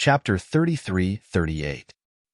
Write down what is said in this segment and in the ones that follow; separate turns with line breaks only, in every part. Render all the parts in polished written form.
Chapter 33-38.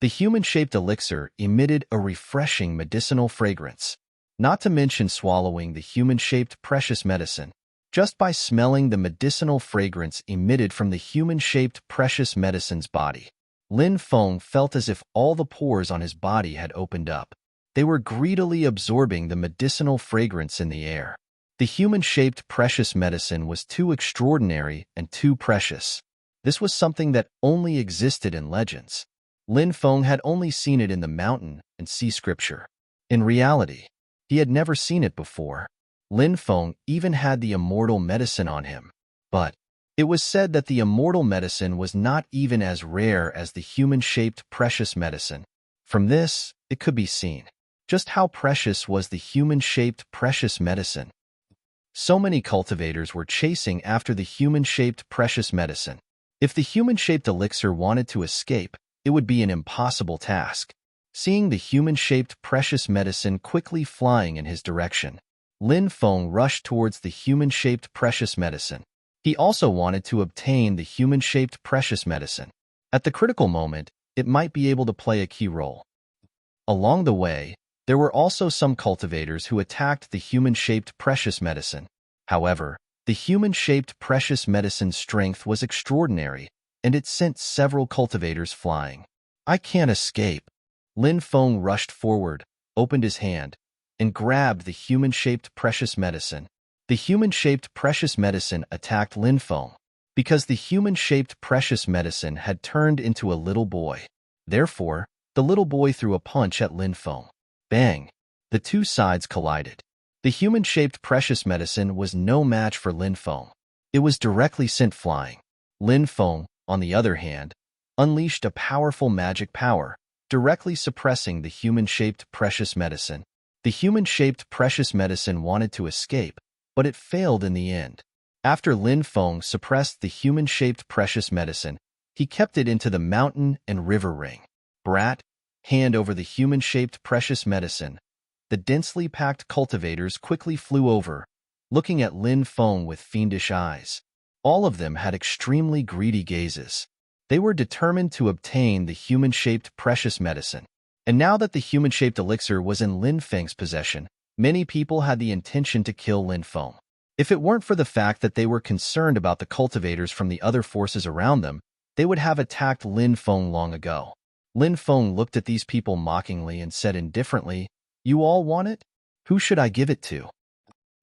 The human-shaped elixir emitted a refreshing medicinal fragrance, not to mention swallowing the human-shaped precious medicine. Just by smelling the medicinal fragrance emitted from the human-shaped precious medicine's body, Lin Feng felt as if all the pores on his body had opened up. They were greedily absorbing the medicinal fragrance in the air. The human-shaped precious medicine was too extraordinary and too precious. This was something that only existed in legends. Lin Feng had only seen it in the mountain and sea scripture. In reality, he had never seen it before. Lin Feng even had the immortal medicine on him. But it was said that the immortal medicine was not even as rare as the human-shaped precious medicine. From this, it could be seen just how precious was the human-shaped precious medicine. So many cultivators were chasing after the human-shaped precious medicine. If the human-shaped elixir wanted to escape, it would be an impossible task. Seeing the human-shaped precious medicine quickly flying in his direction, Lin Feng rushed towards the human-shaped precious medicine. He also wanted to obtain the human-shaped precious medicine. At the critical moment, it might be able to play a key role. Along the way, there were also some cultivators who attacked the human-shaped precious medicine. However, the human-shaped precious medicine's strength was extraordinary, and it sent several cultivators flying. "I can't escape." Lin Feng rushed forward, opened his hand, and grabbed the human-shaped precious medicine. The human-shaped precious medicine attacked Lin Feng because the human-shaped precious medicine had turned into a little boy. Therefore, the little boy threw a punch at Lin Feng. Bang! The two sides collided. The human-shaped precious medicine was no match for Lin Feng. It was directly sent flying. Lin Feng, on the other hand, unleashed a powerful magic power, directly suppressing the human-shaped precious medicine. The human-shaped precious medicine wanted to escape, but it failed in the end. After Lin Feng suppressed the human-shaped precious medicine, he kept it into the mountain and river ring. Brat, hand over the human-shaped precious medicine. The densely packed cultivators quickly flew over, looking at Lin Feng with fiendish eyes. All of them had extremely greedy gazes. They were determined to obtain the human-shaped precious medicine. And now that the human-shaped elixir was in Lin Feng's possession, many people had the intention to kill Lin Feng. If it weren't for the fact that they were concerned about the cultivators from the other forces around them, they would have attacked Lin Feng long ago. Lin Feng looked at these people mockingly and said indifferently, "You all want it? Who should I give it to?"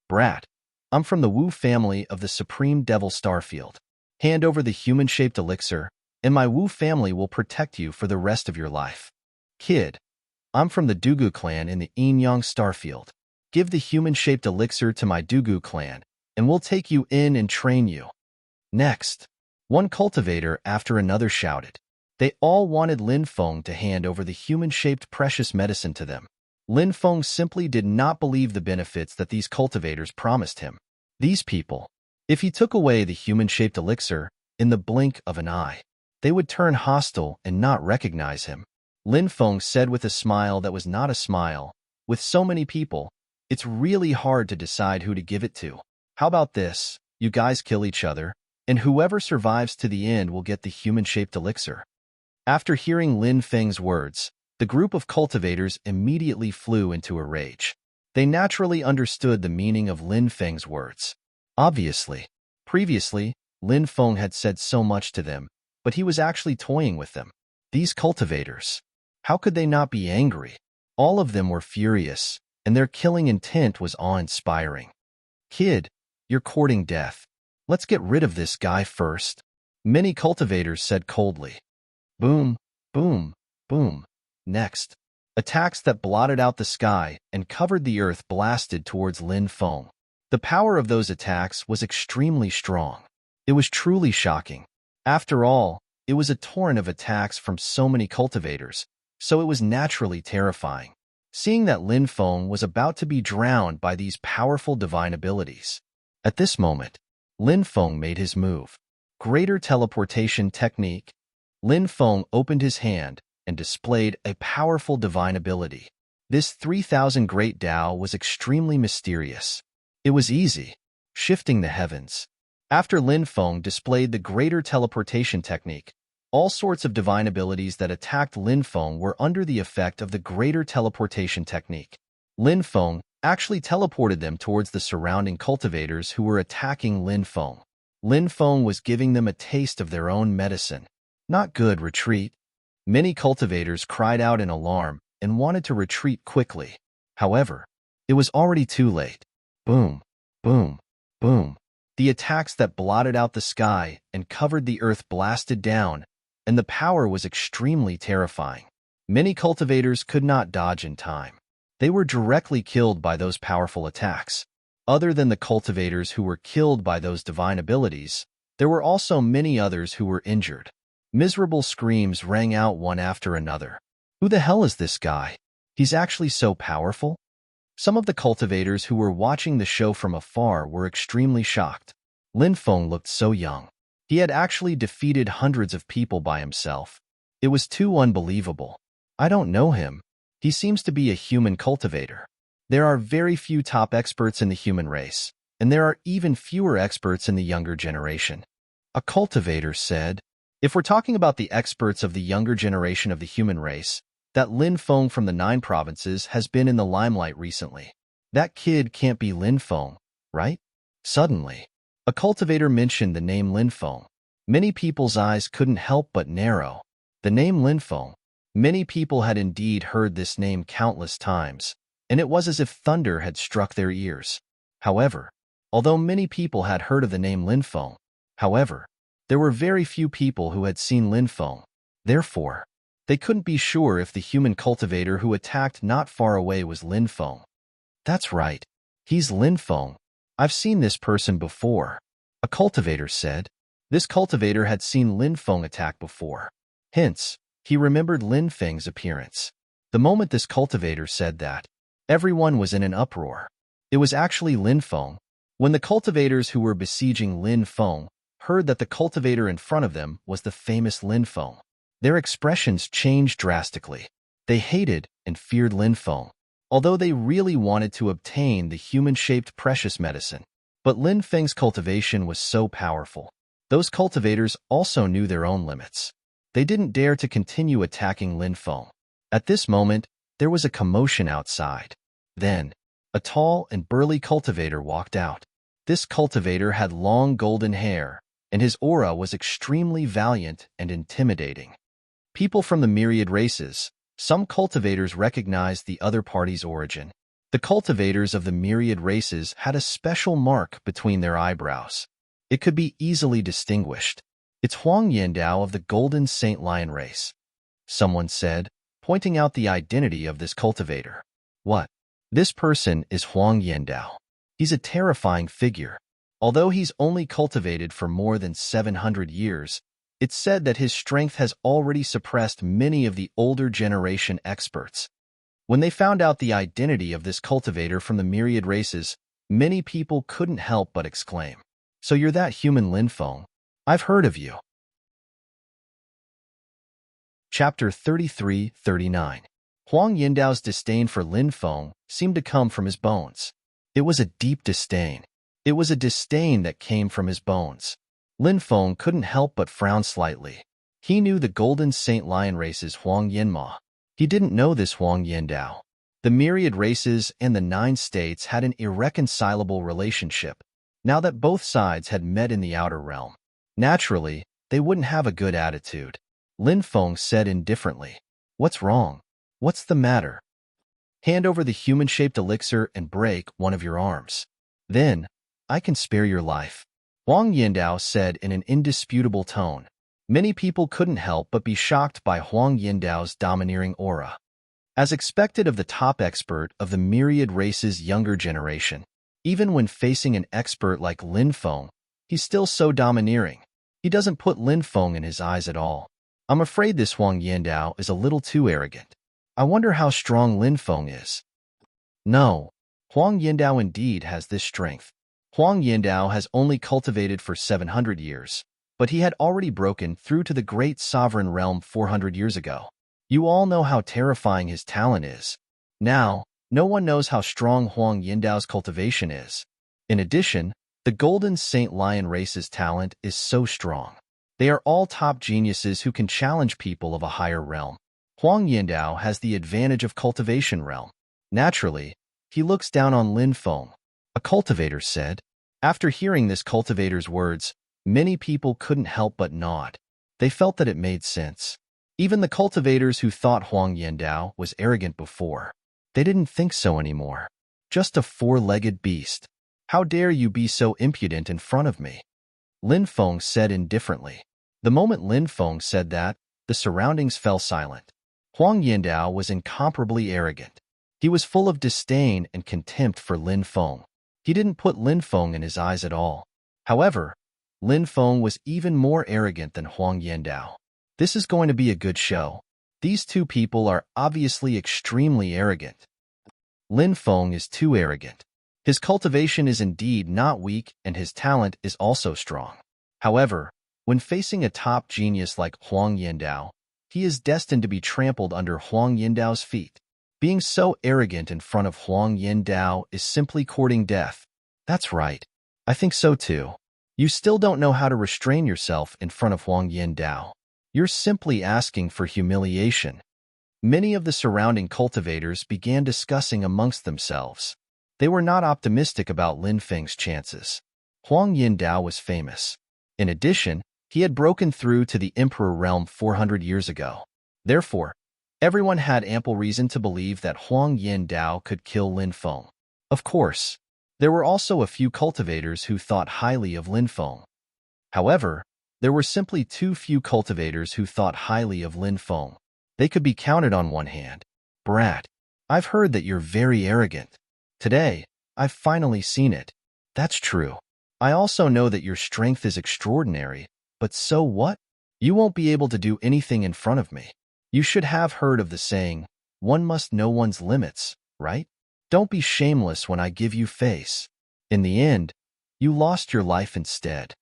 "Brat, I'm from the Wu family of the Supreme Devil Starfield. Hand over the human-shaped elixir, and my Wu family will protect you for the rest of your life." "Kid, I'm from the Dugu clan in the Yin-Yang Starfield. Give the human-shaped elixir to my Dugu clan, and we'll take you in and train you." Next, one cultivator after another shouted. They all wanted Lin Feng to hand over the human-shaped precious medicine to them. Lin Feng simply did not believe the benefits that these cultivators promised him. These people, if he took away the human-shaped elixir, in the blink of an eye, they would turn hostile and not recognize him. Lin Feng said with a smile that was not a smile, "With so many people, it's really hard to decide who to give it to. How about this? You guys kill each other, and whoever survives to the end will get the human-shaped elixir." After hearing Lin Feng's words, the group of cultivators immediately flew into a rage. They naturally understood the meaning of Lin Feng's words. Obviously, previously, Lin Feng had said so much to them, but he was actually toying with them. These cultivators, how could they not be angry? All of them were furious, and their killing intent was awe-inspiring. "Kid, you're courting death. Let's get rid of this guy first," many cultivators said coldly. Boom, boom, boom. Next, attacks that blotted out the sky and covered the earth blasted towards Lin Feng. The power of those attacks was extremely strong. It was truly shocking. After all, it was a torrent of attacks from so many cultivators, so it was naturally terrifying. Seeing that Lin Feng was about to be drowned by these powerful divine abilities. At this moment, Lin Feng made his move. Greater teleportation technique. Lin Feng opened his hand and displayed a powerful divine ability. This 3,000 Great Tao was extremely mysterious. It was easy, shifting the heavens. After Lin Feng displayed the greater teleportation technique, All sorts of divine abilities that attacked Lin Feng were under the effect of the greater teleportation technique. Lin Feng actually teleported them towards the surrounding cultivators who were attacking Lin Feng. Lin Feng was giving them a taste of their own medicine. Not good, retreat. Many cultivators cried out in alarm and wanted to retreat quickly. However, it was already too late. Boom, boom, boom. The attacks that blotted out the sky and covered the earth blasted down, and the power was extremely terrifying. Many cultivators could not dodge in time. They were directly killed by those powerful attacks. Other than the cultivators who were killed by those divine abilities, there were also many others who were injured. Miserable screams rang out one after another. Who the hell is this guy? He's actually so powerful? Some of the cultivators who were watching the show from afar were extremely shocked. Lin Feng looked so young. He had actually defeated hundreds of people by himself. It was too unbelievable. I don't know him. He seems to be a human cultivator. There are very few top experts in the human race, and there are even fewer experts in the younger generation. A cultivator said, if we're talking about the experts of the younger generation of the human race, that Lin Feng from the 9 provinces has been in the limelight recently. That kid can't be Lin Feng, right? Suddenly, a cultivator mentioned the name Lin Feng. Many people's eyes couldn't help but narrow. The name Lin Feng. Many people had indeed heard this name countless times, and it was as if thunder had struck their ears. However, although many people had heard of the name Lin Feng, there were very few people who had seen Lin Feng. Therefore, they couldn't be sure if the human cultivator who attacked not far away was Lin Feng. That's right. He's Lin Feng. I've seen this person before, a cultivator said. This cultivator had seen Lin Feng attack before. Hence, he remembered Lin Feng's appearance. The moment this cultivator said that, everyone was in an uproar. It was actually Lin Feng. When the cultivators who were besieging Lin Feng heard that the cultivator in front of them was the famous Lin Feng, their expressions changed drastically. They hated and feared Lin Feng, although they really wanted to obtain the human-shaped precious medicine. But Lin Feng's cultivation was so powerful. Those cultivators also knew their own limits. They didn't dare to continue attacking Lin Feng. At this moment, there was a commotion outside. Then, a tall and burly cultivator walked out. This cultivator had long golden hair, and his aura was extremely valiant and intimidating. People from the myriad races, some cultivators recognized the other party's origin. The cultivators of the myriad races had a special mark between their eyebrows. It could be easily distinguished. It's Huang Yandao of the Golden Saint Lion race, someone said, pointing out the identity of this cultivator. What? This person is Huang Yandao. He's a terrifying figure. Although he's only cultivated for more than 700 years, it's said that his strength has already suppressed many of the older generation experts. When they found out the identity of this cultivator from the myriad races, many people couldn't help but exclaim, "So you're that human Lin Feng? I've heard of you." Chapter 33-39. Huang Yindao's disdain for Lin Feng seemed to come from his bones. It was a deep disdain. It was a disdain that came from his bones. Lin Feng couldn't help but frown slightly. He knew the Golden Saint Lion race's Huang Yinma. He didn't know this Huang Yindao. The myriad races and the 9 states had an irreconcilable relationship, now that both sides had met in the outer realm. Naturally, they wouldn't have a good attitude. Lin Feng said indifferently, "What's wrong? What's the matter? Hand over the human-shaped elixir and break one of your arms. Then, I can spare your life," Huang Yindao said in an indisputable tone. Many people couldn't help but be shocked by Huang Yindao's domineering aura. As expected of the top expert of the myriad race's younger generation, even when facing an expert like Lin Feng, he's still so domineering. He doesn't put Lin Feng in his eyes at all. I'm afraid this Huang Yindao is a little too arrogant. I wonder how strong Lin Feng is. No, Huang Yindao indeed has this strength. Huang Yindao has only cultivated for 700 years, but he had already broken through to the great sovereign realm 400 years ago. You all know how terrifying his talent is. Now, no one knows how strong Huang Yindao's cultivation is. In addition, the Golden Saint Lion race's talent is so strong. They are all top geniuses who can challenge people of a higher realm. Huang Yindao has the advantage of cultivation realm. Naturally, he looks down on Lin Feng. A cultivator said. After hearing this cultivator's words, many people couldn't help but nod. They felt that it made sense. Even the cultivators who thought Huang Yindao was arrogant before. They didn't think so anymore. Just a four-legged beast. How dare you be so impudent in front of me? Lin Feng said indifferently. The moment Lin Feng said that, the surroundings fell silent. Huang Yindao was incomparably arrogant. He was full of disdain and contempt for Lin Feng. He didn't put Lin Feng in his eyes at all. However, Lin Feng was even more arrogant than Huang Yindao. This is going to be a good show. These two people are obviously extremely arrogant. Lin Feng is too arrogant. His cultivation is indeed not weak and his talent is also strong. However, when facing a top genius like Huang Yindao, he is destined to be trampled under Huang Yindao's feet. Being so arrogant in front of Huang Yindao is simply courting death. That's right. I think so too. You still don't know how to restrain yourself in front of Huang Yindao. You're simply asking for humiliation. Many of the surrounding cultivators began discussing amongst themselves. They were not optimistic about Lin Feng's chances. Huang Yindao was famous. In addition, he had broken through to the Emperor realm 400 years ago. Therefore, everyone had ample reason to believe that Huang Yindao could kill Lin Feng. Of course, there were also a few cultivators who thought highly of Lin Feng. However, there were simply too few cultivators who thought highly of Lin Feng. They could be counted on one hand. Brat, I've heard that you're very arrogant. Today, I've finally seen it. That's true. I also know that your strength is extraordinary, but so what? You won't be able to do anything in front of me. You should have heard of the saying, one must know one's limits, right? Don't be shameless when I give you face. In the end, you lost your life instead.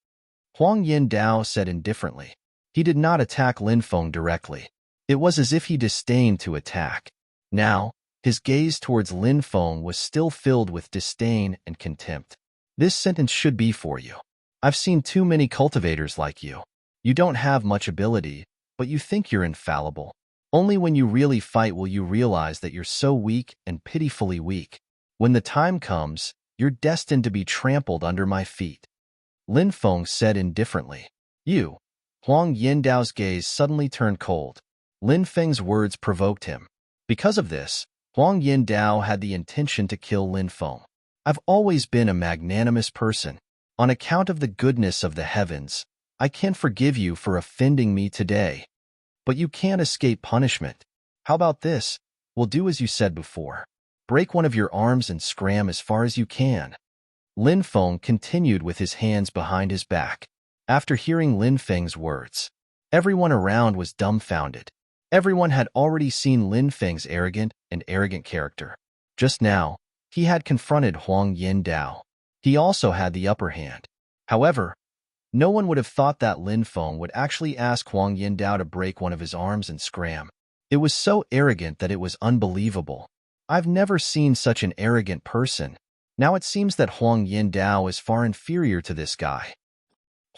Huang Yindao said indifferently. He did not attack Lin Feng directly. It was as if he disdained to attack. Now, his gaze towards Lin Feng was still filled with disdain and contempt. This sentence should be for you. I've seen too many cultivators like you. You don't have much ability, but you think you're infallible. Only when you really fight will you realize that you're so weak and pitifully weak. When the time comes, you're destined to be trampled under my feet. Lin Feng said indifferently. You. Huang Yindao's gaze suddenly turned cold. Lin Feng's words provoked him. Because of this, Huang Yindao had the intention to kill Lin Feng. I've always been a magnanimous person. On account of the goodness of the heavens, I can forgive you for offending me today. But you can't escape punishment. How about this? We'll do as you said before. Break one of your arms and scram as far as you can. Lin Feng continued with his hands behind his back. After hearing Lin Feng's words, everyone around was dumbfounded. Everyone had already seen Lin Feng's arrogant character. Just now, he had confronted Huang Yindao. He also had the upper hand. However, no one would have thought that Lin Feng would actually ask Huang Yindao to break one of his arms and scram. It was so arrogant that it was unbelievable. I've never seen such an arrogant person. Now it seems that Huang Yindao is far inferior to this guy.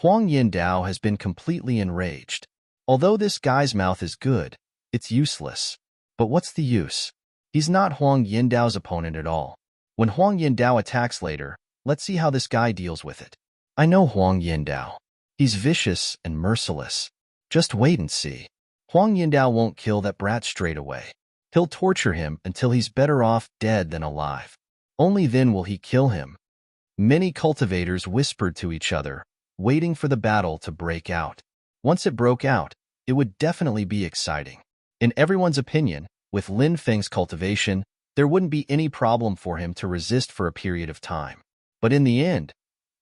Huang Yindao has been completely enraged. Although this guy's mouth is good, it's useless. But what's the use? He's not Huang Yindao's opponent at all. When Huang Yindao attacks later, let's see how this guy deals with it. I know Huang Yindao. He's vicious and merciless. Just wait and see. Huang Yindao won't kill that brat straight away. He'll torture him until he's better off dead than alive. Only then will he kill him. Many cultivators whispered to each other, waiting for the battle to break out. Once it broke out, it would definitely be exciting. In everyone's opinion, with Lin Feng's cultivation, there wouldn't be any problem for him to resist for a period of time. But in the end,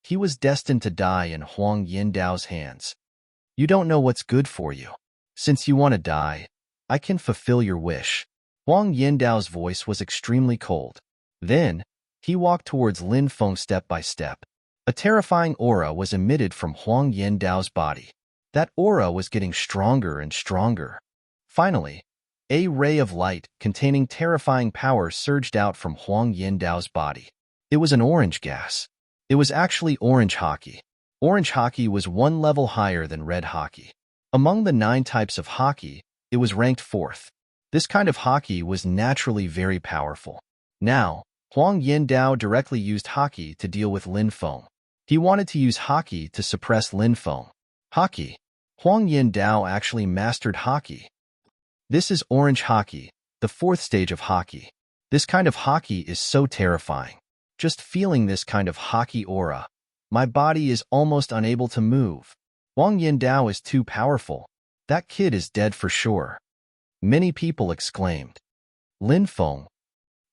he was destined to die in Huang Yindao's hands. You don't know what's good for you. Since you want to die, I can fulfill your wish. Huang Yindao's voice was extremely cold. Then, he walked towards Lin Feng step by step. A terrifying aura was emitted from Huang Yindao's body. That aura was getting stronger and stronger. Finally, a ray of light containing terrifying power surged out from Huang Yindao's body. It was an orange gas. It was actually orange hockey. Orange hockey was one level higher than red hockey. Among the 9 types of hockey, it was ranked 4th. This kind of hockey was naturally very powerful. Now, Huang Yindao directly used hockey to deal with Lin Feng. He wanted to use hockey to suppress Lin Feng. Hockey. Huang Yindao actually mastered hockey. This is orange hockey, the 4th stage of hockey. This kind of hockey is so terrifying. Just feeling this kind of hockey aura, my body is almost unable to move. Huang Yindao is too powerful. That kid is dead for sure. Many people exclaimed. Lin Feng,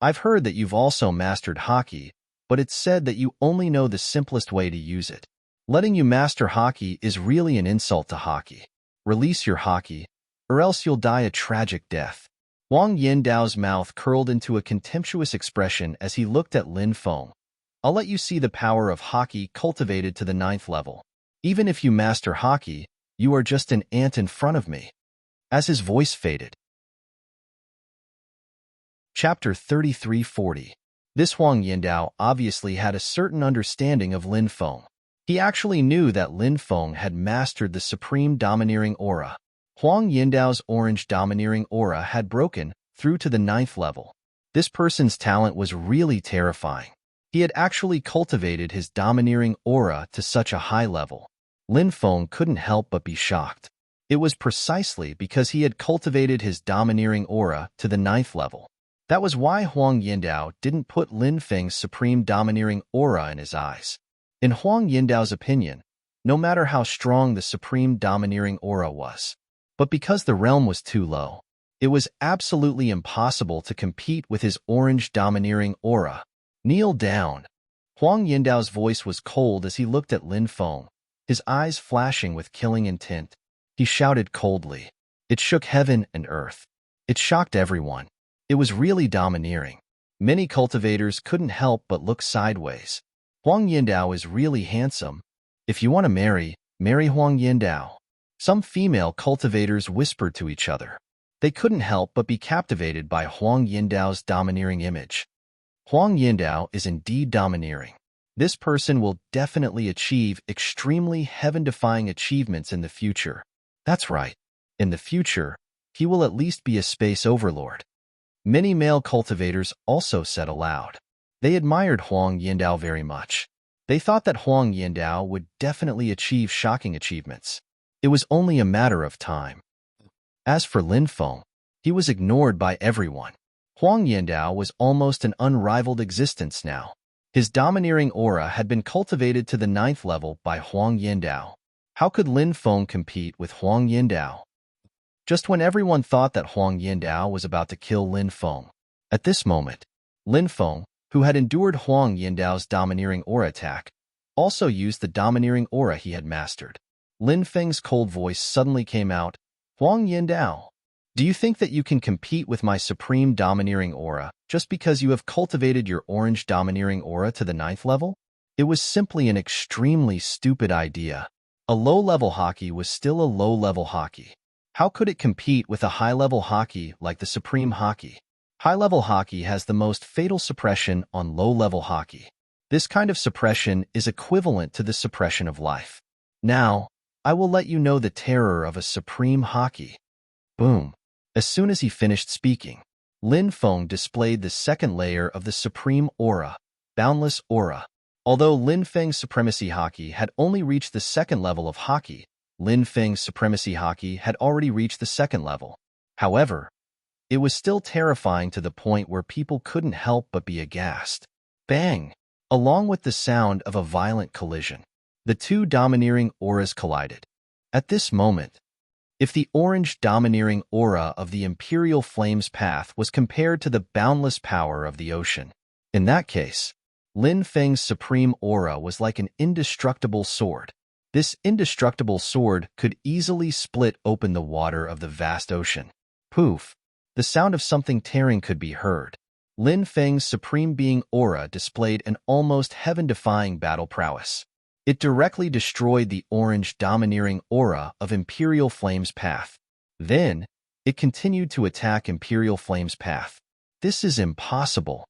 I've heard that you've also mastered hockey, but it's said that you only know the simplest way to use it. Letting you master hockey is really an insult to hockey. Release your hockey, or else you'll die a tragic death. Huang Yindao's mouth curled into a contemptuous expression as he looked at Lin Feng. I'll let you see the power of hockey cultivated to the 9th level. Even if you master hockey, you are just an ant in front of me. As his voice faded. Chapter 3340. This Huang Yindao obviously had a certain understanding of Lin Feng. He actually knew that Lin Feng had mastered the supreme domineering aura. Huang Yindao's orange domineering aura had broken through to the 9th level. This person's talent was really terrifying. He had actually cultivated his domineering aura to such a high level. Lin Feng couldn't help but be shocked. It was precisely because he had cultivated his domineering aura to the 9th level. That was why Huang Yindao didn't put Lin Feng's supreme domineering aura in his eyes. In Huang Yindao's opinion, no matter how strong the supreme domineering aura was, but because the realm was too low, it was absolutely impossible to compete with his orange domineering aura. Kneel down. Huang Yindao's voice was cold as he looked at Lin Feng, his eyes flashing with killing intent. He shouted coldly. It shook heaven and earth. It shocked everyone. It was really domineering. Many cultivators couldn't help but look sideways. Huang Yindao is really handsome. If you want to marry Huang Yindao. Some female cultivators whispered to each other. They couldn't help but be captivated by Huang Yindao's domineering image. Huang Yindao is indeed domineering. This person will definitely achieve extremely heaven-defying achievements in the future. That's right. In the future, he will at least be a space overlord. Many male cultivators also said aloud. They admired Huang Yindao very much. They thought that Huang Yindao would definitely achieve shocking achievements. It was only a matter of time. As for Lin Feng, he was ignored by everyone. Huang Yindao was almost an unrivaled existence now. His domineering aura had been cultivated to the 9th level by Huang Yindao. How could Lin Feng compete with Huang Yindao? Just when everyone thought that Huang Yindao was about to kill Lin Feng. At this moment, Lin Feng, who had endured Huang Yindao's domineering aura attack, also used the domineering aura he had mastered. Lin Feng's cold voice suddenly came out. Huang Yindao, do you think that you can compete with my supreme domineering aura just because you have cultivated your orange domineering aura to the 9th level? It was simply an extremely stupid idea. A low-level hockey was still a low-level hockey. How could it compete with a high-level hockey like the supreme hockey? High-level hockey has the most fatal suppression on low-level hockey. This kind of suppression is equivalent to the suppression of life. Now, I will let you know the terror of a supreme hockey. Boom. As soon as he finished speaking, Lin Feng displayed the 2nd layer of the supreme aura, boundless aura. Although Lin Feng's supremacy hockey had only reached the 2nd level of hockey, Lin Feng's supremacy hockey had already reached the 2nd level. However, it was still terrifying to the point where people couldn't help but be aghast. Bang! Along with the sound of a violent collision, the two domineering auras collided. At this moment, if the orange domineering aura of the Imperial Flame's path was compared to the boundless power of the ocean, in that case, Lin Feng's supreme aura was like an indestructible sword. This indestructible sword could easily split open the water of the vast ocean. Poof! The sound of something tearing could be heard. Lin Feng's supreme being aura displayed an almost heaven-defying battle prowess. It directly destroyed the orange domineering aura of Imperial Flame's path. Then, it continued to attack Imperial Flame's path. This is impossible.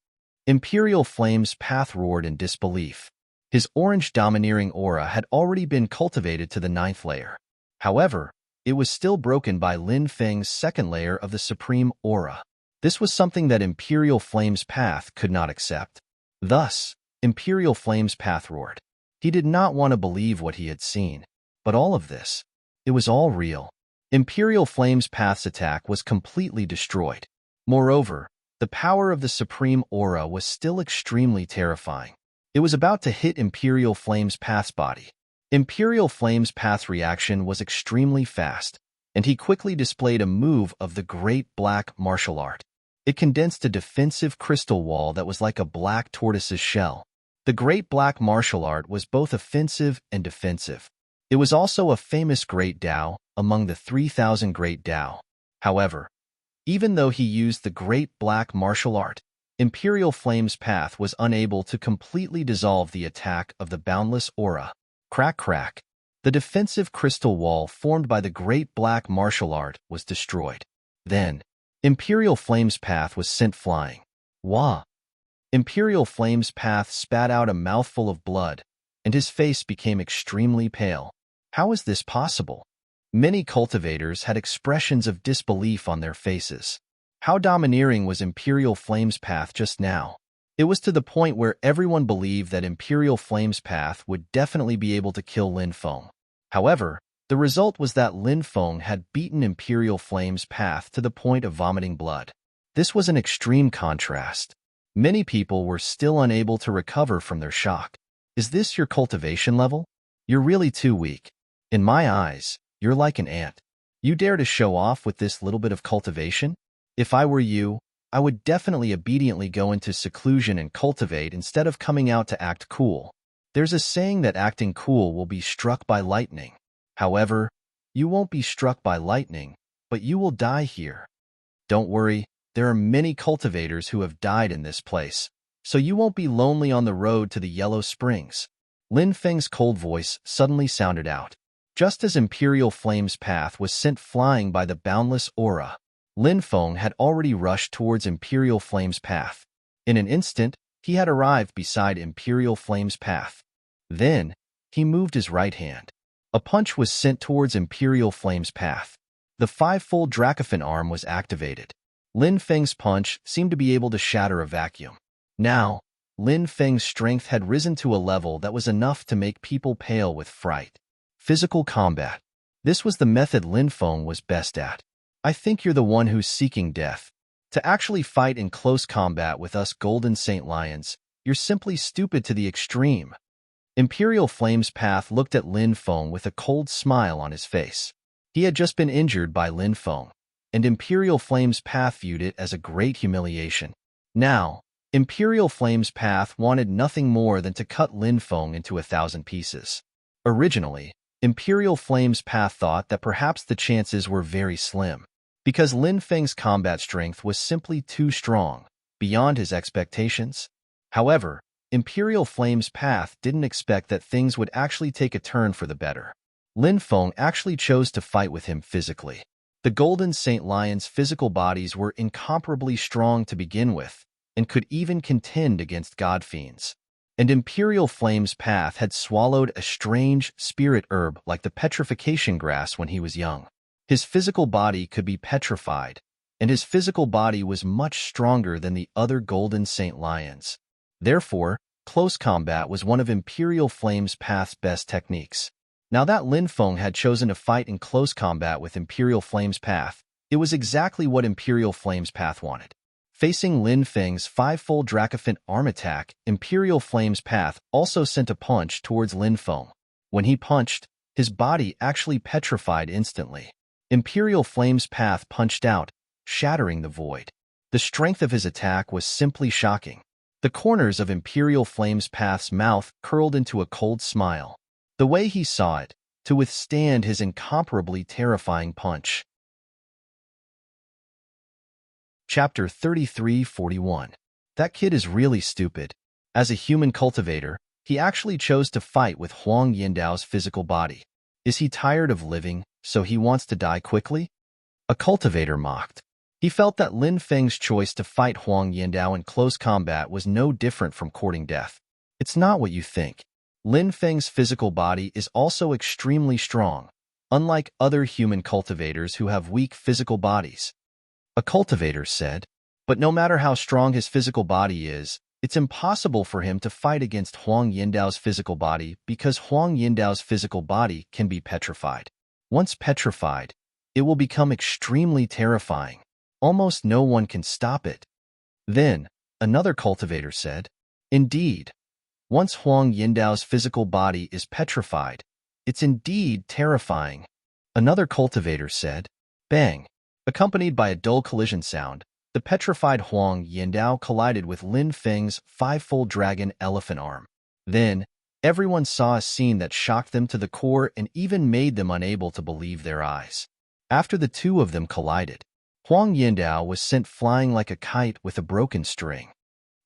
Imperial Flame's path roared in disbelief. His orange domineering aura had already been cultivated to the 9th layer. However, it was still broken by Lin Feng's 2nd layer of the supreme aura. This was something that Imperial Flame's path could not accept. Thus, Imperial Flame's path roared. He did not want to believe what he had seen. But all of this, it was all real. Imperial Flame's path's attack was completely destroyed. Moreover, the power of the supreme aura was still extremely terrifying. It was about to hit Imperial Flame's path's body. Imperial Flame's path's reaction was extremely fast, and he quickly displayed a move of the Great Black Martial Art. It condensed a defensive crystal wall that was like a black tortoise's shell. The Great Black Martial Art was both offensive and defensive. It was also a famous Great Dao among the 3,000 Great Dao. However, even though he used the Great Black Martial Art, Imperial Flame's path was unable to completely dissolve the attack of the boundless aura. Crack crack. The defensive crystal wall formed by the Great Black Martial Art was destroyed. Then, Imperial Flame's path was sent flying. Wah! Imperial Flame's path spat out a mouthful of blood, and his face became extremely pale. How is this possible? Many cultivators had expressions of disbelief on their faces. How domineering was Imperial Flame's path just now? It was to the point where everyone believed that Imperial Flame's path would definitely be able to kill Lin Feng. However, the result was that Lin Feng had beaten Imperial Flame's path to the point of vomiting blood. This was an extreme contrast. Many people were still unable to recover from their shock. Is this your cultivation level? You're really too weak. In my eyes, you're like an ant. You dare to show off with this little bit of cultivation? If I were you, I would definitely obediently go into seclusion and cultivate instead of coming out to act cool. There's a saying that acting cool will be struck by lightning. However, you won't be struck by lightning, but you will die here. Don't worry, there are many cultivators who have died in this place, so you won't be lonely on the road to the Yellow Springs. Lin Feng's cold voice suddenly sounded out. Just as Imperial Flame's path was sent flying by the boundless aura, Lin Feng had already rushed towards Imperial Flame's path. In an instant, he had arrived beside Imperial Flame's path. Then, he moved his right hand. A punch was sent towards Imperial Flame's path. The 5-fold Dracophant arm was activated. Lin Feng's punch seemed to be able to shatter a vacuum. Now, Lin Feng's strength had risen to a level that was enough to make people pale with fright. Physical combat. This was the method Lin Feng was best at. I think you're the one who's seeking death. To actually fight in close combat with us Golden Saint Lions, you're simply stupid to the extreme. Imperial Flame's path looked at Lin Feng with a cold smile on his face. He had just been injured by Lin Feng, and Imperial Flame's path viewed it as a great humiliation. Now, Imperial Flame's path wanted nothing more than to cut Lin Feng into 1,000 pieces. Originally, Imperial Flame's path thought that perhaps the chances were very slim, because Lin Feng's combat strength was simply too strong, beyond his expectations. However, Imperial Flame's path didn't expect that things would actually take a turn for the better. Lin Feng actually chose to fight with him physically. The Golden Saint Lions' physical bodies were incomparably strong to begin with, and could even contend against god fiends. And Imperial Flame's path had swallowed a strange spirit herb like the petrification grass when he was young. His physical body could be petrified, and his physical body was much stronger than the other Golden Saint Lions. Therefore, close combat was one of Imperial Flame's path's best techniques. Now that Lin Feng had chosen to fight in close combat with Imperial Flame's path, it was exactly what Imperial Flame's path wanted. Facing Lin Feng's 5-fold Dracophant arm attack, Imperial Flame's path also sent a punch towards Lin Feng. When he punched, his body actually petrified instantly. Imperial Flame's path punched out, shattering the void. The strength of his attack was simply shocking. The corners of Imperial Flame's path's mouth curled into a cold smile. The way he saw it, to withstand his incomparably terrifying punch. Chapter 33:41. That kid is really stupid. As a human cultivator, he actually chose to fight with Huang Yandao's physical body. Is he tired of living, so he wants to die quickly? A cultivator mocked. He felt that Lin Feng's choice to fight Huang Yandao in close combat was no different from courting death. It's not what you think. Lin Feng's physical body is also extremely strong, unlike other human cultivators who have weak physical bodies. A cultivator said, but no matter how strong his physical body is, it's impossible for him to fight against Huang Yindao's physical body because Huang Yindao's physical body can be petrified. Once petrified, it will become extremely terrifying. Almost no one can stop it. Then, another cultivator said, indeed, once Huang Yindao's physical body is petrified, it's indeed terrifying. Another cultivator said, bang. Accompanied by a dull collision sound, the petrified Huang Yindao collided with Lin Feng's five-fold dragon elephant arm. Then, everyone saw a scene that shocked them to the core and even made them unable to believe their eyes. After the two of them collided, Huang Yindao was sent flying like a kite with a broken string.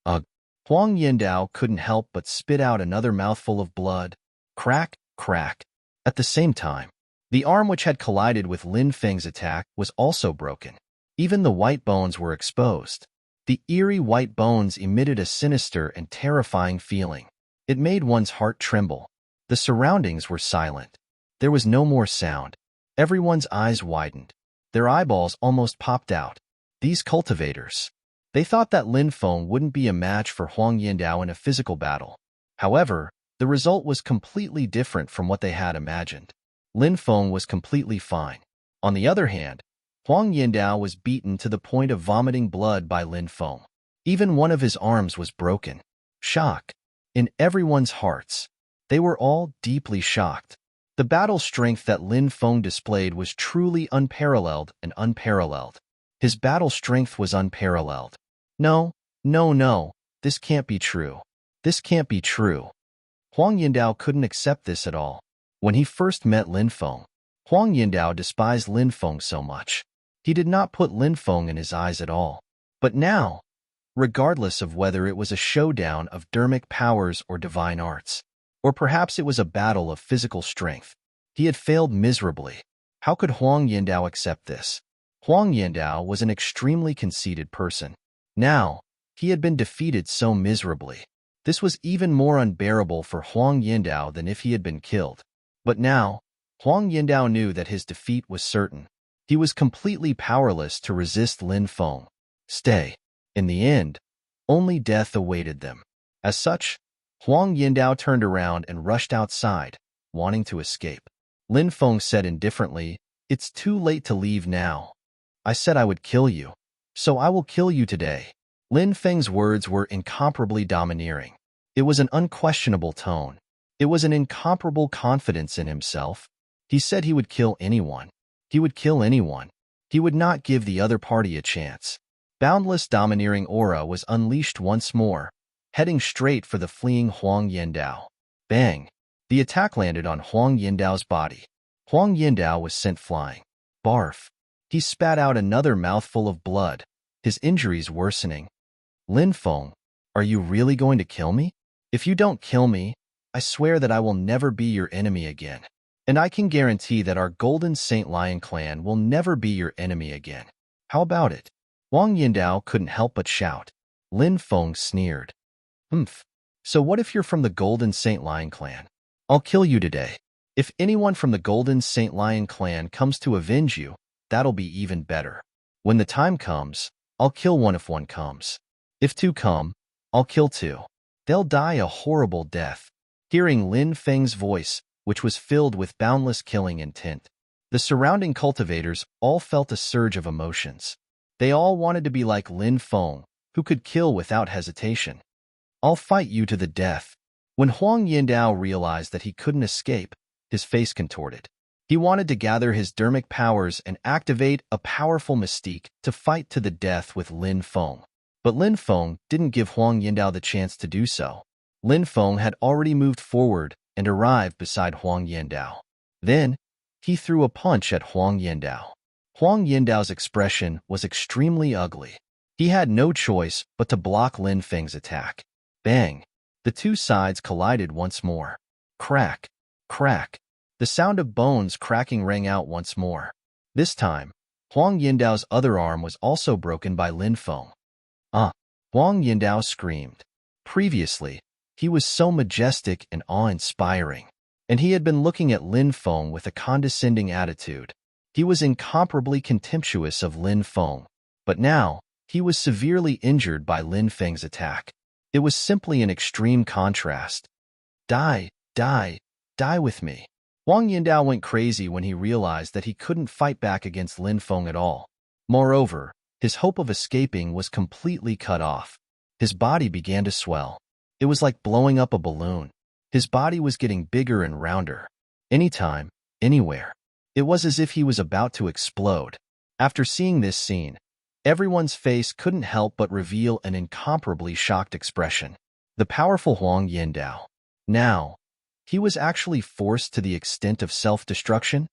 Ugh! Huang Yindao couldn't help but spit out another mouthful of blood. Crack, crack. At the same time, the arm which had collided with Lin Feng's attack was also broken. Even the white bones were exposed. The eerie white bones emitted a sinister and terrifying feeling. It made one's heart tremble. The surroundings were silent. There was no more sound. Everyone's eyes widened. Their eyeballs almost popped out. These cultivators. They thought that Lin Feng wouldn't be a match for Huang Yindao in a physical battle. However, the result was completely different from what they had imagined. Lin Feng was completely fine. On the other hand, Huang Yindao was beaten to the point of vomiting blood by Lin Feng. Even one of his arms was broken. Shock. In everyone's hearts. They were all deeply shocked. The battle strength that Lin Feng displayed was truly unparalleled and unparalleled. His battle strength was unparalleled. No, no, no, this can't be true. This can't be true. Huang Yindao couldn't accept this at all. When he first met Lin Feng, Huang Yindao despised Lin Feng so much. He did not put Lin Feng in his eyes at all. But now, regardless of whether it was a showdown of dermic powers or divine arts, or perhaps it was a battle of physical strength, he had failed miserably. How could Huang Yindao accept this? Huang Yindao was an extremely conceited person. Now, he had been defeated so miserably. This was even more unbearable for Huang Yindao than if he had been killed. But now, Huang Yindao knew that his defeat was certain. He was completely powerless to resist Lin Feng. Stay. In the end, only death awaited them. As such, Huang Yindao turned around and rushed outside, wanting to escape. Lin Feng said indifferently, "It's too late to leave now. I said I would kill you, so I will kill you today." Lin Feng's words were incomparably domineering. It was an unquestionable tone. It was an incomparable confidence in himself. He said he would kill anyone. He would kill anyone. He would not give the other party a chance. Boundless domineering aura was unleashed once more, heading straight for the fleeing Huang Yindao. Bang! The attack landed on Huang Yindao's body. Huang Yindao was sent flying. Barf! He spat out another mouthful of blood, his injuries worsening. Lin Feng, are you really going to kill me? If you don't kill me, I swear that I will never be your enemy again. And I can guarantee that our Golden Saint Lion clan will never be your enemy again. How about it? Huang Yindao couldn't help but shout. Lin Feng sneered. Humph. So what if you're from the Golden Saint Lion clan? I'll kill you today. If anyone from the Golden Saint Lion clan comes to avenge you, that'll be even better. When the time comes, I'll kill one if one comes. If two come, I'll kill two. They'll die a horrible death. Hearing Lin Feng's voice, which was filled with boundless killing intent, the surrounding cultivators all felt a surge of emotions. They all wanted to be like Lin Feng, who could kill without hesitation. I'll fight you to the death. When Huang Yindao realized that he couldn't escape, his face contorted. He wanted to gather his dermic powers and activate a powerful mystique to fight to the death with Lin Feng. But Lin Feng didn't give Huang Yindao the chance to do so. Lin Feng had already moved forward and arrived beside Huang Yindao. Then, he threw a punch at Huang Yindao. Huang Yindao's expression was extremely ugly. He had no choice but to block Lin Feng's attack. Bang! The two sides collided once more. Crack! Crack! The sound of bones cracking rang out once more. This time, Huang Yindao's other arm was also broken by Lin Feng. Huang Yindao screamed. Previously, He was so majestic and awe-inspiring, and he had been looking at Lin Feng with a condescending attitude. He was incomparably contemptuous of Lin Feng, but now he was severely injured by Lin Feng's attack. It was simply an extreme contrast. Die, die, die with me. Huang Yindao went crazy when he realized that he couldn't fight back against Lin Feng at all. Moreover, his hope of escaping was completely cut off. His body began to swell. It was like blowing up a balloon. His body was getting bigger and rounder. Anytime, anywhere. It was as if he was about to explode. After seeing this scene, everyone's face couldn't help but reveal an incomparably shocked expression. The powerful Huang Yindao. Now, he was actually forced to the extent of self-destruction?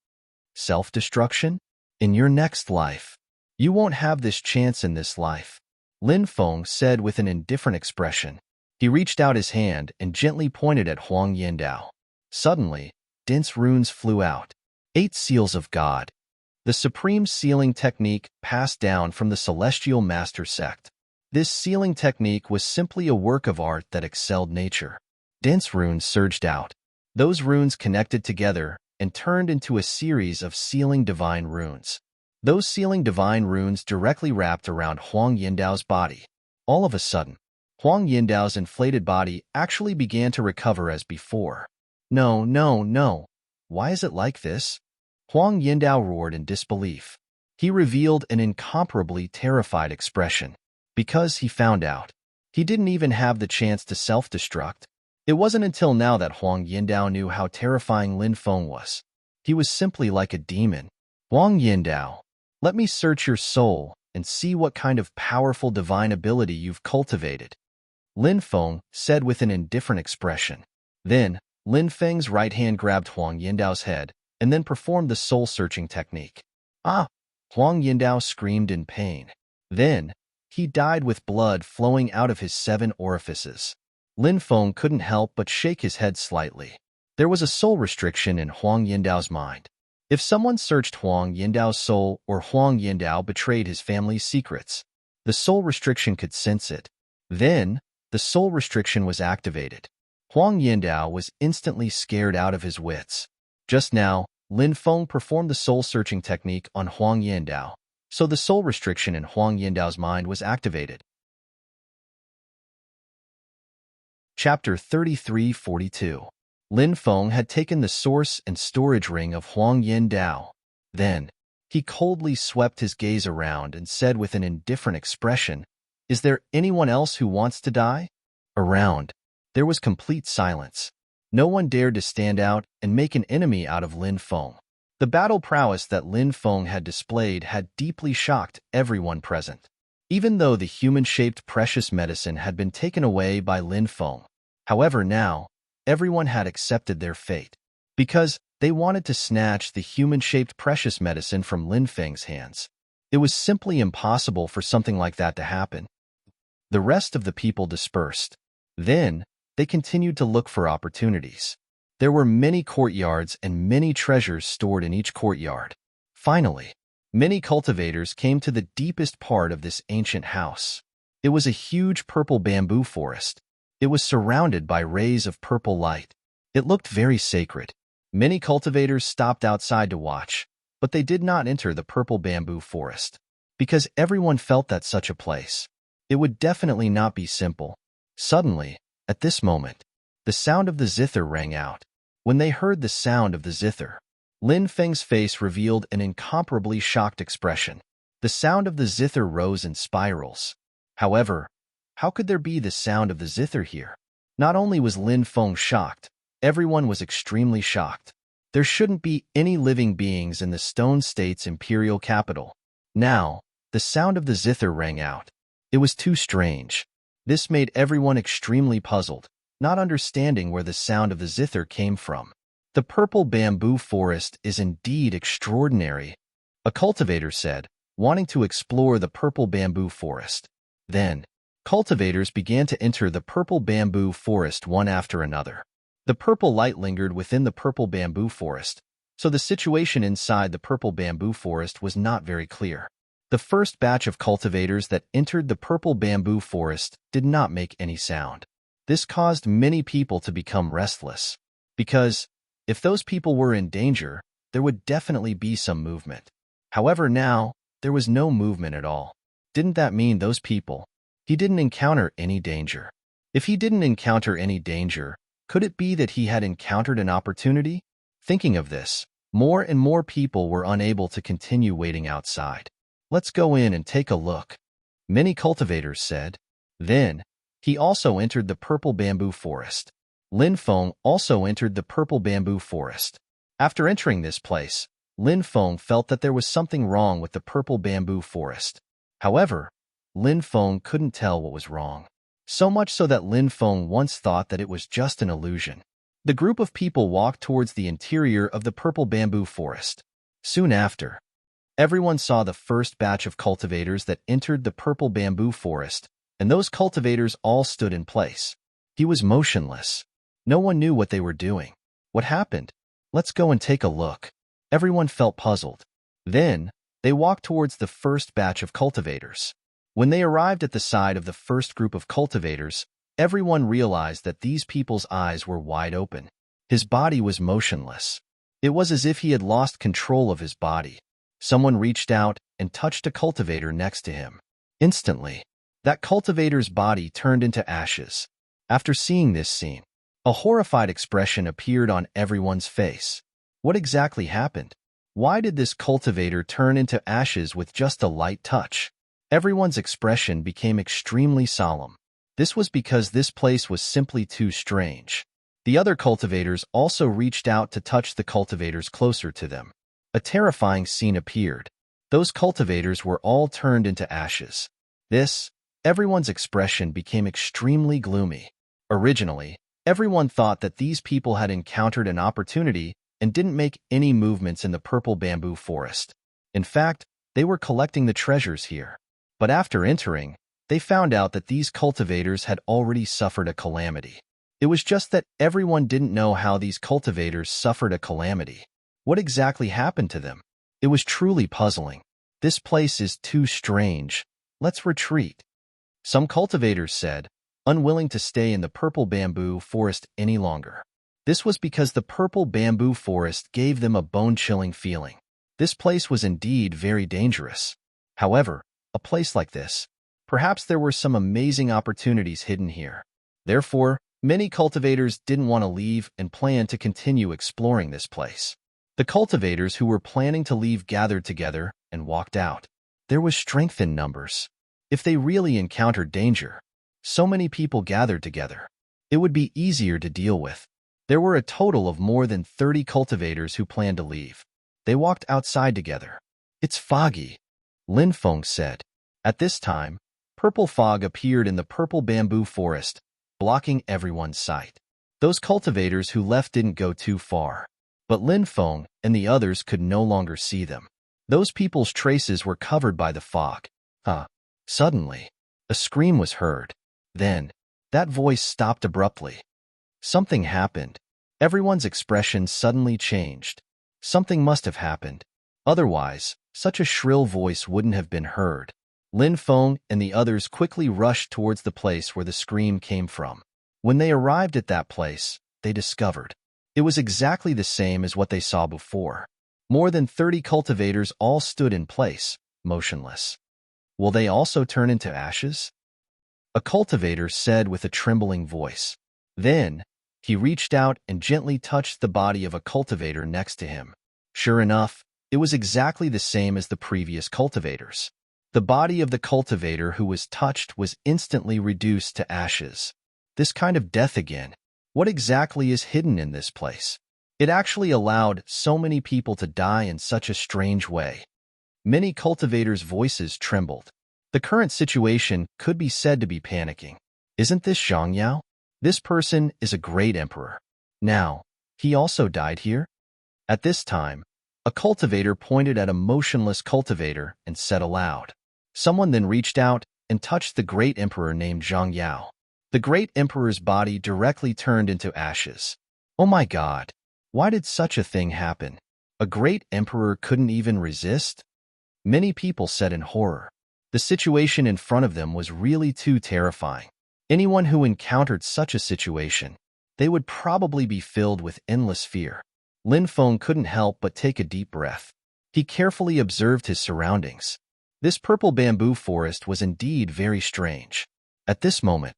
Self-destruction? In your next life. You won't have this chance in this life, Lin Feng said with an indifferent expression. He reached out his hand and gently pointed at Huang Yindao. Suddenly, dense runes flew out. 8 seals of God. The supreme sealing technique passed down from the celestial master sect. This sealing technique was simply a work of art that excelled nature. Dense runes surged out. Those runes connected together and turned into a series of sealing divine runes. Those sealing divine runes directly wrapped around Huang Yindao's body. All of a sudden, Huang Yindao's inflated body actually began to recover as before. No, no, no. Why is it like this? Huang Yindao roared in disbelief. He revealed an incomparably terrified expression. Because he found out. He didn't even have the chance to self-destruct. It wasn't until now that Huang Yindao knew how terrifying Lin Feng was. He was simply like a demon. Huang Yindao, let me search your soul and see what kind of powerful divine ability you've cultivated, Lin Feng said with an indifferent expression. Then, Lin Feng's right hand grabbed Huang Yindao's head and then performed the soul-searching technique. Ah! Huang Yindao screamed in pain. Then, he died with blood flowing out of his 7 orifices. Lin Feng couldn't help but shake his head slightly. There was a soul restriction in Huang Yindao's mind. If someone searched Huang Yindao's soul or Huang Yindao betrayed his family's secrets, the soul restriction could sense it. Then, the soul restriction was activated. Huang Yindao was instantly scared out of his wits. Just now, Lin Feng performed the soul-searching technique on Huang Yindao, so the soul restriction in Huang Yindao's mind was activated. Chapter 3342. Lin Feng had taken the source and storage ring of Huang Yindao. Then, he coldly swept his gaze around and said with an indifferent expression, "Is there anyone else who wants to die?" Around, there was complete silence. No one dared to stand out and make an enemy out of Lin Feng. The battle prowess that Lin Feng had displayed had deeply shocked everyone present. Even though the human-shaped precious medicine had been taken away by Lin Feng. However, now, everyone had accepted their fate. Because they wanted to snatch the human-shaped precious medicine from Lin Feng's hands. It was simply impossible for something like that to happen. The rest of the people dispersed. Then, they continued to look for opportunities. There were many courtyards and many treasures stored in each courtyard. Finally, many cultivators came to the deepest part of this ancient house. It was a huge purple bamboo forest. It was surrounded by rays of purple light. It looked very sacred. Many cultivators stopped outside to watch, but they did not enter the purple bamboo forest. Because everyone felt that such a place, it would definitely not be simple. Suddenly, at this moment, the sound of the zither rang out. When they heard the sound of the zither, Lin Feng's face revealed an incomparably shocked expression. The sound of the zither rose in spirals. However, how could there be the sound of the zither here? Not only was Lin Feng shocked, everyone was extremely shocked. There shouldn't be any living beings in the Stone State's imperial capital. Now, the sound of the zither rang out. It was too strange. This made everyone extremely puzzled, not understanding where the sound of the zither came from. The purple bamboo forest is indeed extraordinary, a cultivator said, wanting to explore the purple bamboo forest. Then, cultivators began to enter the purple bamboo forest one after another. The purple light lingered within the purple bamboo forest, so the situation inside the purple bamboo forest was not very clear. The first batch of cultivators that entered the purple bamboo forest did not make any sound. This caused many people to become restless, because if those people were in danger, there would definitely be some movement. However, now, there was no movement at all. Didn't that mean those people? He didn't encounter any danger. If he didn't encounter any danger, could it be that he had encountered an opportunity? Thinking of this, more and more people were unable to continue waiting outside. Let's go in and take a look, many cultivators said. Then, he also entered the purple bamboo forest. Lin Feng also entered the purple bamboo forest. After entering this place, Lin Feng felt that there was something wrong with the purple bamboo forest. However, Lin Feng couldn't tell what was wrong. So much so that Lin Feng once thought that it was just an illusion. The group of people walked towards the interior of the purple bamboo forest. Soon after, everyone saw the first batch of cultivators that entered the purple bamboo forest, and those cultivators all stood in place. He was motionless. No one knew what they were doing. What happened? Let's go and take a look. Everyone felt puzzled. Then, they walked towards the first batch of cultivators. When they arrived at the side of the first group of cultivators, everyone realized that these people's eyes were wide open. His body was motionless. It was as if he had lost control of his body. Someone reached out and touched a cultivator next to him. Instantly, that cultivator's body turned into ashes. After seeing this scene, a horrified expression appeared on everyone's face. What exactly happened? Why did this cultivator turn into ashes with just a light touch? Everyone's expression became extremely solemn. This was because this place was simply too strange. The other cultivators also reached out to touch the cultivators closer to them. A terrifying scene appeared. Those cultivators were all turned into ashes. Everyone's expression became extremely gloomy. Originally, everyone thought that these people had encountered an opportunity and didn't make any movements in the purple bamboo forest. In fact, they were collecting the treasures here. But after entering, they found out that these cultivators had already suffered a calamity. It was just that everyone didn't know how these cultivators suffered a calamity. What exactly happened to them? It was truly puzzling. This place is too strange. Let's retreat. Some cultivators said, unwilling to stay in the purple bamboo forest any longer. This was because the purple bamboo forest gave them a bone-chilling feeling. This place was indeed very dangerous. However, a place like this, perhaps there were some amazing opportunities hidden here. Therefore, many cultivators didn't want to leave and planned to continue exploring this place. The cultivators who were planning to leave gathered together and walked out. There was strength in numbers. If they really encountered danger, so many people gathered together, it would be easier to deal with. There were a total of more than 30 cultivators who planned to leave. They walked outside together. It's foggy, Lin Feng said. At this time, purple fog appeared in the purple bamboo forest, blocking everyone's sight. Those cultivators who left didn't go too far, but Lin Feng and the others could no longer see them. Those people's traces were covered by the fog. Suddenly, a scream was heard. Then, that voice stopped abruptly. Something happened. Everyone's expression suddenly changed. Something must have happened. Otherwise, such a shrill voice wouldn't have been heard. Lin Feng and the others quickly rushed towards the place where the scream came from. When they arrived at that place, they discovered it was exactly the same as what they saw before. More than 30 cultivators all stood in place, motionless. Will they also turn into ashes? A cultivator said with a trembling voice. Then, he reached out and gently touched the body of a cultivator next to him. Sure enough, it was exactly the same as the previous cultivators. The body of the cultivator who was touched was instantly reduced to ashes. This kind of death again. What exactly is hidden in this place? It actually allowed so many people to die in such a strange way. Many cultivators' voices trembled. The current situation could be said to be panicking. Isn't this Zhang Yao? This person is a great emperor. Now, he also died here? At this time, a cultivator pointed at a motionless cultivator and said aloud. Someone then reached out and touched the great emperor named Zhang Yao. The great emperor's body directly turned into ashes. Oh my God! Why did such a thing happen? A great emperor couldn't even resist? Many people said in horror. The situation in front of them was really too terrifying. Anyone who encountered such a situation, they would probably be filled with endless fear. Lin Feng couldn't help but take a deep breath. He carefully observed his surroundings. This purple bamboo forest was indeed very strange. At this moment,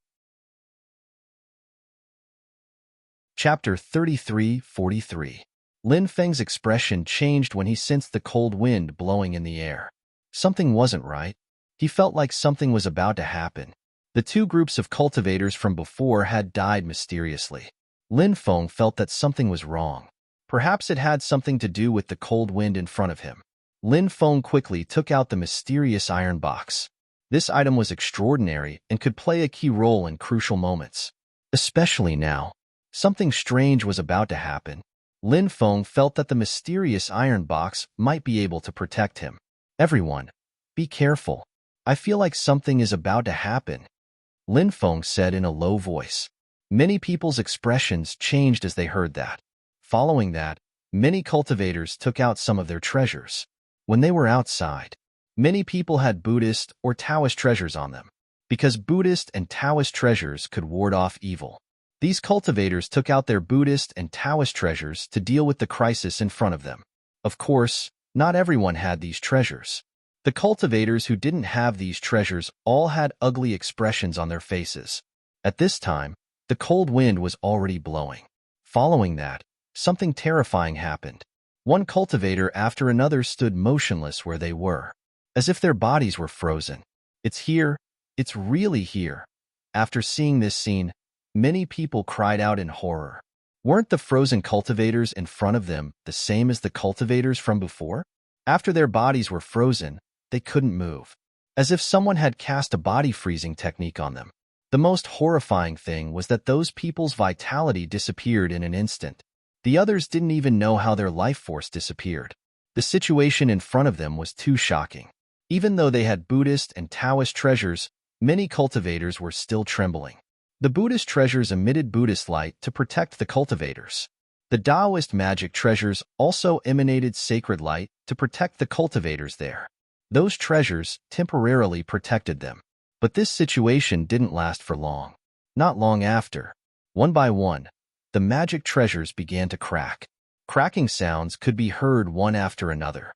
Chapter 33:43. Lin Feng's expression changed when he sensed the cold wind blowing in the air. Something wasn't right. He felt like something was about to happen. The two groups of cultivators from before had died mysteriously. Lin Feng felt that something was wrong. Perhaps it had something to do with the cold wind in front of him. Lin Feng quickly took out the mysterious iron box. This item was extraordinary and could play a key role in crucial moments. Especially now. Something strange was about to happen. Lin Feng felt that the mysterious iron box might be able to protect him. Everyone, be careful. I feel like something is about to happen, Lin Feng said in a low voice. Many people's expressions changed as they heard that. Following that, many cultivators took out some of their treasures. When they were outside, many people had Buddhist or Taoist treasures on them, because Buddhist and Taoist treasures could ward off evil. These cultivators took out their Buddhist and Taoist treasures to deal with the crisis in front of them. Of course, not everyone had these treasures. The cultivators who didn't have these treasures all had ugly expressions on their faces. At this time, the cold wind was already blowing. Following that, something terrifying happened. One cultivator after another stood motionless where they were, as if their bodies were frozen. It's here. It's really here. After seeing this scene, many people cried out in horror. Weren't the frozen cultivators in front of them the same as the cultivators from before? After their bodies were frozen, they couldn't move, as if someone had cast a body freezing technique on them. The most horrifying thing was that those people's vitality disappeared in an instant. The others didn't even know how their life force disappeared. The situation in front of them was too shocking. Even though they had Buddhist and Taoist treasures, many cultivators were still trembling. The Buddhist treasures emitted Buddhist light to protect the cultivators. The Taoist magic treasures also emanated sacred light to protect the cultivators there. Those treasures temporarily protected them. But this situation didn't last for long. Not long after, one by one, the magic treasures began to crack. Cracking sounds could be heard one after another.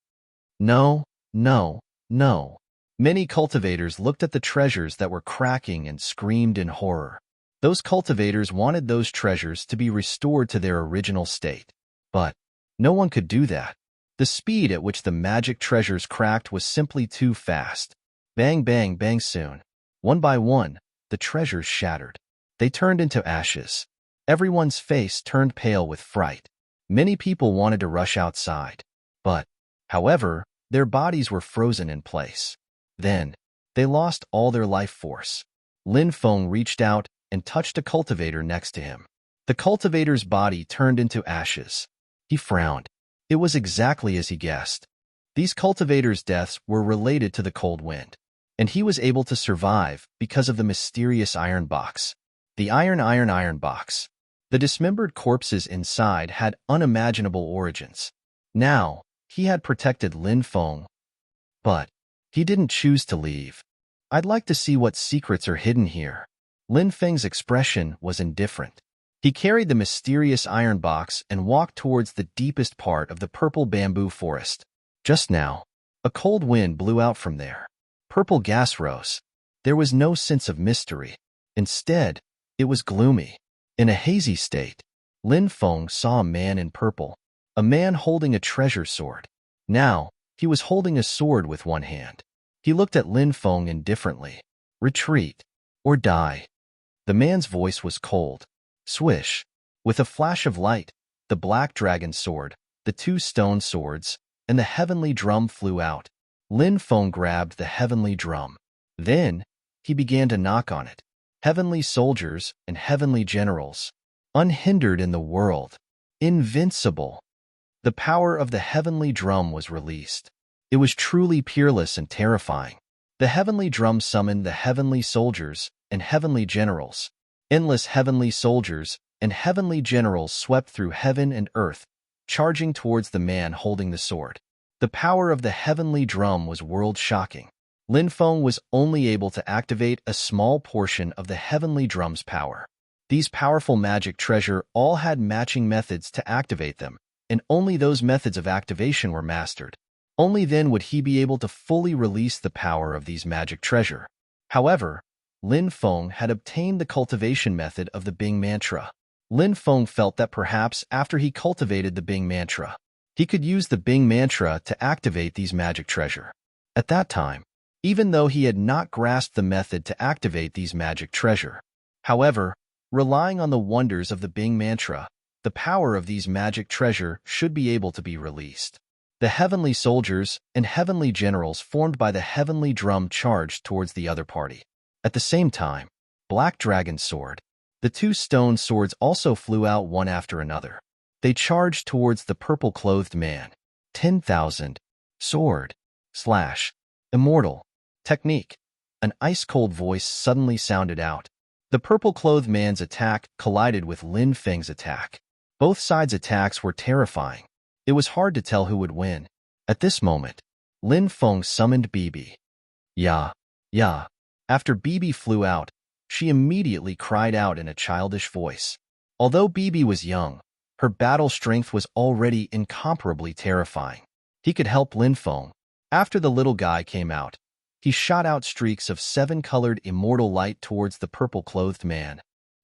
No, no, no. Many cultivators looked at the treasures that were cracking and screamed in horror. Those cultivators wanted those treasures to be restored to their original state. But no one could do that. The speed at which the magic treasures cracked was simply too fast. Bang, bang, bang soon. One by one, the treasures shattered. They turned into ashes. Everyone's face turned pale with fright. Many people wanted to rush outside. But, however, their bodies were frozen in place. Then, they lost all their life force. Lin Feng reached out and touched a cultivator next to him. The cultivator's body turned into ashes. He frowned. It was exactly as he guessed. These cultivators' deaths were related to the cold wind, and he was able to survive because of the mysterious iron box. The iron box. The dismembered corpses inside had unimaginable origins. Now, he had protected Lin Feng, but he didn't choose to leave. I'd like to see what secrets are hidden here. Lin Feng's expression was indifferent. He carried the mysterious iron box and walked towards the deepest part of the purple bamboo forest. Just now, a cold wind blew out from there. Purple gas rose. There was no sense of mystery. Instead, it was gloomy. In a hazy state, Lin Feng saw a man in purple, a man holding a treasure sword. Now, he was holding a sword with one hand. He looked at Lin Feng indifferently. Retreat, or die. The man's voice was cold. Swish. With a flash of light, the black dragon sword, the two stone swords, and the heavenly drum flew out. Lin Feng grabbed the heavenly drum. Then, he began to knock on it. Heavenly soldiers and heavenly generals, unhindered in the world, invincible. The power of the heavenly drum was released. It was truly peerless and terrifying. The heavenly drum summoned the heavenly soldiers and heavenly generals. Endless heavenly soldiers and heavenly generals swept through heaven and earth, charging towards the man holding the sword. The power of the heavenly drum was world-shocking. Lin Feng was only able to activate a small portion of the heavenly drum's power. These powerful magic treasure all had matching methods to activate them, and only those methods of activation were mastered. Only then would he be able to fully release the power of these magic treasure. However, Lin Feng had obtained the cultivation method of the Bing mantra. Lin Feng felt that perhaps after he cultivated the Bing mantra, he could use the Bing mantra to activate these magic treasure. At that time, even though he had not grasped the method to activate these magic treasure. However, relying on the wonders of the Bing mantra, the power of these magic treasure should be able to be released. The heavenly soldiers and heavenly generals formed by the heavenly drum charged towards the other party. At the same time, Black Dragon's sword. The two stone swords also flew out one after another. They charged towards the purple-clothed man. 10,000. Sword. Slash. Immortal. Technique. An ice-cold voice suddenly sounded out. The purple-clothed man's attack collided with Lin Feng's attack. Both sides' attacks were terrifying. It was hard to tell who would win. At this moment, Lin Feng summoned Bibi. Ya. Ya. After Bibi flew out, she immediately cried out in a childish voice. Although Bibi was young, her battle strength was already incomparably terrifying. He could help Lin Feng. After the little guy came out, he shot out streaks of 7-colored immortal light towards the purple-clothed man.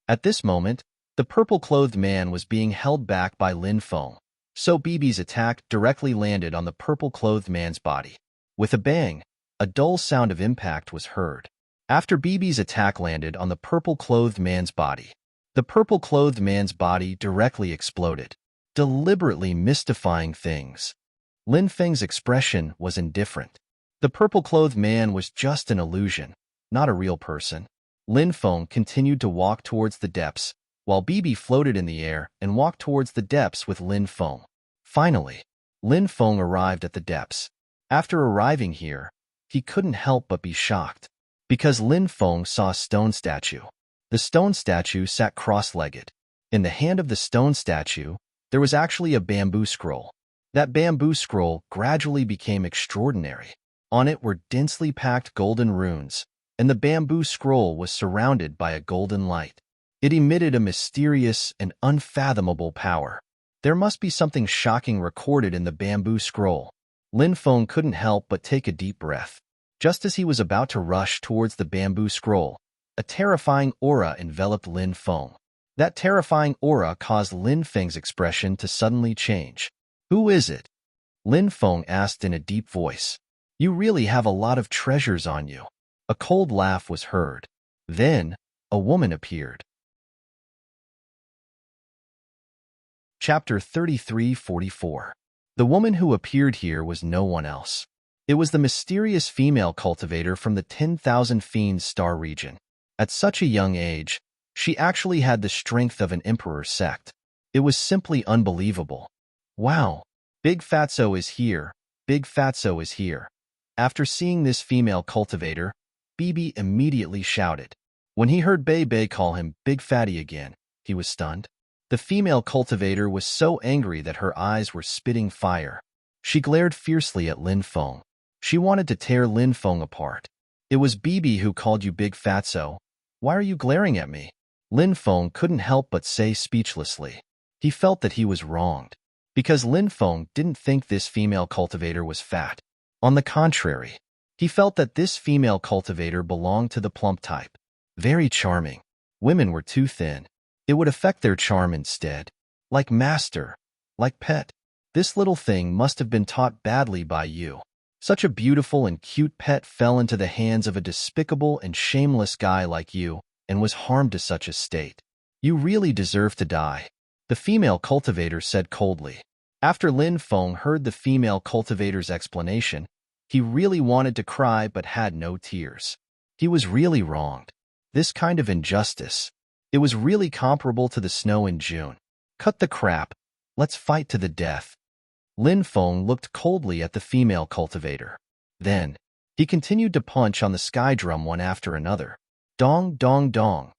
At this moment, the purple-clothed man was being held back by Lin Feng, so Bibi's attack directly landed on the purple-clothed man's body. With a bang, a dull sound of impact was heard. After Bibi's attack landed on the purple-clothed man's body, the purple-clothed man's body directly exploded, deliberately mystifying things. Lin Feng's expression was indifferent. The purple-clothed man was just an illusion, not a real person. Lin Feng continued to walk towards the depths, while Bibi floated in the air and walked towards the depths with Lin Feng. Finally, Lin Feng arrived at the depths. After arriving here, he couldn't help but be shocked, because Lin Feng saw a stone statue. The stone statue sat cross-legged. In the hand of the stone statue, there was actually a bamboo scroll. That bamboo scroll gradually became extraordinary. On it were densely packed golden runes, and the bamboo scroll was surrounded by a golden light. It emitted a mysterious and unfathomable power. There must be something shocking recorded in the bamboo scroll. Lin Feng couldn't help but take a deep breath. Just as he was about to rush towards the bamboo scroll, a terrifying aura enveloped Lin Feng. That terrifying aura caused Lin Feng's expression to suddenly change. "Who is it?" Lin Feng asked in a deep voice. "You really have a lot of treasures on you." A cold laugh was heard. Then, a woman appeared. Chapter 33-44. The woman who appeared here was no one else. It was the mysterious female cultivator from the 10,000 Fiends star region. At such a young age, she actually had the strength of an emperor's sect. It was simply unbelievable. "Wow! Big Fatso is here! Big Fatso is here!" After seeing this female cultivator, Bibi immediately shouted. When he heard Bei Bei call him Big Fatty again, he was stunned. The female cultivator was so angry that her eyes were spitting fire. She glared fiercely at Lin Feng. She wanted to tear Lin Feng apart. "It was Bibi who called you Big Fatso. Why are you glaring at me?" Lin Feng couldn't help but say speechlessly. He felt that he was wronged, because Lin Feng didn't think this female cultivator was fat. On the contrary, he felt that this female cultivator belonged to the plump type. Very charming. Women were too thin. It would affect their charm instead. Like master, like pet. This little thing must have been taught badly by you. Such a beautiful and cute pet fell into the hands of a despicable and shameless guy like you and was harmed to such a state. You really deserve to die, the female cultivator said coldly. After Lin Feng heard the female cultivator's explanation, he really wanted to cry but had no tears. He was really wronged. This kind of injustice. It was really comparable to the snow in June. Cut the crap. Let's fight to the death. Lin Feng looked coldly at the female cultivator. Then, he continued to punch on the sky drum one after another. Dong, dong, dong.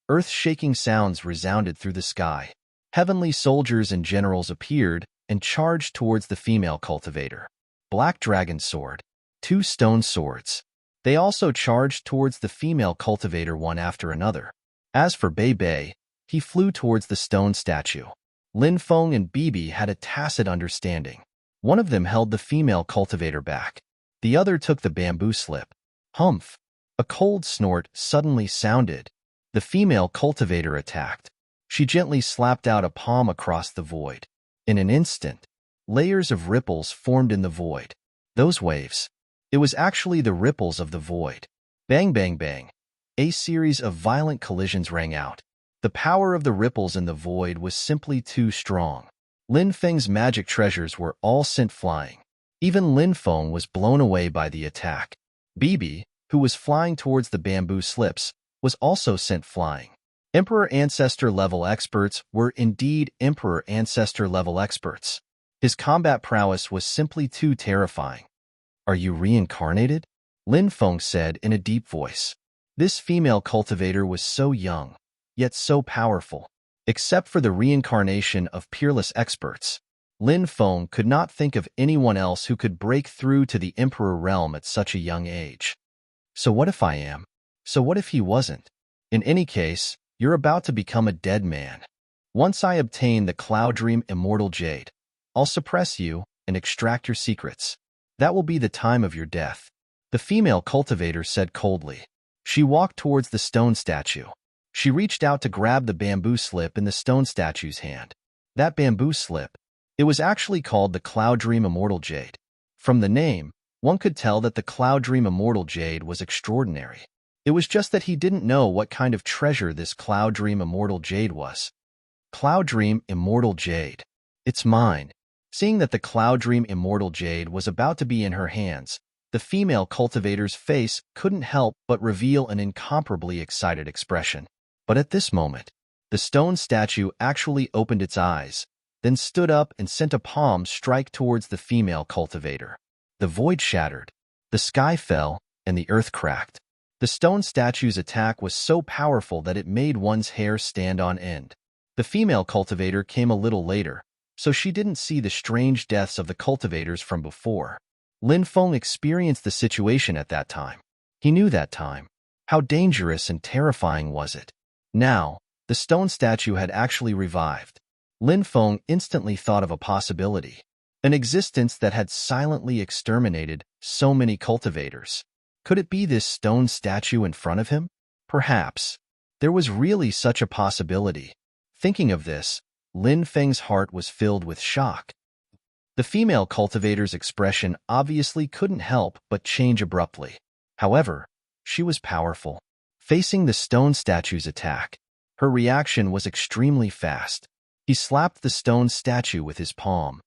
Earth-shaking sounds resounded through the sky. Heavenly soldiers and generals appeared and charged towards the female cultivator. Black Dragon's sword. 2 stone swords. They also charged towards the female cultivator one after another. As for Bei Bei, he flew towards the stone statue. Lin Feng and Bibi had a tacit understanding. One of them held the female cultivator back. The other took the bamboo slip. Humph! A cold snort suddenly sounded. The female cultivator attacked. She gently slapped out a palm across the void. In an instant, layers of ripples formed in the void. Those waves. It was actually the ripples of the void. Bang, bang, bang. A series of violent collisions rang out. The power of the ripples in the void was simply too strong. Lin Feng's magic treasures were all sent flying. Even Lin Feng was blown away by the attack. Bibi, who was flying towards the bamboo slips, was also sent flying. Emperor Ancestor level experts were indeed Emperor Ancestor level experts. His combat prowess was simply too terrifying. Are you reincarnated? Lin Feng said in a deep voice. This female cultivator was so young, yet so powerful. Except for the reincarnation of peerless experts, Lin Feng could not think of anyone else who could break through to the Emperor realm at such a young age. So what if I am? So what if he wasn't? In any case, you're about to become a dead man. Once I obtain the Cloud Dream Immortal Jade, I'll suppress you and extract your secrets. That will be the time of your death. The female cultivator said coldly. She walked towards the stone statue. She reached out to grab the bamboo slip in the stone statue's hand. That bamboo slip, it was actually called the Cloud Dream Immortal Jade. From the name, one could tell that the Cloud Dream Immortal Jade was extraordinary. It was just that he didn't know what kind of treasure this Cloud Dream Immortal Jade was. Cloud Dream Immortal Jade. It's mine. Seeing that the Cloud Dream Immortal Jade was about to be in her hands, the female cultivator's face couldn't help but reveal an incomparably excited expression. But at this moment, the stone statue actually opened its eyes, then stood up and sent a palm strike towards the female cultivator. The void shattered, the sky fell, and the earth cracked. The stone statue's attack was so powerful that it made one's hair stand on end. The female cultivator came a little later, so she didn't see the strange deaths of the cultivators from before. Lin Feng experienced the situation at that time. He knew that time. How dangerous and terrifying was it? Now, the stone statue had actually revived. Lin Feng instantly thought of a possibility. An existence that had silently exterminated so many cultivators. Could it be this stone statue in front of him? Perhaps. There was really such a possibility. Thinking of this, Lin Feng's heart was filled with shock. The female cultivator's expression obviously couldn't help but change abruptly. However, she was powerful. Facing the stone statue's attack, her reaction was extremely fast. He slapped the stone statue with his palm.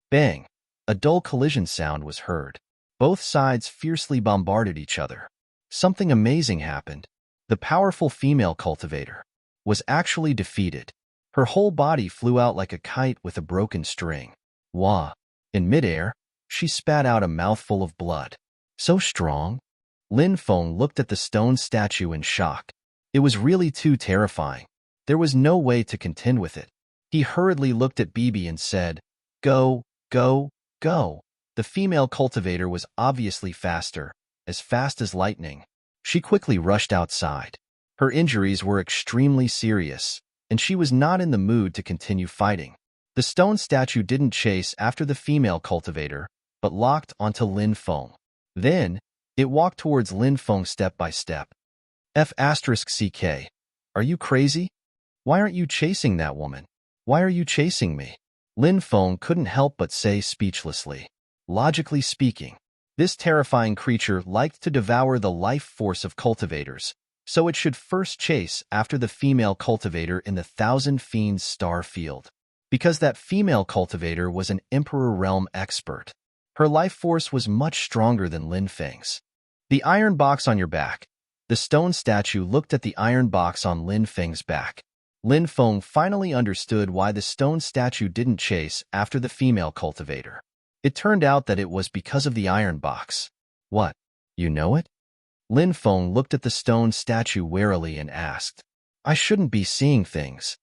Bang! A dull collision sound was heard. Both sides fiercely bombarded each other. Something amazing happened. The powerful female cultivator was actually defeated. Her whole body flew out like a kite with a broken string. Wah! In midair, she spat out a mouthful of blood. So strong? Lin Feng looked at the stone statue in shock. It was really too terrifying. There was no way to contend with it. He hurriedly looked at Bibi and said, "Go, go, go." The female cultivator was obviously faster, as fast as lightning. She quickly rushed outside. Her injuries were extremely serious, and she was not in the mood to continue fighting. The stone statue didn't chase after the female cultivator, but locked onto Lin Feng. Then, it walked towards Lin Feng step by step. F***CK. Are you crazy? Why aren't you chasing that woman? Why are you chasing me? Lin Feng couldn't help but say speechlessly. Logically speaking, this terrifying creature liked to devour the life force of cultivators, so it should first chase after the female cultivator in the Thousand Fiends star field. Because that female cultivator was an Emperor Realm expert. Her life force was much stronger than Lin Feng's. The iron box on your back. The stone statue looked at the iron box on Lin Feng's back. Lin Feng finally understood why the stone statue didn't chase after the female cultivator. It turned out that it was because of the iron box. What? You know it? Lin Feng looked at the stone statue warily and asked, I shouldn't be seeing things.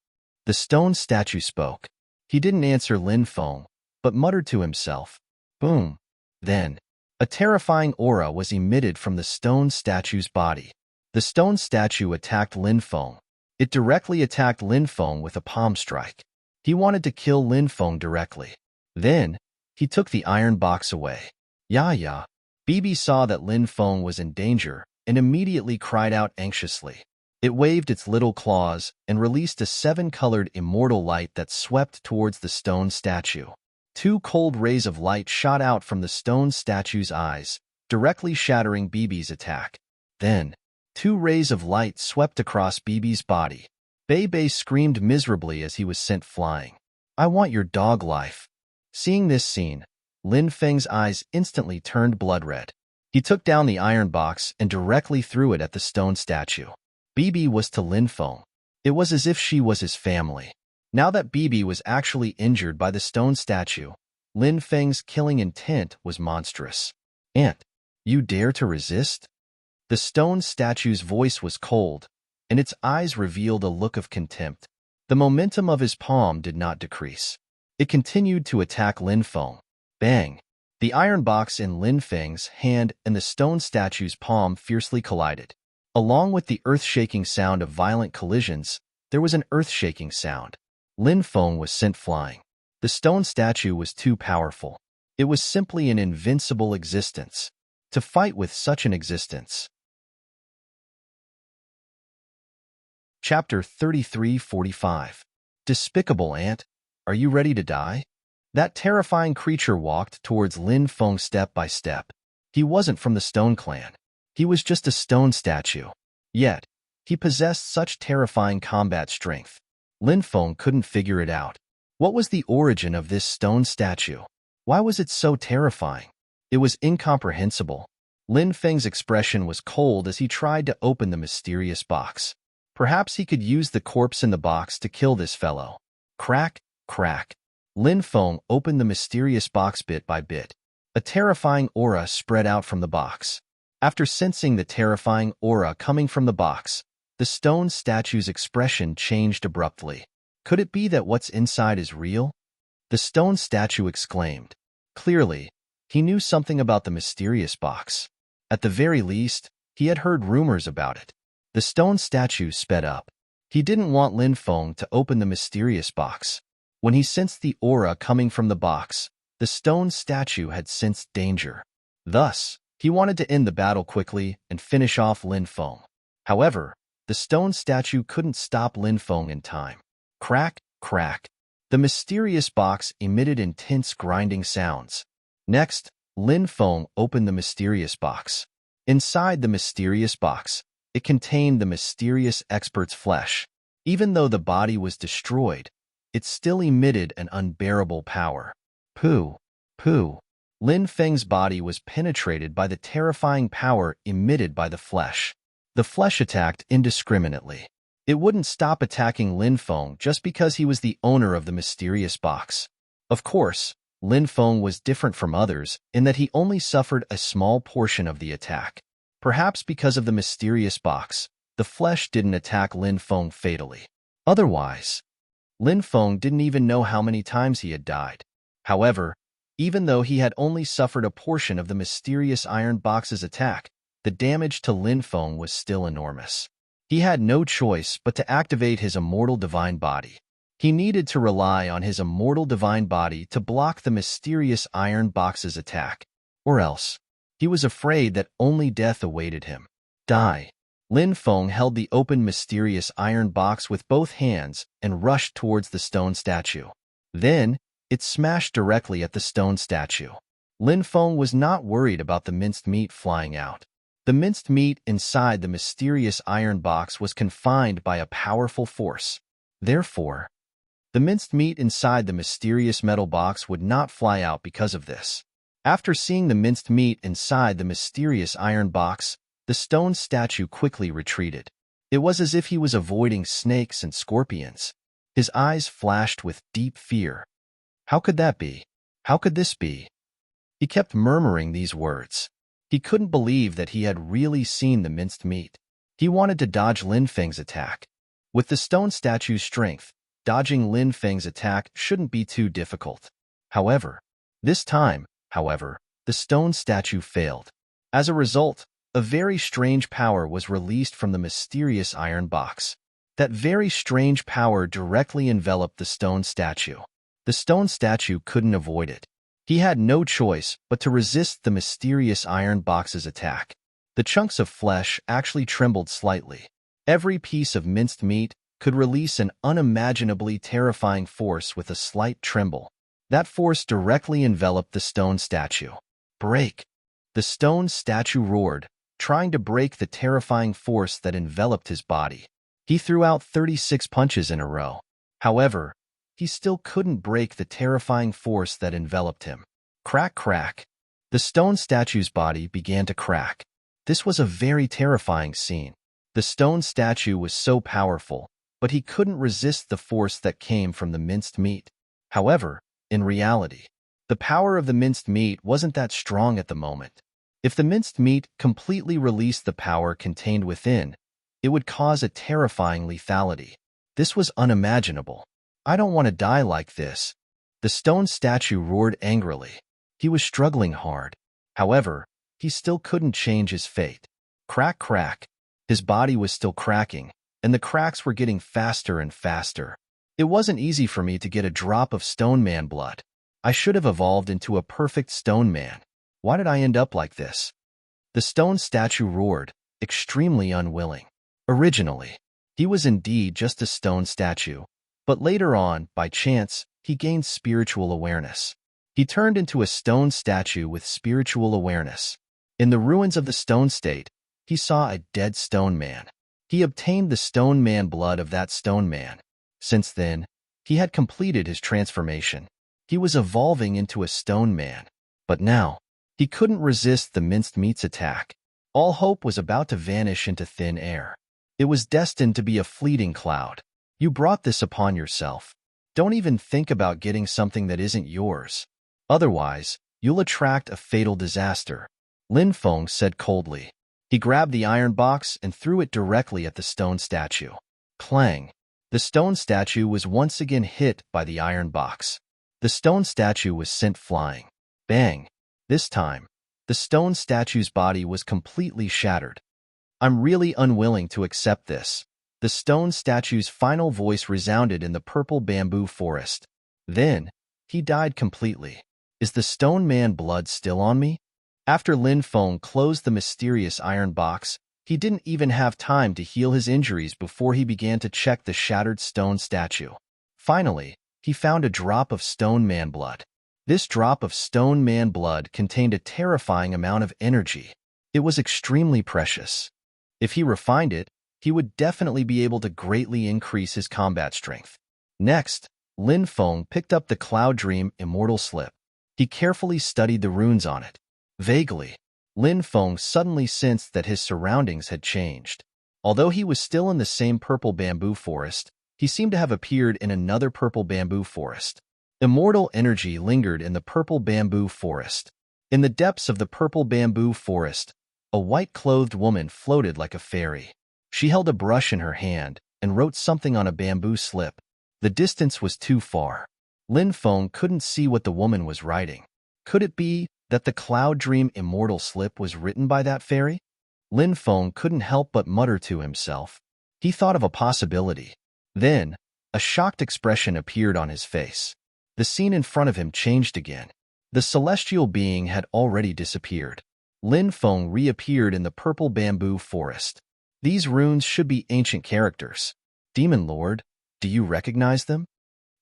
The stone statue spoke. He didn't answer Lin Feng, but muttered to himself. Boom. Then, A terrifying aura was emitted from the stone statue's body. The stone statue attacked Lin Feng. It directly attacked Lin Feng with a palm strike. He wanted to kill Lin Feng directly. Then, he took the iron box away. Ya. Bibi saw that Lin Feng was in danger and immediately cried out anxiously. It waved its little claws and released a 7-colored immortal light that swept towards the stone statue. 2 cold rays of light shot out from the stone statue's eyes, directly shattering Bibi's attack. Then, 2 rays of light swept across Bibi's body. Bei screamed miserably as he was sent flying. I want your dog life. Seeing this scene, Lin Feng's eyes instantly turned blood red. He took down the iron box and directly threw it at the stone statue. Bibi was to Lin Feng. It was as if she was his family. Now that Bibi was actually injured by the stone statue, Lin Feng's killing intent was monstrous. Ant, you dare to resist? The stone statue's voice was cold, and its eyes revealed a look of contempt. The momentum of his palm did not decrease. It continued to attack Lin Feng. Bang! The iron box in Lin Feng's hand and the stone statue's palm fiercely collided. Along with the earth-shaking sound of violent collisions, there was an earth-shaking sound. Lin Feng was sent flying. The stone statue was too powerful. It was simply an invincible existence. To fight with such an existence. Chapter 33:45. Despicable ant, are you ready to die? That terrifying creature walked towards Lin Feng step by step. He wasn't from the Stone Clan. He was just a stone statue. Yet, he possessed such terrifying combat strength. Lin Feng couldn't figure it out. What was the origin of this stone statue? Why was it so terrifying? It was incomprehensible. Lin Feng's expression was cold as he tried to open the mysterious box. Perhaps he could use the corpse in the box to kill this fellow. Crack, crack. Lin Feng opened the mysterious box bit by bit. A terrifying aura spread out from the box. After sensing the terrifying aura coming from the box, the stone statue's expression changed abruptly. Could it be that what's inside is real? The stone statue exclaimed. Clearly, he knew something about the mysterious box. At the very least, he had heard rumors about it. The stone statue sped up. He didn't want Lin Feng to open the mysterious box. When he sensed the aura coming from the box, the stone statue had sensed danger. Thus, he wanted to end the battle quickly and finish off Lin Feng. However, the stone statue couldn't stop Lin Feng in time. Crack, crack. The mysterious box emitted intense grinding sounds. Next, Lin Feng opened the mysterious box. Inside the mysterious box, it contained the mysterious expert's flesh. Even though the body was destroyed, it still emitted an unbearable power. Pooh, pooh. Lin Feng's body was penetrated by the terrifying power emitted by the flesh. The flesh attacked indiscriminately. It wouldn't stop attacking Lin Feng just because he was the owner of the mysterious box. Of course, Lin Feng was different from others in that he only suffered a small portion of the attack. Perhaps because of the mysterious box, the flesh didn't attack Lin Feng fatally. Otherwise, Lin Feng didn't even know how many times he had died. However, even though he had only suffered a portion of the mysterious iron box's attack, the damage to Lin Feng was still enormous. He had no choice but to activate his immortal divine body. He needed to rely on his immortal divine body to block the mysterious iron box's attack. Or else, he was afraid that only death awaited him. Die. Lin Feng held the open mysterious iron box with both hands and rushed towards the stone statue. Then, it smashed directly at the stone statue. Lin Feng was not worried about the minced meat flying out. The minced meat inside the mysterious iron box was confined by a powerful force. Therefore, the minced meat inside the mysterious metal box would not fly out because of this. After seeing the minced meat inside the mysterious iron box, the stone statue quickly retreated. It was as if he was avoiding snakes and scorpions. His eyes flashed with deep fear. How could that be? How could this be? He kept murmuring these words. He couldn't believe that he had really seen the minced meat. He wanted to dodge Lin Feng's attack. With the stone statue's strength, dodging Lin Feng's attack shouldn't be too difficult. However, the the stone statue failed. As a result, a very strange power was released from the mysterious iron box. That very strange power directly enveloped the stone statue. The stone statue couldn't avoid it. He had no choice but to resist the mysterious iron box's attack. The chunks of flesh actually trembled slightly. Every piece of minced meat could release an unimaginably terrifying force with a slight tremble. That force directly enveloped the stone statue. Break! The stone statue roared, trying to break the terrifying force that enveloped his body. He threw out 36 punches in a row. However, he still couldn't break the terrifying force that enveloped him. Crack, crack. The stone statue's body began to crack. This was a very terrifying scene. The stone statue was so powerful, but he couldn't resist the force that came from the minced meat. However, in reality, the power of the minced meat wasn't that strong at the moment. If the minced meat completely released the power contained within, it would cause a terrifying lethality. This was unimaginable. I don't want to die like this. The stone statue roared angrily. He was struggling hard. However, he still couldn't change his fate. Crack, crack. His body was still cracking, and the cracks were getting faster and faster. It wasn't easy for me to get a drop of stone man blood. I should have evolved into a perfect stone man. Why did I end up like this? The stone statue roared, extremely unwilling. Originally, he was indeed just a stone statue, but later on, by chance, he gained spiritual awareness. He turned into a stone statue with spiritual awareness. In the ruins of the stone state, he saw a dead stone man. He obtained the stone man blood of that stone man. Since then, he had completed his transformation. He was evolving into a stone man. But now, he couldn't resist the minced meat's attack. All hope was about to vanish into thin air. It was destined to be a fleeting cloud. You brought this upon yourself. Don't even think about getting something that isn't yours. Otherwise, you'll attract a fatal disaster, Lin Feng said coldly. He grabbed the iron box and threw it directly at the stone statue. Clang! The stone statue was once again hit by the iron box. The stone statue was sent flying. Bang! This time, the stone statue's body was completely shattered. I'm really unwilling to accept this. The stone statue's final voice resounded in the purple bamboo forest. Then, he died completely. Is the stone man blood still on me? After Lin Feng closed the mysterious iron box, he didn't even have time to heal his injuries before he began to check the shattered stone statue. Finally, he found a drop of stone man blood. This drop of stone man blood contained a terrifying amount of energy. It was extremely precious. If he refined it, he would definitely be able to greatly increase his combat strength. Next, Lin Feng picked up the Cloud Dream Immortal Slip. He carefully studied the runes on it. Vaguely, Lin Feng suddenly sensed that his surroundings had changed. Although he was still in the same purple bamboo forest, he seemed to have appeared in another purple bamboo forest. Immortal energy lingered in the purple bamboo forest. In the depths of the purple bamboo forest, a white-clothed woman floated like a fairy. She held a brush in her hand and wrote something on a bamboo slip. The distance was too far. Lin Feng couldn't see what the woman was writing. Could it be that the Cloud Dream Immortal Slip was written by that fairy? Lin Feng couldn't help but mutter to himself. He thought of a possibility. Then, a shocked expression appeared on his face. The scene in front of him changed again. The celestial being had already disappeared. Lin Feng reappeared in the purple bamboo forest. These runes should be ancient characters. Demon Lord, do you recognize them?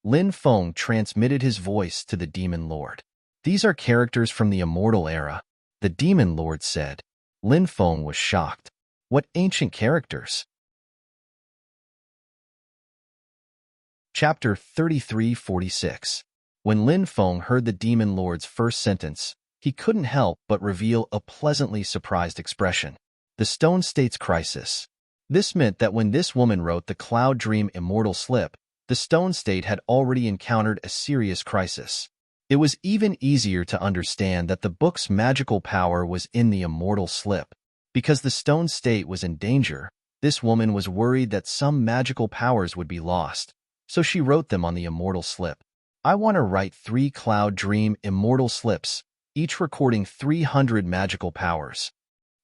Lin Feng transmitted his voice to the Demon Lord. These are characters from the immortal era, the Demon Lord said. Lin Feng was shocked. What ancient characters? Chapter 3346. When Lin Feng heard the Demon Lord's first sentence, he couldn't help but reveal a pleasantly surprised expression. The Stone State's crisis. This meant that when this woman wrote the Cloud Dream Immortal Slip, the Stone State had already encountered a serious crisis. It was even easier to understand that the book's magical power was in the Immortal Slip. Because the Stone State was in danger, this woman was worried that some magical powers would be lost, so she wrote them on the Immortal Slip. I want to write 3 Cloud Dream Immortal Slips, each recording 300 magical powers.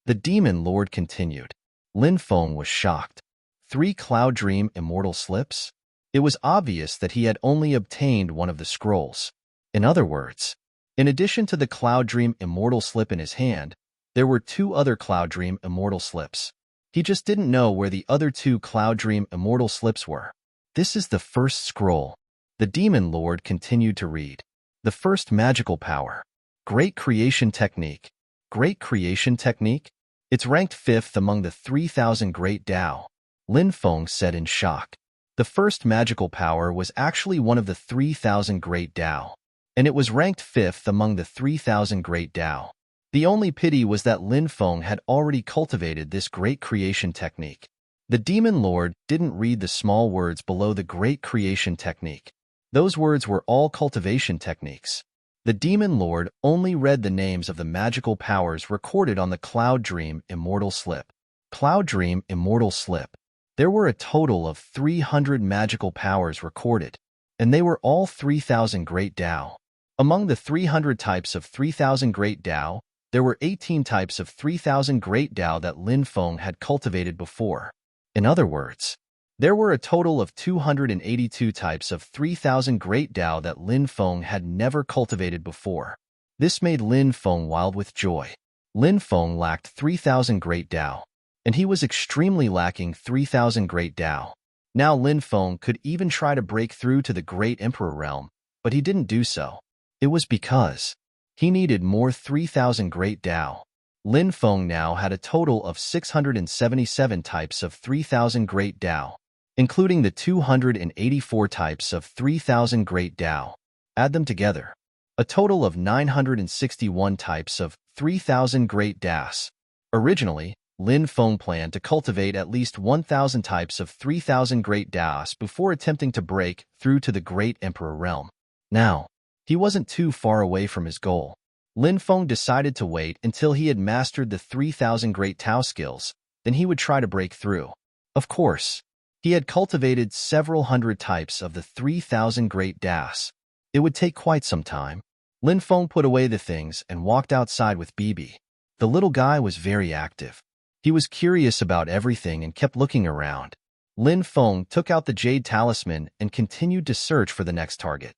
The Demon Lord continued. Lin Feng was shocked. 3 Cloud Dream immortal slips? It was obvious that he had only obtained one of the scrolls. In other words, in addition to the Cloud Dream immortal slip in his hand, there were 2 other Cloud Dream immortal slips. He just didn't know where the other 2 Cloud Dream immortal slips were. This is the first scroll. The Demon Lord continued to read. The first magical power. Great Creation Technique. Great Creation Technique? It's ranked 5th among the 3,000 Great Tao. Lin Feng said in shock. The first magical power was actually one of the 3,000 Great Tao, and it was ranked 5th among the 3,000 Great Tao. The only pity was that Lin Feng had already cultivated this Great Creation Technique. The Demon Lord didn't read the small words below the Great Creation Technique. Those words were all cultivation techniques. The Demon Lord only read the names of the magical powers recorded on the Cloud Dream Immortal Slip. Cloud Dream Immortal Slip. There were a total of 300 magical powers recorded, and they were all 3,000 Great Tao. Among the 300 types of 3,000 Great Tao, there were 18 types of 3,000 Great Tao that Lin Feng had cultivated before. In other words, there were a total of 282 types of 3,000 Great Tao that Lin Feng had never cultivated before. This made Lin Feng wild with joy. Lin Feng lacked 3,000 Great Tao, and he was extremely lacking 3,000 Great Tao. Now Lin Feng could even try to break through to the Great Emperor realm, but he didn't do so. It was because he needed more 3,000 Great Tao. Lin Feng now had a total of 677 types of 3,000 Great Tao, including the 284 types of 3,000 Great Tao. Add them together. A total of 961 types of 3,000 Great Taos. Originally, Lin Feng planned to cultivate at least 1,000 types of 3,000 Great Taos before attempting to break through to the Great Emperor realm. Now, he wasn't too far away from his goal. Lin Feng decided to wait until he had mastered the 3,000 Great Tao skills, then he would try to break through. Of course, he had cultivated several hundred types of the 3,000 Great Taos. It would take quite some time. Lin Feng put away the things and walked outside with Bibi. The little guy was very active. He was curious about everything and kept looking around. Lin Feng took out the Jade Talisman and continued to search for the next target.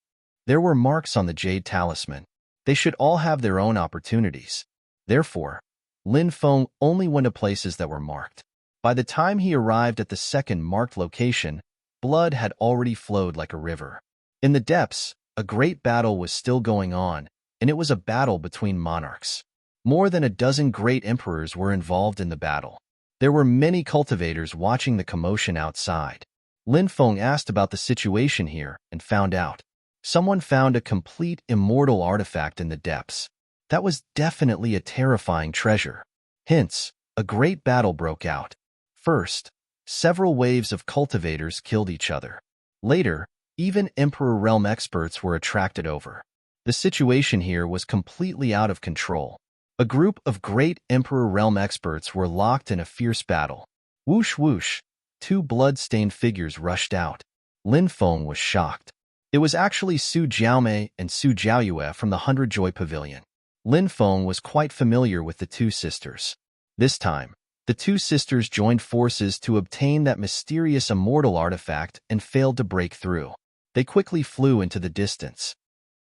There were marks on the Jade Talisman. They should all have their own opportunities. Therefore, Lin Feng only went to places that were marked. By the time he arrived at the second marked location, blood had already flowed like a river. In the depths, a great battle was still going on, and it was a battle between monarchs. More than a dozen great emperors were involved in the battle. There were many cultivators watching the commotion outside. Lin Feng asked about the situation here and found out. Someone found a complete immortal artifact in the depths. That was definitely a terrifying treasure. Hence, a great battle broke out. First, several waves of cultivators killed each other. Later, even Emperor Realm experts were attracted over. The situation here was completely out of control. A group of great Emperor Realm experts were locked in a fierce battle. Whoosh whoosh, 2 blood-stained figures rushed out. Lin Feng was shocked. It was actually Su Jiaomei and Su Jiaoyue from the Hundred Joy Pavilion. Lin Feng was quite familiar with the 2 sisters. This time, the 2 sisters joined forces to obtain that mysterious immortal artifact and failed to break through. They quickly flew into the distance.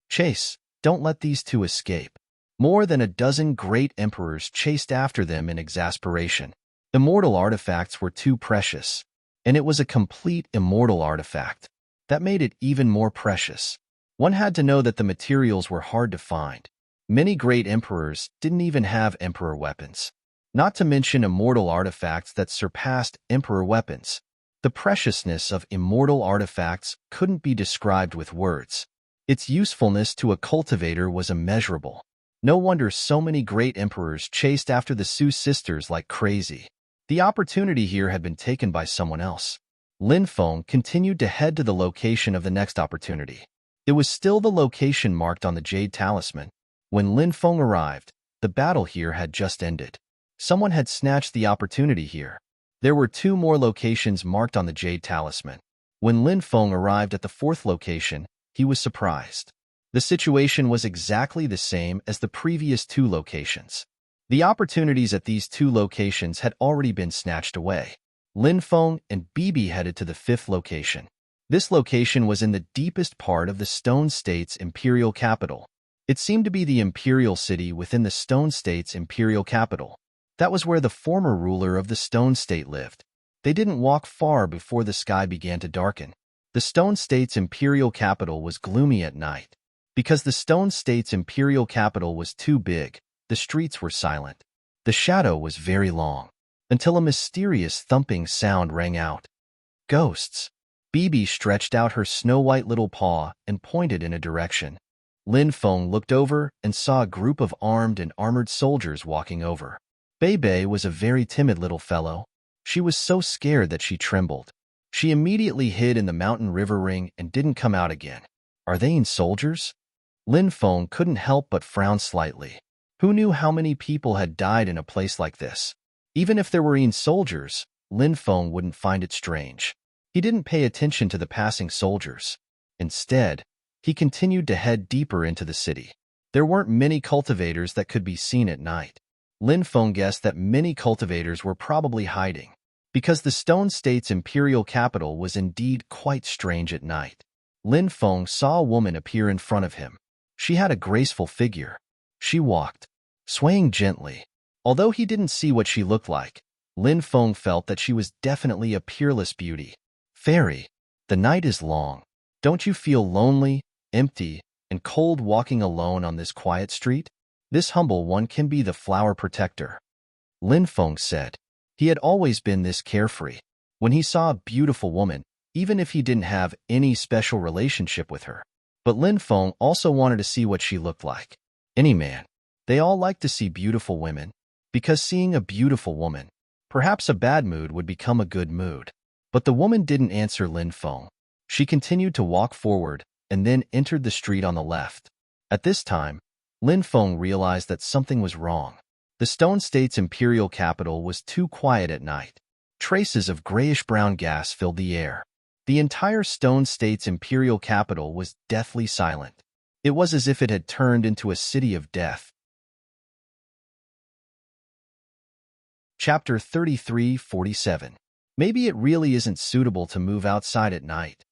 Chase, don't let these 2 escape. More than a dozen great emperors chased after them in exasperation. Immortal artifacts were too precious, and it was a complete immortal artifact. That made it even more precious. One had to know that the materials were hard to find. Many great emperors didn't even have emperor weapons. Not to mention immortal artifacts that surpassed emperor weapons. The preciousness of immortal artifacts couldn't be described with words. Its usefulness to a cultivator was immeasurable. No wonder so many great emperors chased after the Su sisters like crazy. The opportunity here had been taken by someone else. Lin Feng continued to head to the location of the next opportunity. It was still the location marked on the Jade Talisman. When Lin Feng arrived, the battle here had just ended. Someone had snatched the opportunity here. There were 2 more locations marked on the Jade Talisman. When Lin Feng arrived at the 4th location, he was surprised. The situation was exactly the same as the previous two locations. The opportunities at these two locations had already been snatched away. Lin Feng and Bibi headed to the fifth location. This location was in the deepest part of the Stone State's imperial capital. It seemed to be the imperial city within the Stone State's imperial capital. That was where the former ruler of the Stone State lived. They didn't walk far before the sky began to darken. The Stone State's imperial capital was gloomy at night. Because the Stone State's imperial capital was too big, the streets were silent. The shadow was very long, until a mysterious thumping sound rang out. Ghosts. Bibi stretched out her snow-white little paw and pointed in a direction. Lin Feng looked over and saw a group of armed and armored soldiers walking over. Bei was a very timid little fellow. She was so scared that she trembled. She immediately hid in the mountain river ring and didn't come out again. Are they in soldiers? Lin Feng couldn't help but frown slightly. Who knew how many people had died in a place like this? Even if there were in soldiers, Lin Feng wouldn't find it strange. He didn't pay attention to the passing soldiers. Instead, he continued to head deeper into the city. There weren't many cultivators that could be seen at night. Lin Feng guessed that many cultivators were probably hiding, because the Stone State's imperial capital was indeed quite strange at night. Lin Feng saw a woman appear in front of him. She had a graceful figure. She walked, swaying gently. Although he didn't see what she looked like, Lin Feng felt that she was definitely a peerless beauty. Fairy, the night is long. Don't you feel lonely, empty, and cold walking alone on this quiet street? This humble one can be the flower protector. Lin Feng said. He had always been this carefree. When he saw a beautiful woman, even if he didn't have any special relationship with her. But Lin Feng also wanted to see what she looked like. Any man. They all like to see beautiful women, because seeing a beautiful woman, perhaps a bad mood would become a good mood. But the woman didn't answer Lin Feng. She continued to walk forward and then entered the street on the left. At this time, Lin Feng realized that something was wrong. The Stone State's imperial capital was too quiet at night. Traces of grayish-brown gas filled the air. The entire Stone State's imperial capital was deathly silent. It was as if it had turned into a city of death. Chapter 33:47. Maybe it really isn't suitable to move outside at night.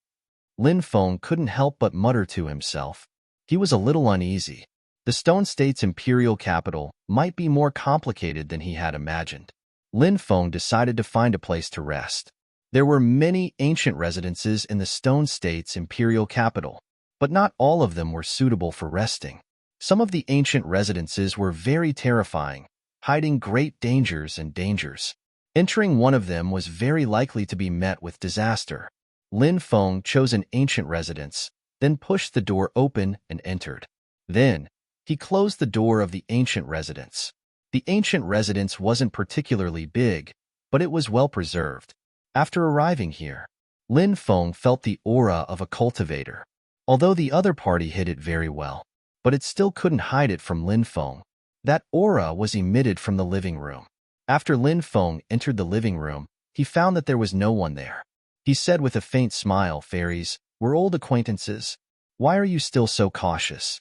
Lin Feng couldn't help but mutter to himself. He was a little uneasy. The Stone State's imperial capital might be more complicated than he had imagined. Lin Feng decided to find a place to rest. There were many ancient residences in the Stone State's imperial capital, but not all of them were suitable for resting. Some of the ancient residences were very terrifying, hiding great dangers and dangers. Entering one of them was very likely to be met with disaster. Lin Feng chose an ancient residence, then pushed the door open and entered. Then, he closed the door of the ancient residence. The ancient residence wasn't particularly big, but it was well preserved. After arriving here, Lin Feng felt the aura of a cultivator. Although the other party hid it very well, but it still couldn't hide it from Lin Feng. That aura was emitted from the living room. After Lin Feng entered the living room, he found that there was no one there. He said with a faint smile, "Fairies, we're old acquaintances. Why are you still so cautious?"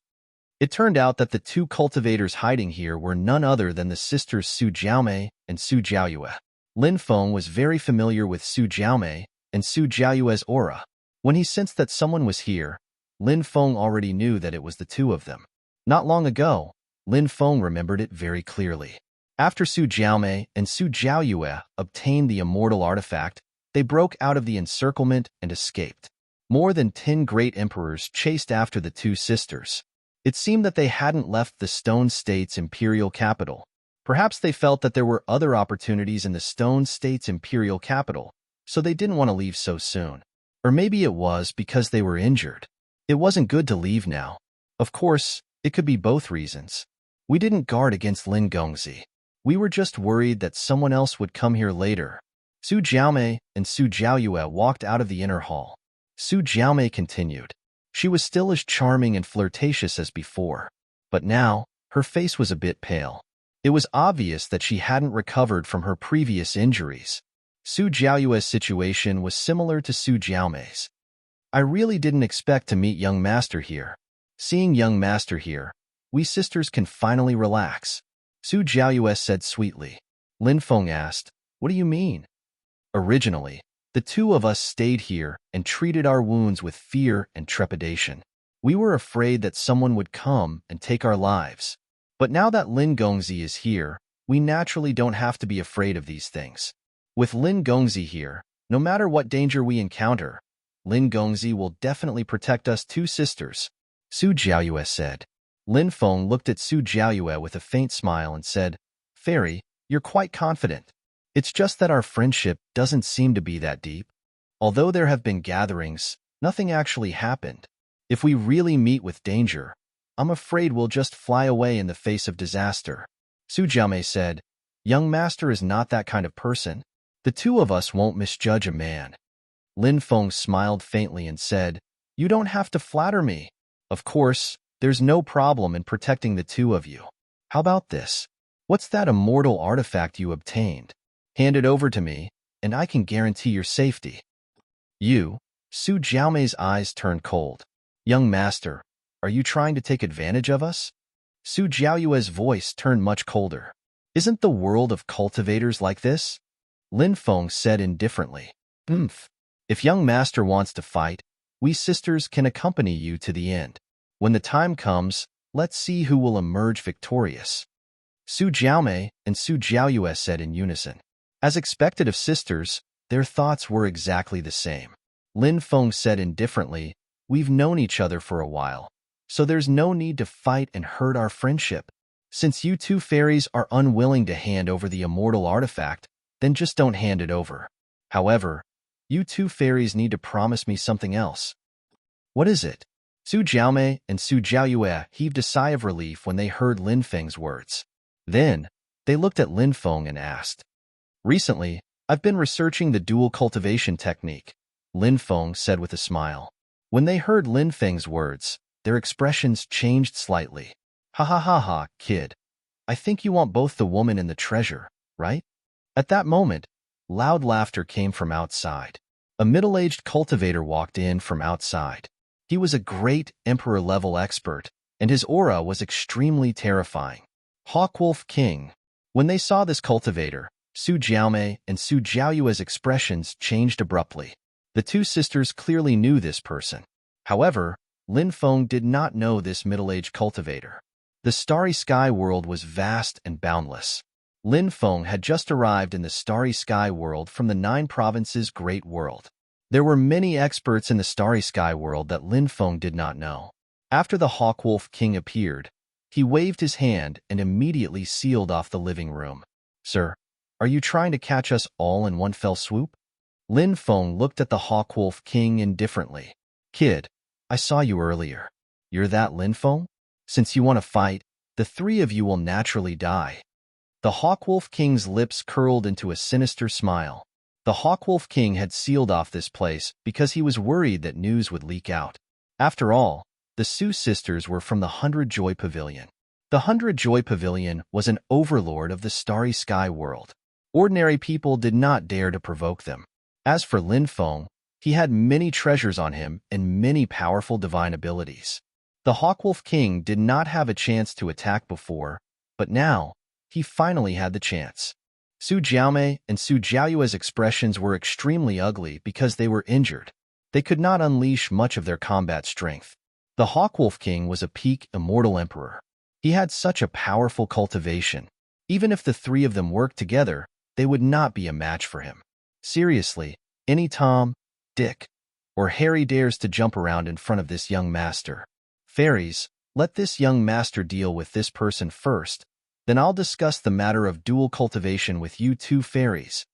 It turned out that the two cultivators hiding here were none other than the sisters Su Jiaomei and Su Jiaoyue. Lin Feng was very familiar with Su Jiaomei and Su Jiaoyue's aura. When he sensed that someone was here, Lin Feng already knew that it was the two of them. Not long ago, Lin Feng remembered it very clearly. After Su Jiaomei and Su Jiaoyue obtained the immortal artifact, they broke out of the encirclement and escaped. More than 10 great emperors chased after the two sisters. It seemed that they hadn't left the Stone State's imperial capital. Perhaps they felt that there were other opportunities in the Stone State's imperial capital, so they didn't want to leave so soon. Or maybe it was because they were injured. It wasn't good to leave now. Of course, it could be both reasons. We didn't guard against Lin Gongzi. We were just worried that someone else would come here later. Su Jiaomei and Su Jiaoyue walked out of the inner hall. Su Jiaomei continued. She was still as charming and flirtatious as before, but now, her face was a bit pale. It was obvious that she hadn't recovered from her previous injuries. Su Jiaoyue's situation was similar to Su Jiaomei's. "I really didn't expect to meet young master here. Seeing young master here, we sisters can finally relax. Su Jiaoyue said sweetly. Lin Feng asked, what do you mean? Originally, the two of us stayed here and treated our wounds with fear and trepidation. We were afraid that someone would come and take our lives. But now that Lin Gongzi is here, we naturally don't have to be afraid of these things. With Lin Gongzi here, no matter what danger we encounter, Lin Gongzi will definitely protect us two sisters, Su Jiaoyue said. Lin Feng looked at Su Jiaoyue with a faint smile and said, Fairy, you're quite confident. It's just that our friendship doesn't seem to be that deep. Although there have been gatherings, nothing actually happened. If we really meet with danger, I'm afraid we'll just fly away in the face of disaster. Su Jiaomei said, young master is not that kind of person. The two of us won't misjudge a man. Lin Feng smiled faintly and said, you don't have to flatter me. Of course, there's no problem in protecting the two of you. How about this? What's that immortal artifact you obtained? Hand it over to me, and I can guarantee your safety. You, Su Jiaomei's eyes turned cold. Young master, are you trying to take advantage of us? Su Jiaoyue's voice turned much colder. Isn't the world of cultivators like this? Lin Feng said indifferently. If young master wants to fight, we sisters can accompany you to the end. When the time comes, let's see who will emerge victorious. Su Jiaomei and Su Jiaoyue said in unison. As expected of sisters, their thoughts were exactly the same. Lin Feng said indifferently, we've known each other for a while, so there's no need to fight and hurt our friendship. Since you two fairies are unwilling to hand over the immortal artifact, then just don't hand it over. However, you two fairies need to promise me something else. What is it? Su Jiaomei and Su Jiaoyue heaved a sigh of relief when they heard Lin Feng's words. Then, they looked at Lin Feng and asked, recently, I've been researching the dual cultivation technique, Lin Feng said with a smile. When they heard Lin Feng's words, their expressions changed slightly. Ha ha ha ha, kid. I think you want both the woman and the treasure, right? At that moment, loud laughter came from outside. A middle-aged cultivator walked in from outside. He was a great emperor-level expert, and his aura was extremely terrifying. Hawkwolf King. When they saw this cultivator, Su Jiaomei and Su Jiaoyue's expressions changed abruptly. The two sisters clearly knew this person. However, Lin Feng did not know this middle-aged cultivator. The starry sky world was vast and boundless. Lin Feng had just arrived in the starry sky world from the 9 provinces' great world. There were many experts in the starry sky world that Lin Feng did not know. After the Hawkwolf King appeared, he waved his hand and immediately sealed off the living room. Sir, are you trying to catch us all in one fell swoop? Lin Feng looked at the Hawkwolf King indifferently. Kid, I saw you earlier. You're that Lin Feng? Since you want to fight, the three of you will naturally die. The Hawkwolf King's lips curled into a sinister smile. The Hawkwolf King had sealed off this place because he was worried that news would leak out. After all, the Su sisters were from the 100 Joy Pavilion. The 100 Joy Pavilion was an overlord of the starry sky world. Ordinary people did not dare to provoke them. As for Lin Feng, he had many treasures on him and many powerful divine abilities. The Hawkwolf King did not have a chance to attack before, but now, he finally had the chance. Su Jiaomei and Su Jiaoyue's expressions were extremely ugly because they were injured. They could not unleash much of their combat strength. The Hawkwolf King was a peak immortal emperor. He had such a powerful cultivation. Even if the three of them worked together, they would not be a match for him. Seriously, any Tom, Dick, or Harry dares to jump around in front of this young master. Fairies, let this young master deal with this person first, then I'll discuss the matter of dual cultivation with you two fairies.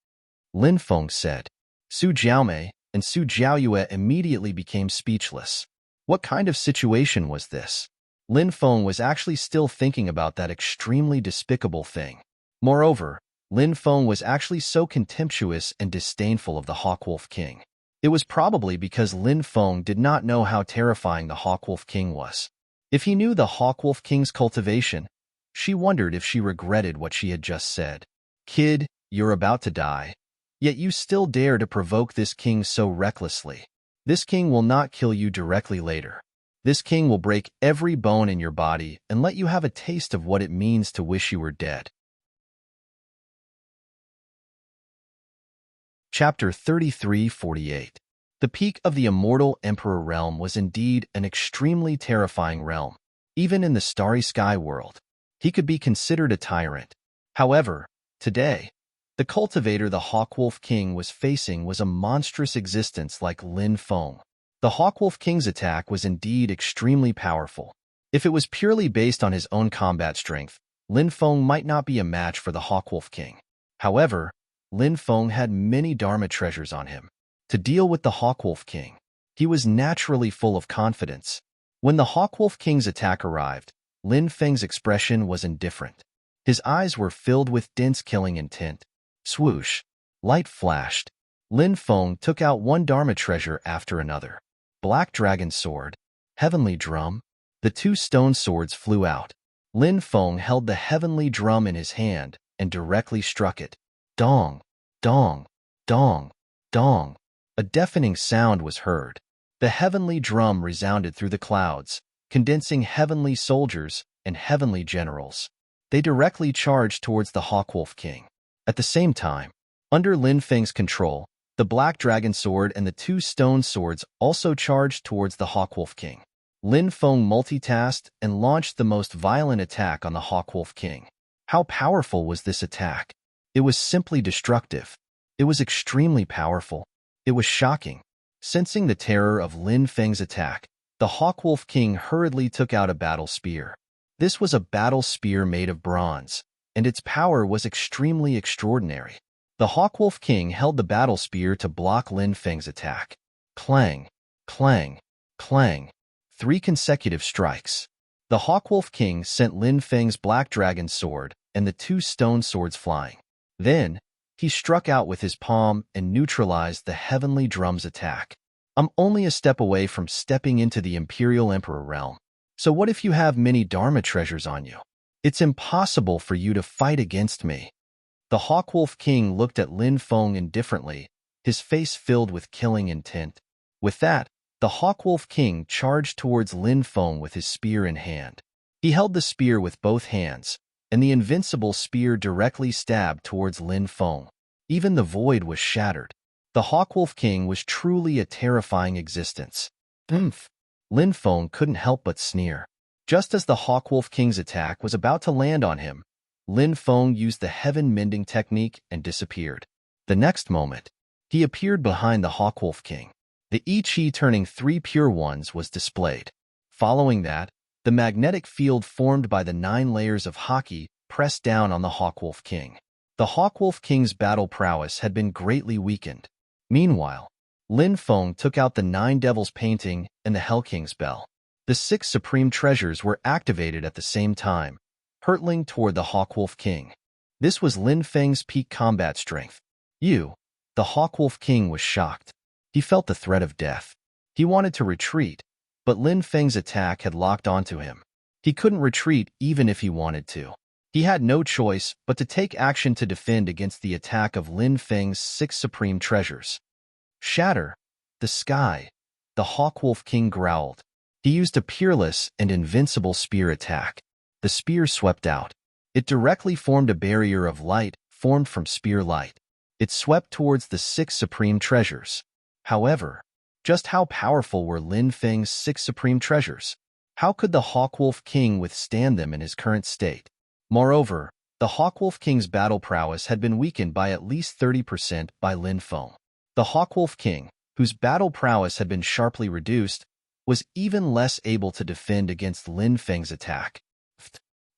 Lin Feng said. Su Jiaomei and Su Jiaoyue immediately became speechless. What kind of situation was this? Lin Feng was actually still thinking about that extremely despicable thing. Moreover, Lin Feng was actually so contemptuous and disdainful of the Hawkwolf King. It was probably because Lin Feng did not know how terrifying the Hawkwolf King was. If he knew the Hawkwolf King's cultivation, she wondered if she regretted what she had just said. Kid, you're about to die, yet you still dare to provoke this king so recklessly. This king will not kill you directly later. This king will break every bone in your body and let you have a taste of what it means to wish you were dead. Chapter 33:48. The peak of the immortal Emperor realm was indeed an extremely terrifying realm. Even in the starry sky world, he could be considered a tyrant. However, today, the cultivator the Hawkwolf King was facing was a monstrous existence like Lin Feng. The Hawkwolf King's attack was indeed extremely powerful. If it was purely based on his own combat strength, Lin Feng might not be a match for the Hawkwolf King. However, Lin Feng had many Dharma treasures on him. To deal with the Hawkwolf King, he was naturally full of confidence. When the Hawkwolf King's attack arrived, Lin Feng's expression was indifferent. His eyes were filled with dense killing intent. Swoosh! Light flashed. Lin Feng took out one Dharma treasure after another. Black Dragon Sword, Heavenly Drum. The two stone swords flew out. Lin Feng held the heavenly drum in his hand and directly struck it. Dong! Dong! Dong! Dong! A deafening sound was heard. The heavenly drum resounded through the clouds, condensing heavenly soldiers and heavenly generals. They directly charged towards the Hawkwolf King. At the same time, under Lin Feng's control, the Black Dragon Sword and the two stone swords also charged towards the Hawkwolf King. Lin Feng multitasked and launched the most violent attack on the Hawkwolf King. How powerful was this attack? It was simply destructive. It was extremely powerful. It was shocking. Sensing the terror of Lin Feng's attack, the Hawkwolf King hurriedly took out a battle spear. This was a battle spear made of bronze, and its power was extremely extraordinary. The Hawkwolf King held the battle spear to block Lin Feng's attack. Clang, clang, clang. 3 consecutive strikes. The Hawkwolf King sent Lin Feng's Black Dragon Sword and the two stone swords flying. Then, he struck out with his palm and neutralized the heavenly drum's attack. I'm only a step away from stepping into the Imperial Emperor realm. So what if you have many Dharma treasures on you? It's impossible for you to fight against me. The Hawkwolf King looked at Lin Feng indifferently, his face filled with killing intent. With that, the Hawkwolf King charged towards Lin Feng with his spear in hand. He held the spear with both hands, and the invincible spear directly stabbed towards Lin Feng. Even the void was shattered. The Hawkwolf King was truly a terrifying existence. Oomph! Lin Feng couldn't help but sneer. Just as the Hawkwolf King's attack was about to land on him, Lin Feng used the heaven mending technique and disappeared. The next moment, he appeared behind the Hawkwolf King. The I Chi turning 3 pure ones was displayed. Following that, the magnetic field formed by the 9 layers of Haki pressed down on the Hawkwolf King. The Hawkwolf King's battle prowess had been greatly weakened. Meanwhile, Lin Feng took out the 9 Devils painting and the Hell King's bell. The 6 supreme treasures were activated at the same time, hurtling toward the Hawkwolf King. This was Lin Feng's peak combat strength. The Hawkwolf King was shocked. He felt the threat of death. He wanted to retreat, but Lin Feng's attack had locked onto him. He couldn't retreat even if he wanted to. He had no choice but to take action to defend against the attack of Lin Feng's 6 supreme treasures. Shatter the sky, the Hawkwolf King growled. He used a peerless and invincible spear attack. The spear swept out. It directly formed a barrier of light formed from spear light. It swept towards the 6 supreme treasures. However, just how powerful were Lin Feng's 6 supreme treasures? How could the Hawkwolf King withstand them in his current state? Moreover, the Hawkwolf King's battle prowess had been weakened by at least 30% by Lin Feng. The Hawkwolf King, whose battle prowess had been sharply reduced, was even less able to defend against Lin Feng's attack.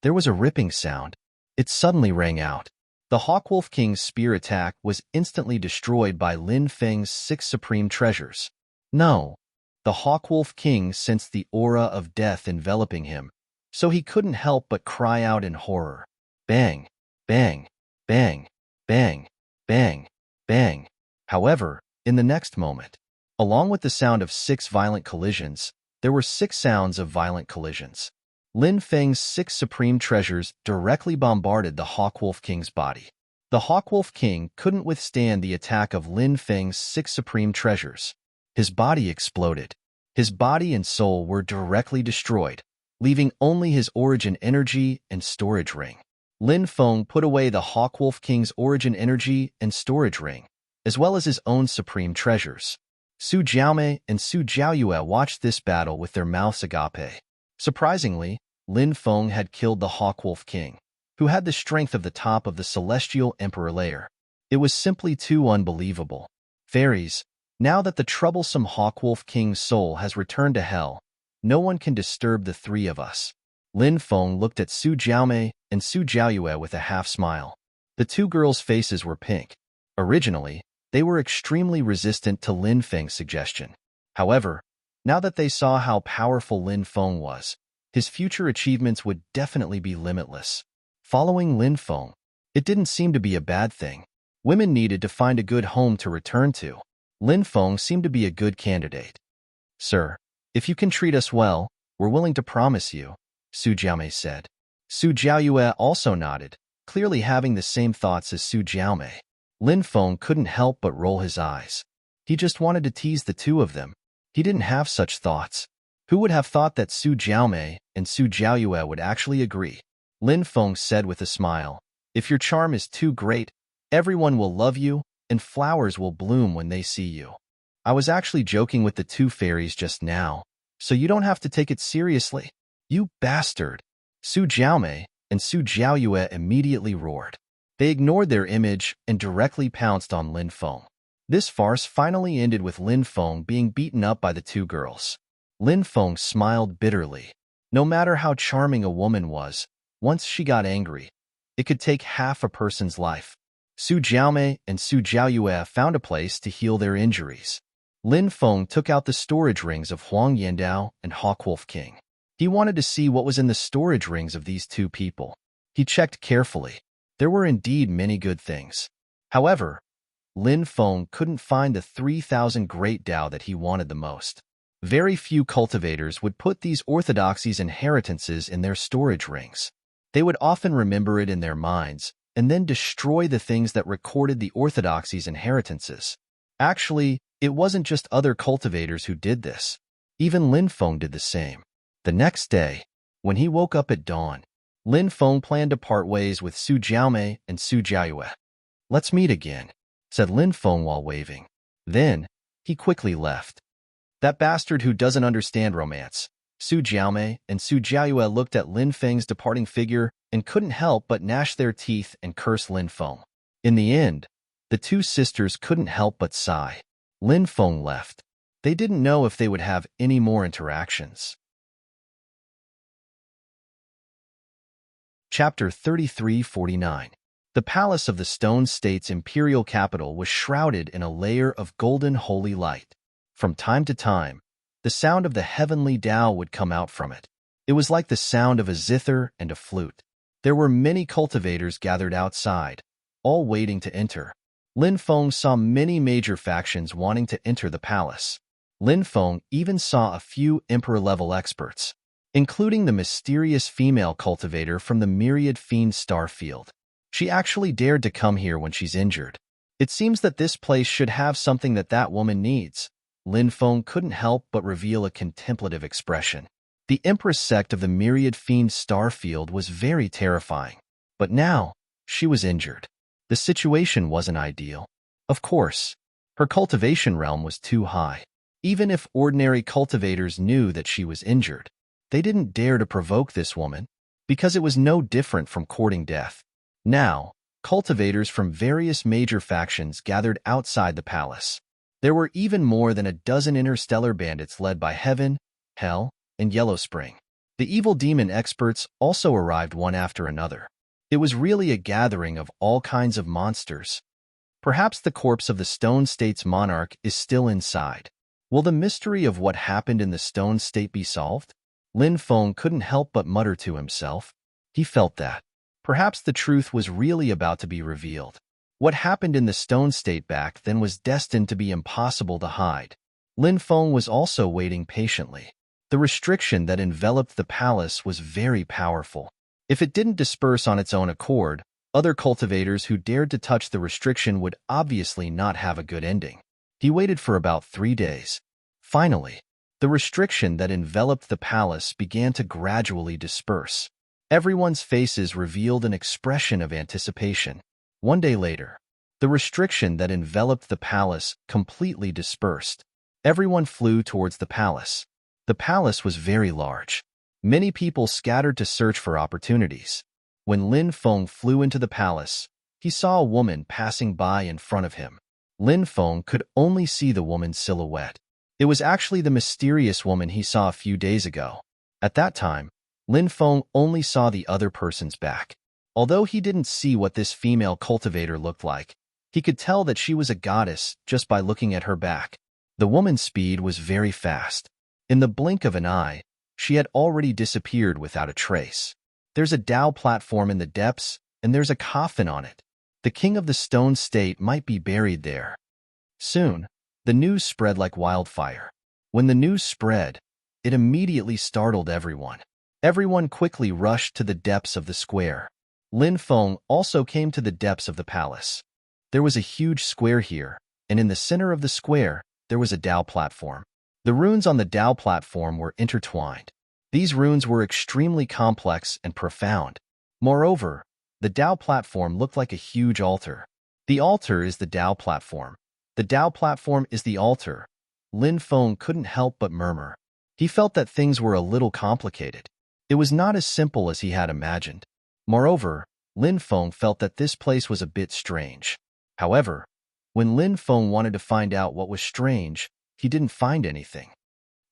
There was a ripping sound. It suddenly rang out. The Hawkwolf King's spear attack was instantly destroyed by Lin Feng's 6 supreme treasures. No, the Hawkwolf King sensed the aura of death enveloping him, so he couldn't help but cry out in horror. Bang, bang, bang, bang, bang, bang. However, in the next moment, along with the sound of 6 violent collisions, there were 6 sounds of violent collisions. Lin Feng's 6 supreme treasures directly bombarded the Hawkwolf King's body. The Hawkwolf King couldn't withstand the attack of Lin Feng's 6 supreme treasures. His body exploded. His body and soul were directly destroyed, leaving only his origin energy and storage ring. Lin Feng put away the Hawkwolf King's origin energy and storage ring, as well as his own supreme treasures. Su Jiaomei and Su Jiaoyue watched this battle with their mouths agape. Surprisingly, Lin Feng had killed the Hawkwolf King, who had the strength of the top of the Celestial Emperor layer. It was simply too unbelievable. Fairies, now that the troublesome Hawkwolf King's soul has returned to hell, no one can disturb the three of us. Lin Feng looked at Su Jiaomei and Su Jiaoyue with a half-smile. The two girls' faces were pink. Originally, they were extremely resistant to Lin Feng's suggestion. However, now that they saw how powerful Lin Feng was, his future achievements would definitely be limitless. Following Lin Feng, it didn't seem to be a bad thing. Women needed to find a good home to return to. Lin Feng seemed to be a good candidate. Sir, if you can treat us well, we're willing to promise you, Su Jiaomei said. Su Jiaoyue also nodded, clearly having the same thoughts as Su Jiaomei. Lin Feng couldn't help but roll his eyes. He just wanted to tease the two of them. He didn't have such thoughts. Who would have thought that Su Jiaomei and Su Jiaoyue would actually agree? Lin Feng said with a smile, if your charm is too great, everyone will love you, and flowers will bloom when they see you. I was actually joking with the two fairies just now, so you don't have to take it seriously. You bastard! Su Jiaomei and Su Jiaoyue immediately roared. They ignored their image and directly pounced on Lin Feng. This farce finally ended with Lin Feng being beaten up by the two girls. Lin Feng smiled bitterly. No matter how charming a woman was, once she got angry, it could take half a person's life. Su Jiaomei and Su Jiaoyue found a place to heal their injuries. Lin Feng took out the storage rings of Huang Yandao and Hawkwolf King. He wanted to see what was in the storage rings of these two people. He checked carefully. There were indeed many good things. However, Lin Feng couldn't find the 3,000 Great Dao that he wanted the most. Very few cultivators would put these orthodoxies inheritances in their storage rings. They would often remember it in their minds, and then destroy the things that recorded the orthodoxies inheritances. Actually, it wasn't just other cultivators who did this. Even Lin Feng did the same. The next day, when he woke up at dawn, Lin Feng planned to part ways with Su Jiaomei and Su Jiaoyue. Let's meet again, said Lin Feng while waving. Then, he quickly left. That bastard who doesn't understand romance. Su Jiaomei and Su Jiaoyue looked at Lin Feng's departing figure and couldn't help but gnash their teeth and curse Lin Feng. In the end, the two sisters couldn't help but sigh. Lin Feng left. They didn't know if they would have any more interactions. Chapter 3349. The palace of the Stone State's imperial capital was shrouded in a layer of golden holy light. From time to time, the sound of the heavenly Tao would come out from it. It was like the sound of a zither and a flute. There were many cultivators gathered outside, all waiting to enter. Lin Feng saw many major factions wanting to enter the palace. Lin Feng even saw a few emperor-level experts, including the mysterious female cultivator from the Myriad Fiend star field. She actually dared to come here when she's injured. It seems that this place should have something that woman needs. Lin Feng couldn't help but reveal a contemplative expression. The Empress sect of the Myriad Fiend star field was very terrifying. But now, she was injured. The situation wasn't ideal. Of course, her cultivation realm was too high. Even if ordinary cultivators knew that she was injured, they didn't dare to provoke this woman, because it was no different from courting death. Now, cultivators from various major factions gathered outside the palace. There were even more than a dozen interstellar bandits led by Heaven, Hell, and Yellow Spring. The evil demon experts also arrived one after another. It was really a gathering of all kinds of monsters. Perhaps the corpse of the Stone State's monarch is still inside. Will the mystery of what happened in the Stone State be solved? Lin Feng couldn't help but mutter to himself. He felt that perhaps the truth was really about to be revealed. What happened in the Stone State back then was destined to be impossible to hide. Lin Feng was also waiting patiently. The restriction that enveloped the palace was very powerful. If it didn't disperse on its own accord, other cultivators who dared to touch the restriction would obviously not have a good ending. He waited for about 3 days. Finally, The restriction that enveloped the palace began to gradually disperse. Everyone's faces revealed an expression of anticipation. One day later, the restriction that enveloped the palace completely dispersed. Everyone flew towards the palace. The palace was very large. Many people scattered to search for opportunities. When Lin Feng flew into the palace, he saw a woman passing by in front of him. Lin Feng could only see the woman's silhouette. It was actually the mysterious woman he saw a few days ago. At that time, Lin Feng only saw the other person's back. Although he didn't see what this female cultivator looked like, he could tell that she was a goddess just by looking at her back. The woman's speed was very fast. In the blink of an eye, she had already disappeared without a trace. There's a Tao platform in the depths, and there's a coffin on it. The king of the stone state might be buried there. Soon, the news spread like wildfire. When the news spread, it immediately startled everyone. Everyone quickly rushed to the depths of the square. Lin Feng also came to the depths of the palace. There was a huge square here, and in the center of the square, there was a Tao platform. The runes on the Tao platform were intertwined. These runes were extremely complex and profound. Moreover, the Tao platform looked like a huge altar. The altar is the Tao platform. The Tao platform is the altar. Lin Feng couldn't help but murmur. He felt that things were a little complicated. It was not as simple as he had imagined. Moreover, Lin Feng felt that this place was a bit strange. However, when Lin Feng wanted to find out what was strange, he didn't find anything.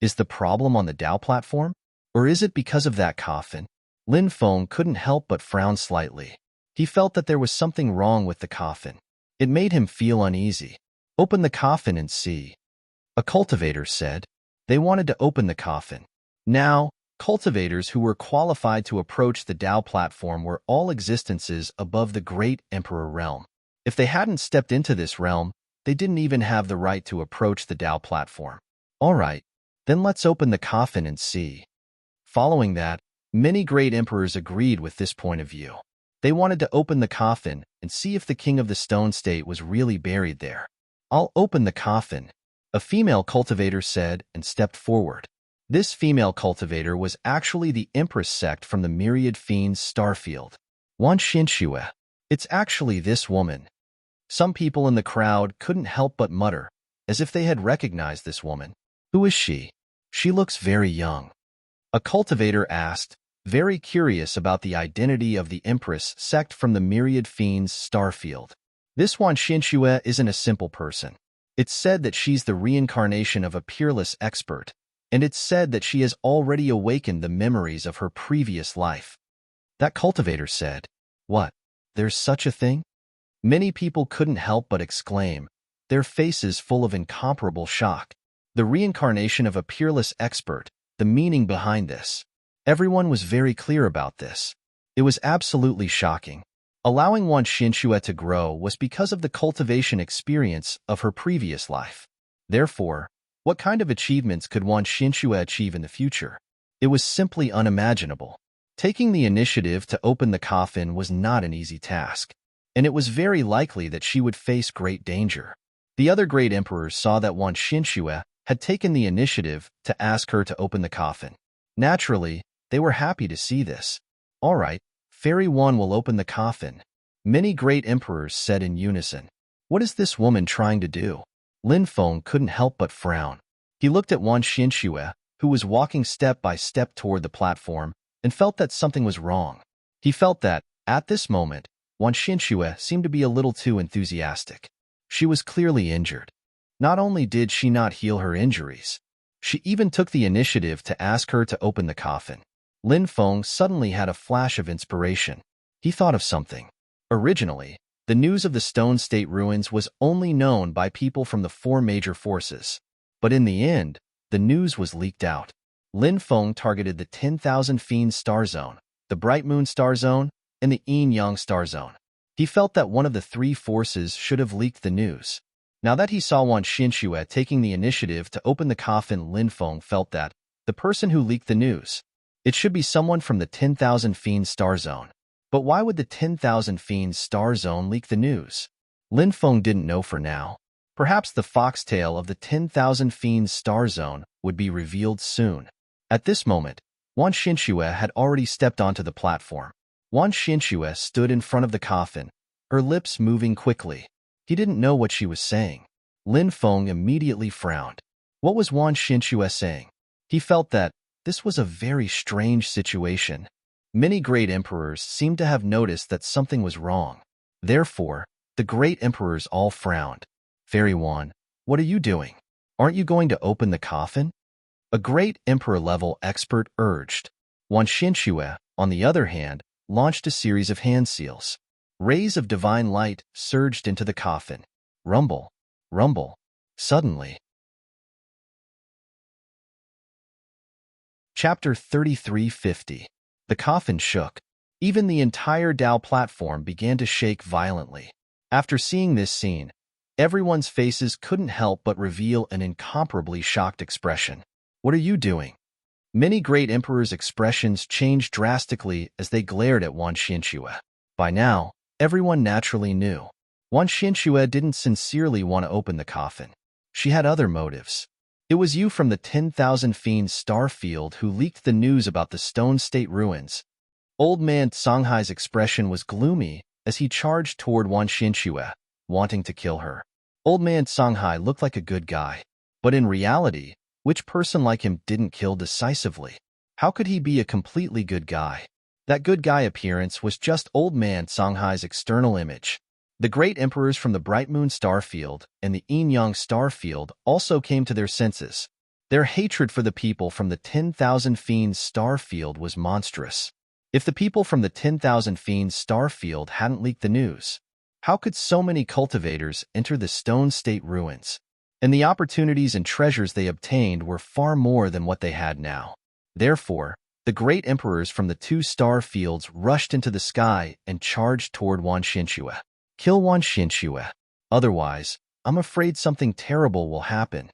Is the problem on the Tao platform? Or is it because of that coffin? Lin Feng couldn't help but frown slightly. He felt that there was something wrong with the coffin. It made him feel uneasy. Open the coffin and see. A cultivator said. They wanted to open the coffin. Now, cultivators who were qualified to approach the Tao platform were all existences above the great emperor realm. If they hadn't stepped into this realm, they didn't even have the right to approach the Tao platform. All right, then let's open the coffin and see. Following that, many great emperors agreed with this point of view. They wanted to open the coffin and see if the king of the stone state was really buried there. I'll open the coffin, a female cultivator said and stepped forward. This female cultivator was actually the empress sect from the Myriad Fiends Starfield. Wan Xinxue. It's actually this woman. Some people in the crowd couldn't help but mutter, as if they had recognized this woman. Who is she? She looks very young. A cultivator asked, very curious about the identity of the Empress sect from the Myriad Fiends Starfield. This Wan Xinxue isn't a simple person. It's said that she's the reincarnation of a peerless expert, and it's said that she has already awakened the memories of her previous life. That cultivator said, What? There's such a thing? Many people couldn't help but exclaim, their faces full of incomparable shock. The reincarnation of a peerless expert, the meaning behind this. Everyone was very clear about this. It was absolutely shocking. Allowing Wan Xinxue to grow was because of the cultivation experience of her previous life. Therefore, what kind of achievements could Wan Xinxue achieve in the future? It was simply unimaginable. Taking the initiative to open the coffin was not an easy task, and it was very likely that she would face great danger. The other great emperors saw that Wan Xinxue had taken the initiative to ask her to open the coffin. Naturally, they were happy to see this. All right, Fairy Wan will open the coffin. Many great emperors said in unison. What is this woman trying to do? Lin Feng couldn't help but frown. He looked at Wan Xinxue, who was walking step by step toward the platform, and felt that something was wrong. He felt that, at this moment, Wan Xinxue seemed to be a little too enthusiastic. She was clearly injured. Not only did she not heal her injuries, she even took the initiative to ask her to open the coffin. Lin Feng suddenly had a flash of inspiration. He thought of something. Originally, the news of the Stone State ruins was only known by people from the 4 major forces. But in the end, the news was leaked out. Lin Feng targeted the 10,000 Fiends Star Zone, the Bright Moon Star Zone, and the Yin Yang Star Zone. He felt that one of the 3 forces should have leaked the news. Now that he saw Wan Xinxue taking the initiative to open the coffin, Lin Feng felt that the person who leaked the news, it should be someone from the 10,000 Fiends Star Zone. But why would the 10,000 Fiends Star Zone leak the news? Lin Feng didn't know for now. Perhaps the foxtail of the 10,000 Fiends star zone would be revealed soon. At this moment, Wan Xinxue had already stepped onto the platform. Wan Xinxue stood in front of the coffin, her lips moving quickly. He didn't know what she was saying. Lin Feng immediately frowned. What was Wan Xinxue saying? He felt that this was a very strange situation. Many great emperors seemed to have noticed that something was wrong. Therefore, the great emperors all frowned. Fairy Wan, what are you doing? Aren't you going to open the coffin? A great emperor-level expert urged. Wan Xinxue, on the other hand, launched a series of hand seals. Rays of divine light surged into the coffin. Rumble, rumble. Suddenly. Chapter 3350. The coffin shook. Even the entire Dao platform began to shake violently. After seeing this scene, everyone's faces couldn't help but reveal an incomparably shocked expression. What are you doing? Many great emperors' expressions changed drastically as they glared at Wan Xinxue. By now, everyone naturally knew. Wan Xinxue didn't sincerely want to open the coffin. She had other motives. It was you from the 10,000 Fiends star field who leaked the news about the Stone State ruins. Old man Songhai's expression was gloomy as he charged toward Wan Xinxue, wanting to kill her. Old man Songhai looked like a good guy, but in reality, which person like him didn't kill decisively? How could he be a completely good guy? That good guy appearance was just old man Songhai's external image. The great emperors from the Bright Moon star field and the Yin Yang star field also came to their senses. Their hatred for the people from the 10,000 Fiends star field was monstrous. If the people from the 10,000 Fiends star field hadn't leaked the news, how could so many cultivators enter the Stone State ruins? And the opportunities and treasures they obtained were far more than what they had now. Therefore, the great emperors from the two star fields rushed into the sky and charged toward Wan Xinxue. Kill Wan Xinxue. Otherwise, I'm afraid something terrible will happen.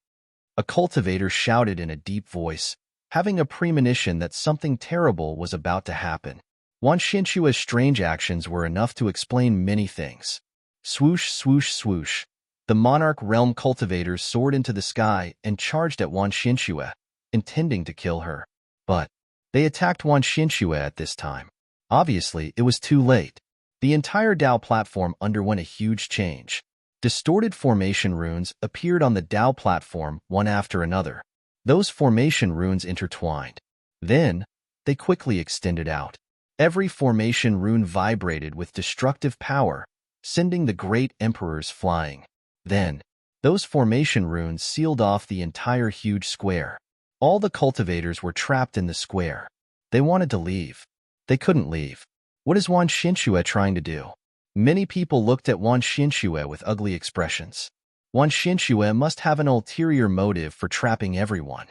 A cultivator shouted in a deep voice, having a premonition that something terrible was about to happen. Wan Xinxue's strange actions were enough to explain many things. Swoosh, swoosh, swoosh. The monarch realm cultivators soared into the sky and charged at Wan Xinxue, intending to kill her. But they attacked Wan Xinxue at this time. Obviously, it was too late. The entire Dao platform underwent a huge change. Distorted formation runes appeared on the Dao platform one after another. Those formation runes intertwined. Then, they quickly extended out. Every formation rune vibrated with destructive power, sending the great emperors flying. Then, those formation runes sealed off the entire huge square. All the cultivators were trapped in the square. They wanted to leave. They couldn't leave. What is Wan Xinxue trying to do? Many people looked at Wan Xinxue with ugly expressions. Wan Xinxue must have an ulterior motive for trapping everyone.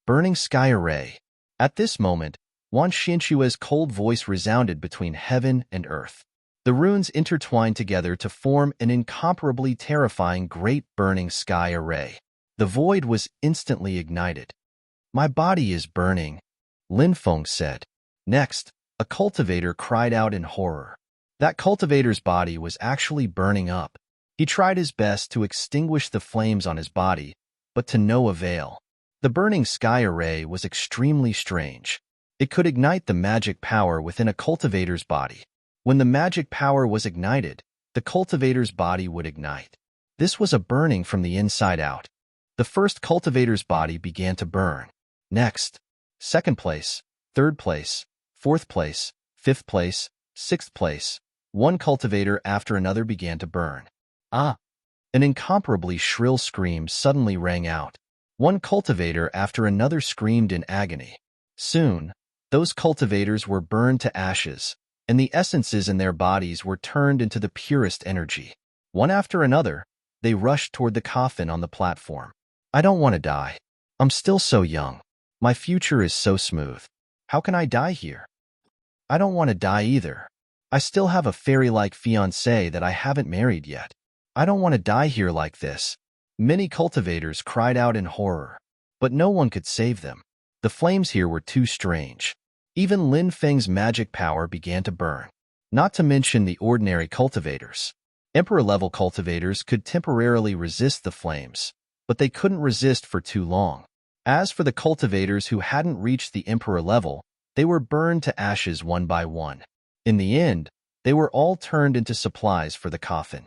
Burning Sky Array. At this moment, Wan Xinxue's cold voice resounded between heaven and earth. The runes intertwined together to form an incomparably terrifying Great Burning Sky Array. The void was instantly ignited. My body is burning, Lin Feng said. Next, a cultivator cried out in horror. That cultivator's body was actually burning up. He tried his best to extinguish the flames on his body, but to no avail. The burning sky array was extremely strange. It could ignite the magic power within a cultivator's body. When the magic power was ignited, the cultivator's body would ignite. This was a burning from the inside out. The first cultivator's body began to burn. Next, second place, third place, fourth place, fifth place, sixth place. One cultivator after another began to burn. Ah! An incomparably shrill scream suddenly rang out. One cultivator after another screamed in agony. Soon, those cultivators were burned to ashes, and the essences in their bodies were turned into the purest energy. One after another, they rushed toward the coffin on the platform. I don't want to die. I'm still so young. My future is so smooth. How can I die here? I don't want to die either. I still have a fairy-like fiancé that I haven't married yet. I don't want to die here like this. Many cultivators cried out in horror, but no one could save them. The flames here were too strange. Even Lin Feng's magic power began to burn, not to mention the ordinary cultivators. Emperor-level cultivators could temporarily resist the flames, but they couldn't resist for too long. As for the cultivators who hadn't reached the Emperor level, they were burned to ashes one by one. In the end, they were all turned into supplies for the coffin.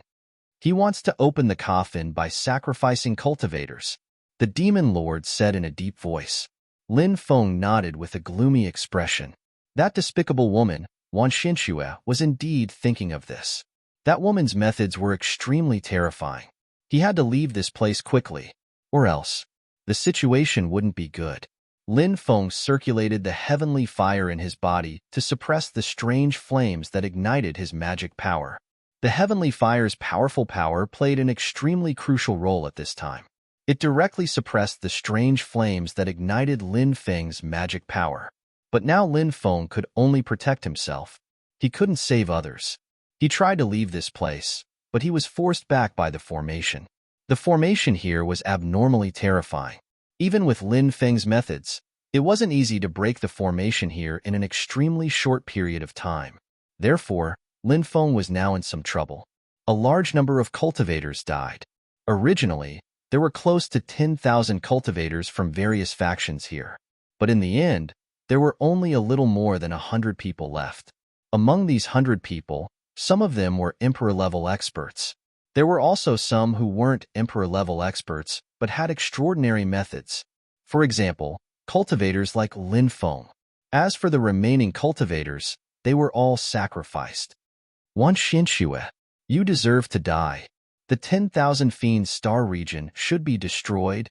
He wants to open the coffin by sacrificing cultivators, the demon lord said in a deep voice. Lin Feng nodded with a gloomy expression. That despicable woman, Wan Xinxue, was indeed thinking of this. That woman's methods were extremely terrifying. He had to leave this place quickly, or else the situation wouldn't be good. Lin Feng circulated the heavenly fire in his body to suppress the strange flames that ignited his magic power. The heavenly fire's powerful power played an extremely crucial role at this time. It directly suppressed the strange flames that ignited Lin Feng's magic power. But now Lin Feng could only protect himself. He couldn't save others. He tried to leave this place, but he was forced back by the formation. The formation here was abnormally terrifying. Even with Lin Feng's methods, it wasn't easy to break the formation here in an extremely short period of time. Therefore, Lin Feng was now in some trouble. A large number of cultivators died. Originally, there were close to 10,000 cultivators from various factions here. But in the end, there were only a little more than 100 people left. Among these 100 people, some of them were Emperor-level experts. There were also some who weren't Emperor-level experts, but had extraordinary methods. For example, cultivators like Lin Feng. As for the remaining cultivators, they were all sacrificed. Wan Xinxue, you deserve to die. The 10,000 Fiends star region should be destroyed.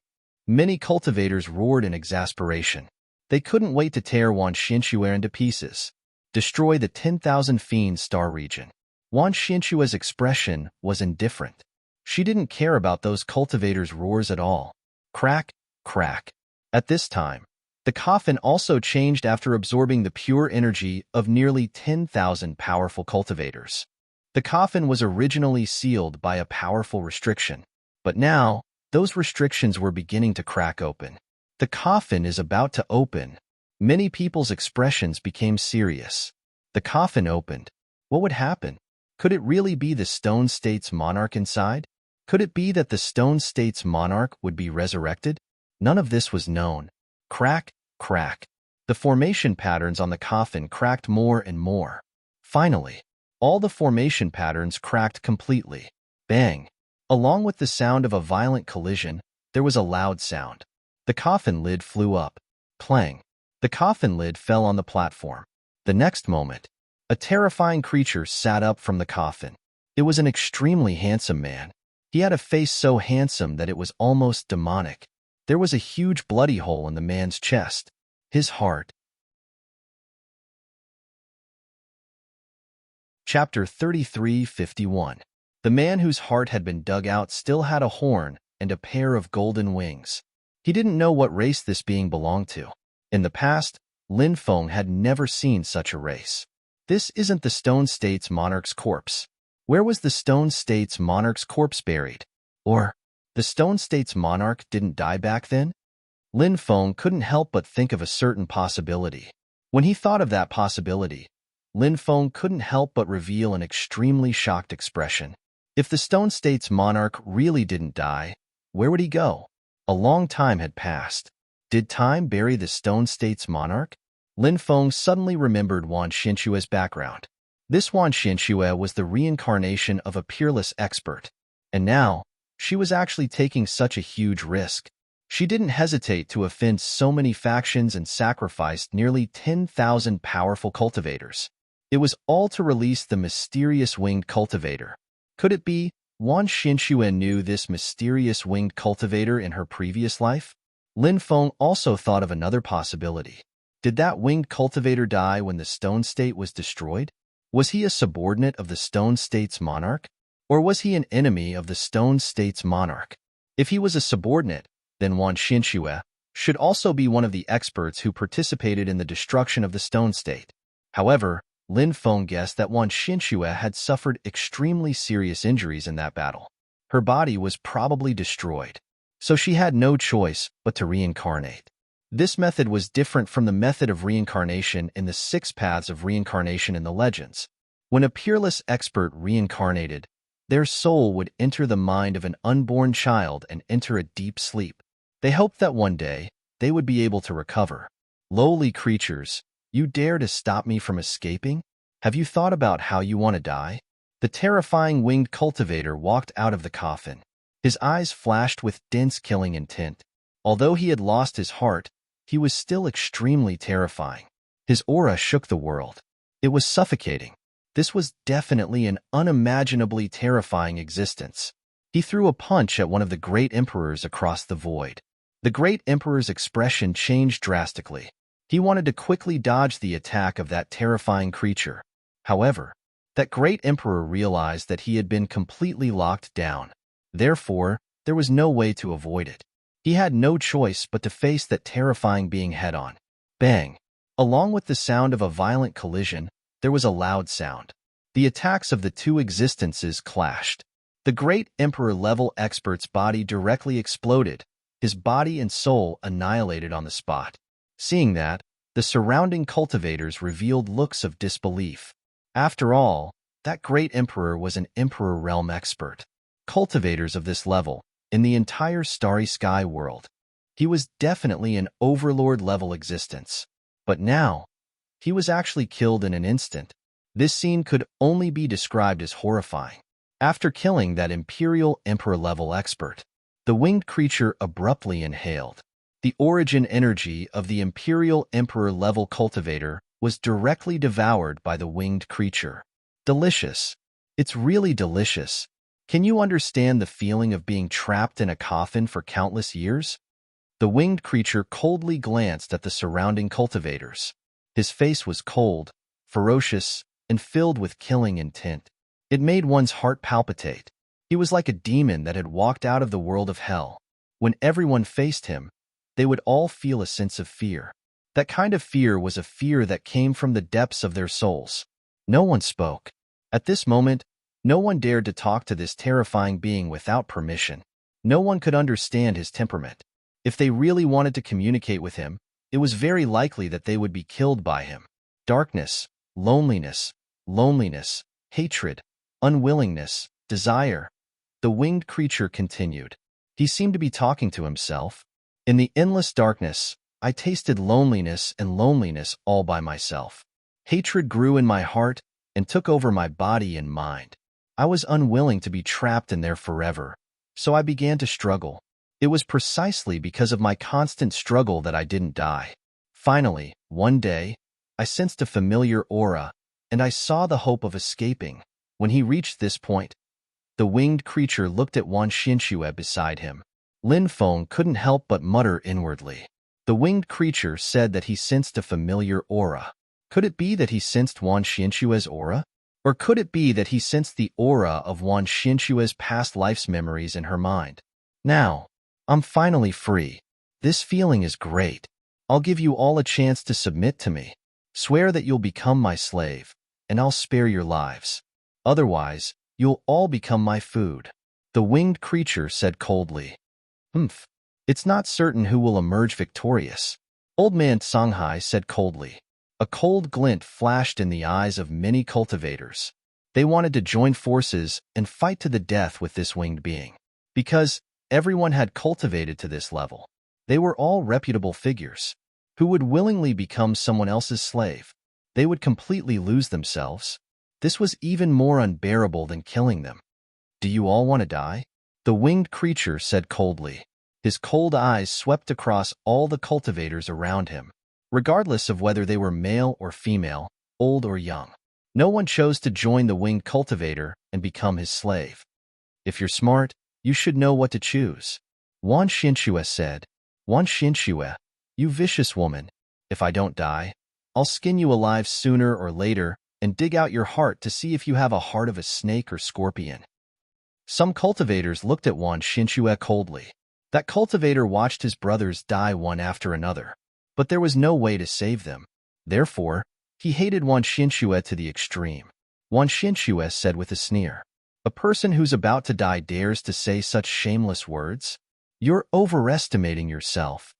Many cultivators roared in exasperation. They couldn't wait to tear Wan Xinxue into pieces. Destroy the 10,000 Fiends star region. Wan Xinxue's expression was indifferent. She didn't care about those cultivators' roars at all. Crack, crack. At this time, the coffin also changed after absorbing the pure energy of nearly 10,000 powerful cultivators. The coffin was originally sealed by a powerful restriction, but now, those restrictions were beginning to crack open. The coffin is about to open. Many people's expressions became serious. The coffin opened. What would happen? Could it really be the Stone State's monarch inside? Could it be that the Stone State's monarch would be resurrected? None of this was known. Crack, crack. The formation patterns on the coffin cracked more and more. Finally, all the formation patterns cracked completely. Bang! Along with the sound of a violent collision, there was a loud sound. The coffin lid flew up. Clang! The coffin lid fell on the platform. The next moment, a terrifying creature sat up from the coffin. It was an extremely handsome man. He had a face so handsome that it was almost demonic. There was a huge bloody hole in the man's chest. His heart. Chapter 33:51. The man whose heart had been dug out still had a horn and a pair of golden wings. He didn't know what race this being belonged to. In the past, Lin Feng had never seen such a race. This isn't the Stone State's monarch's corpse. Where was the Stone State's monarch's corpse buried? Or, the Stone State's monarch didn't die back then? Lin Feng couldn't help but think of a certain possibility. When he thought of that possibility, Lin Feng couldn't help but reveal an extremely shocked expression. If the Stone State's monarch really didn't die, where would he go? A long time had passed. Did time bury the Stone State's monarch? Lin Feng suddenly remembered Wan Xinxue's background. This Wan Xinxue was the reincarnation of a peerless expert, and now, she was actually taking such a huge risk. She didn't hesitate to offend so many factions and sacrificed nearly 10,000 powerful cultivators. It was all to release the mysterious winged cultivator. Could it be Wan Xinxue knew this mysterious winged cultivator in her previous life? Lin Feng also thought of another possibility. Did that winged cultivator die when the Stone State was destroyed? Was he a subordinate of the Stone State's monarch? Or was he an enemy of the Stone State's monarch? If he was a subordinate, then Wan Xinxue should also be one of the experts who participated in the destruction of the Stone State. However, Lin Feng guessed that Wan Xinxue had suffered extremely serious injuries in that battle. Her body was probably destroyed, so she had no choice but to reincarnate. This method was different from the method of reincarnation in the 6 paths of reincarnation in the legends. When a peerless expert reincarnated, Their soul would enter the mind of an unborn child and enter a deep sleep. They hoped that one day they would be able to recover. Lowly creatures, you dare to stop me from escaping? Have you thought about how you want to die? The terrifying winged cultivator walked out of the coffin. His eyes flashed with dense killing intent. Although he had lost his heart, he was still extremely terrifying. His aura shook the world. It was suffocating. This was definitely an unimaginably terrifying existence. He threw a punch at one of the great emperors across the void. The great emperor's expression changed drastically. He wanted to quickly dodge the attack of that terrifying creature. However, that great emperor realized that he had been completely locked down. Therefore, there was no way to avoid it. He had no choice but to face that terrifying being head-on. Bang! Along with the sound of a violent collision, there was a loud sound. The attacks of the two existences clashed. The great emperor-level expert's body directly exploded, his body and soul annihilated on the spot. Seeing that, the surrounding cultivators revealed looks of disbelief. After all, that great emperor was an emperor realm expert. Cultivators of this level, in the entire starry sky world. He was definitely an overlord-level existence. But now, he was actually killed in an instant. This scene could only be described as horrifying. After killing that Imperial Emperor-level expert, the winged creature abruptly inhaled. The origin energy of the Imperial Emperor-level cultivator was directly devoured by the winged creature. Delicious. It's really delicious. Can you understand the feeling of being trapped in a coffin for countless years? The winged creature coldly glanced at the surrounding cultivators. His face was cold, ferocious, and filled with killing intent. It made one's heart palpitate. He was like a demon that had walked out of the world of hell. When everyone faced him, they would all feel a sense of fear. That kind of fear was a fear that came from the depths of their souls. No one spoke. At this moment, no one dared to talk to this terrifying being without permission. No one could understand his temperament. If they really wanted to communicate with him, it was very likely that they would be killed by him. Darkness, loneliness, hatred, unwillingness, desire. The winged creature continued. He seemed to be talking to himself. In the endless darkness, I tasted loneliness and loneliness all by myself. Hatred grew in my heart and took over my body and mind. I was unwilling to be trapped in there forever, so I began to struggle. It was precisely because of my constant struggle that I didn't die. Finally, one day, I sensed a familiar aura, and I saw the hope of escaping. When he reached this point, the winged creature looked at Wan Xianxue beside him. Lin Feng couldn't help but mutter inwardly. The winged creature said that he sensed a familiar aura. Could it be that he sensed Wan Xianxue's aura? Or could it be that he sensed the aura of Wan Xianxue's past life's memories in her mind? Now, I'm finally free. This feeling is great. I'll give you all a chance to submit to me. Swear that you'll become my slave, and I'll spare your lives. Otherwise, you'll all become my food. The winged creature said coldly. It's not certain who will emerge victorious. Old man Songhai said coldly. A cold glint flashed in the eyes of many cultivators. They wanted to join forces and fight to the death with this winged being. Because everyone had cultivated to this level. They were all reputable figures, who would willingly become someone else's slave. They would completely lose themselves. This was even more unbearable than killing them. Do you all want to die? The winged creature said coldly. His cold eyes swept across all the cultivators around him. Regardless of whether they were male or female, old or young. No one chose to join the winged cultivator and become his slave. If you're smart, you should know what to choose. Wan Xianxue said. Wan Xianxue, you vicious woman, if I don't die, I'll skin you alive sooner or later and dig out your heart to see if you have a heart of a snake or scorpion. Some cultivators looked at Wan Xianxue coldly. That cultivator watched his brothers die one after another. But there was no way to save them. Therefore, he hated Wan Xianxue to the extreme. Wan Xianxue said with a sneer, "A person who's about to die dares to say such shameless words? You're overestimating yourself.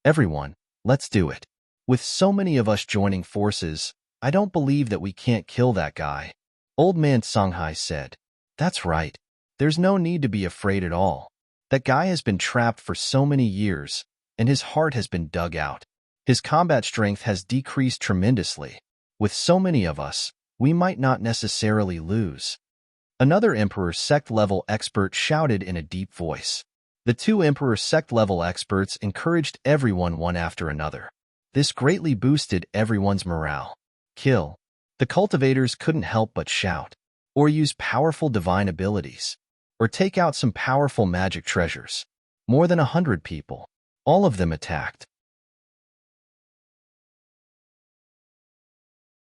Everyone, let's do it. With so many of us joining forces, I don't believe that we can't kill that guy." Old man Songhai said. That's right. There's no need to be afraid at all. That guy has been trapped for so many years, and his heart has been dug out. His combat strength has decreased tremendously. With so many of us, we might not necessarily lose. Another Emperor sect-level expert shouted in a deep voice. The two Emperor sect-level experts encouraged everyone one after another. This greatly boosted everyone's morale. Kill. The cultivators couldn't help but shout, or use powerful divine abilities, or take out some powerful magic treasures. More than 100 people. All of them attacked.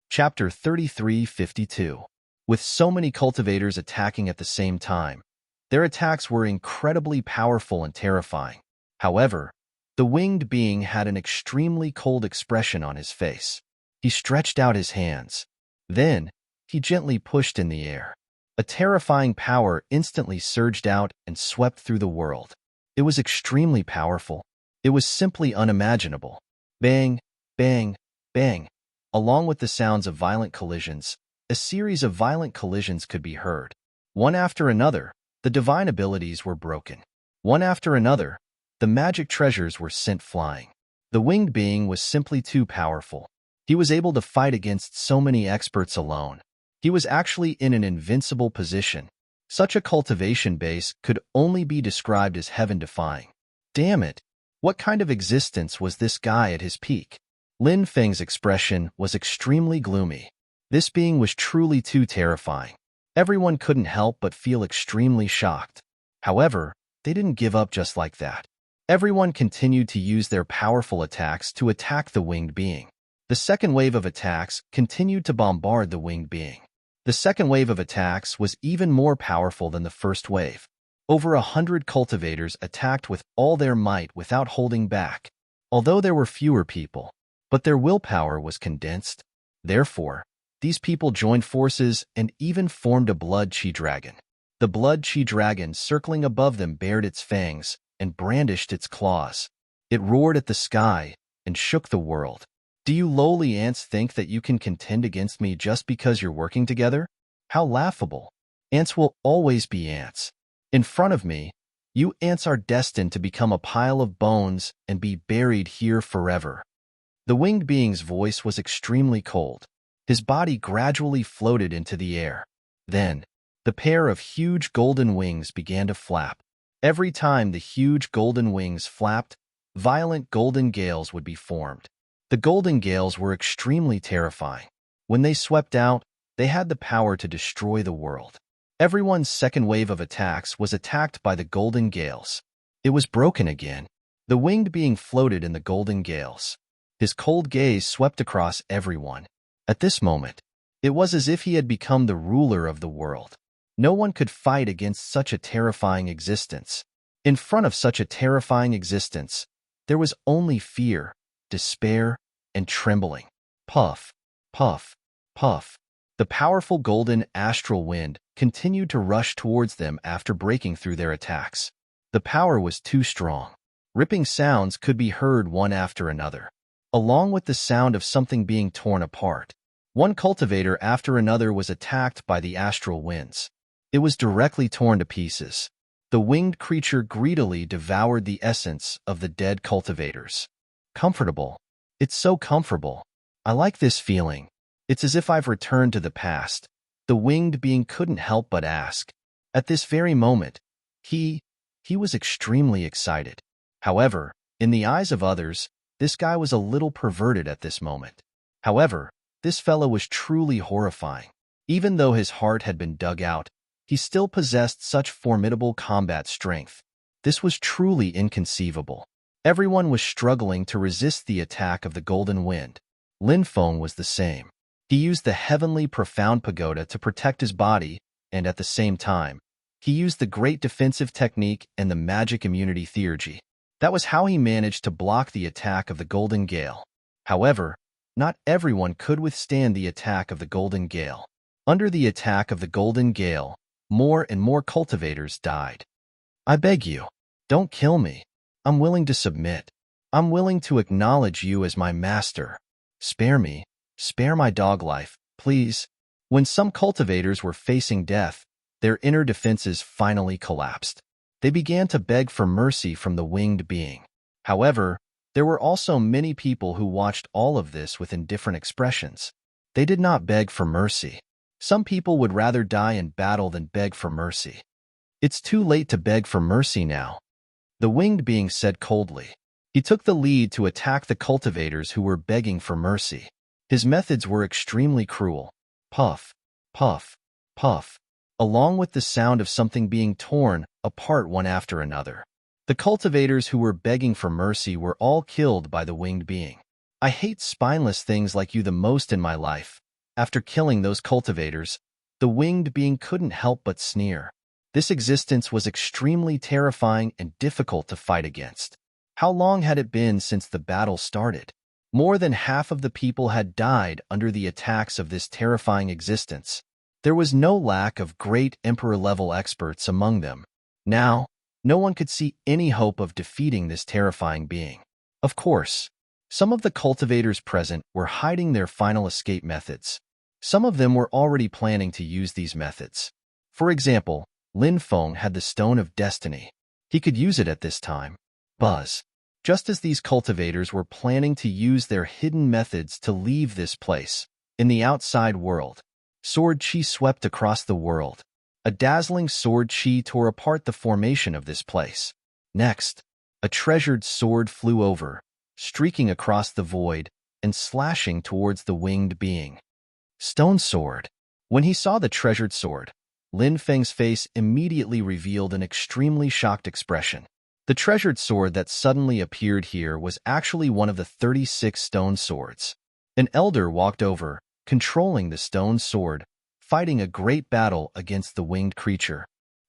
Chapter 33:52. With so many cultivators attacking at the same time, their attacks were incredibly powerful and terrifying. However, the winged being had an extremely cold expression on his face. He stretched out his hands. Then, he gently pushed in the air. A terrifying power instantly surged out and swept through the world. It was extremely powerful. It was simply unimaginable. Bang, bang, bang. Along with the sounds of violent collisions, a series of violent collisions could be heard. One after another, the divine abilities were broken. One after another, the magic treasures were sent flying. The winged being was simply too powerful. He was able to fight against so many experts alone. He was actually in an invincible position. Such a cultivation base could only be described as heaven-defying. Damn it! What kind of existence was this guy at his peak? Lin Feng's expression was extremely gloomy. This being was truly too terrifying. Everyone couldn't help but feel extremely shocked. However, they didn't give up just like that. Everyone continued to use their powerful attacks to attack the winged being. The second wave of attacks continued to bombard the winged being. The second wave of attacks was even more powerful than the first wave. Over 100 cultivators attacked with all their might without holding back. Although there were fewer people, but their willpower was condensed. Therefore, these people joined forces and even formed a blood chi dragon. The blood chi dragon circling above them bared its fangs and brandished its claws. It roared at the sky and shook the world. Do you lowly ants think that you can contend against me just because you're working together? How laughable. Ants will always be ants. In front of me, you ants are destined to become a pile of bones and be buried here forever. The winged being's voice was extremely cold. His body gradually floated into the air. Then, the pair of huge golden wings began to flap. Every time the huge golden wings flapped, violent golden gales would be formed. The golden gales were extremely terrifying. When they swept out, they had the power to destroy the world. Everyone's second wave of attacks was attacked by the golden gales. It was broken again. The winged being floated in the golden gales. His cold gaze swept across everyone. At this moment, it was as if he had become the ruler of the world. No one could fight against such a terrifying existence. In front of such a terrifying existence, there was only fear, despair, and trembling. Puff, puff, puff. The powerful golden astral wind continued to rush towards them after breaking through their attacks. The power was too strong. Ripping sounds could be heard one after another, along with the sound of something being torn apart. One cultivator after another was attacked by the astral winds. It was directly torn to pieces. The winged creature greedily devoured the essence of the dead cultivators. Comfortable. It's so comfortable. I like this feeling. It's as if I've returned to the past. The winged being couldn't help but ask. At this very moment, he was extremely excited. However, in the eyes of others, this guy was a little perverted at this moment. However, this fellow was truly horrifying. Even though his heart had been dug out, he still possessed such formidable combat strength. This was truly inconceivable. Everyone was struggling to resist the attack of the golden wind. Lin Feng was the same. He used the heavenly profound pagoda to protect his body, and at the same time, he used the great defensive technique and the magic immunity theurgy. That was how he managed to block the attack of the golden gale. However, not everyone could withstand the attack of the golden gale. Under the attack of the golden gale, more and more cultivators died. I beg you, don't kill me. I'm willing to submit. I'm willing to acknowledge you as my master. Spare me. Spare my dog life, please. When some cultivators were facing death, Their inner defenses finally collapsed. They began to beg for mercy from the winged being. However, there were also many people who watched all of this with indifferent expressions. They did not beg for mercy. Some people would rather die in battle than beg for mercy. It's too late to beg for mercy now, the winged being said coldly. He took the lead to attack the cultivators who were begging for mercy. His methods were extremely cruel. Puff, puff, puff, along with the sound of something being torn apart one after another. The cultivators who were begging for mercy were all killed by the winged being. I hate spineless things like you the most in my life. After killing those cultivators, the winged being couldn't help but sneer. This existence was extremely terrifying and difficult to fight against. How long had it been since the battle started? More than half of the people had died under the attacks of this terrifying existence. There was no lack of great Emperor-level experts among them. Now, no one could see any hope of defeating this terrifying being. Of course, some of the cultivators present were hiding their final escape methods. Some of them were already planning to use these methods. For example, Lin Feng had the Stone of Destiny. He could use it at this time. Buzz. Just as these cultivators were planning to use their hidden methods to leave this place, in the outside world, sword chi swept across the world. A dazzling sword chi tore apart the formation of this place. Next, a treasured sword flew over, streaking across the void and slashing towards the winged being. Stone sword. When he saw the treasured sword, Lin Feng's face immediately revealed an extremely shocked expression. The treasured sword that suddenly appeared here was actually one of the 36 stone swords. An elder walked over, controlling the stone sword, fighting a great battle against the winged creature.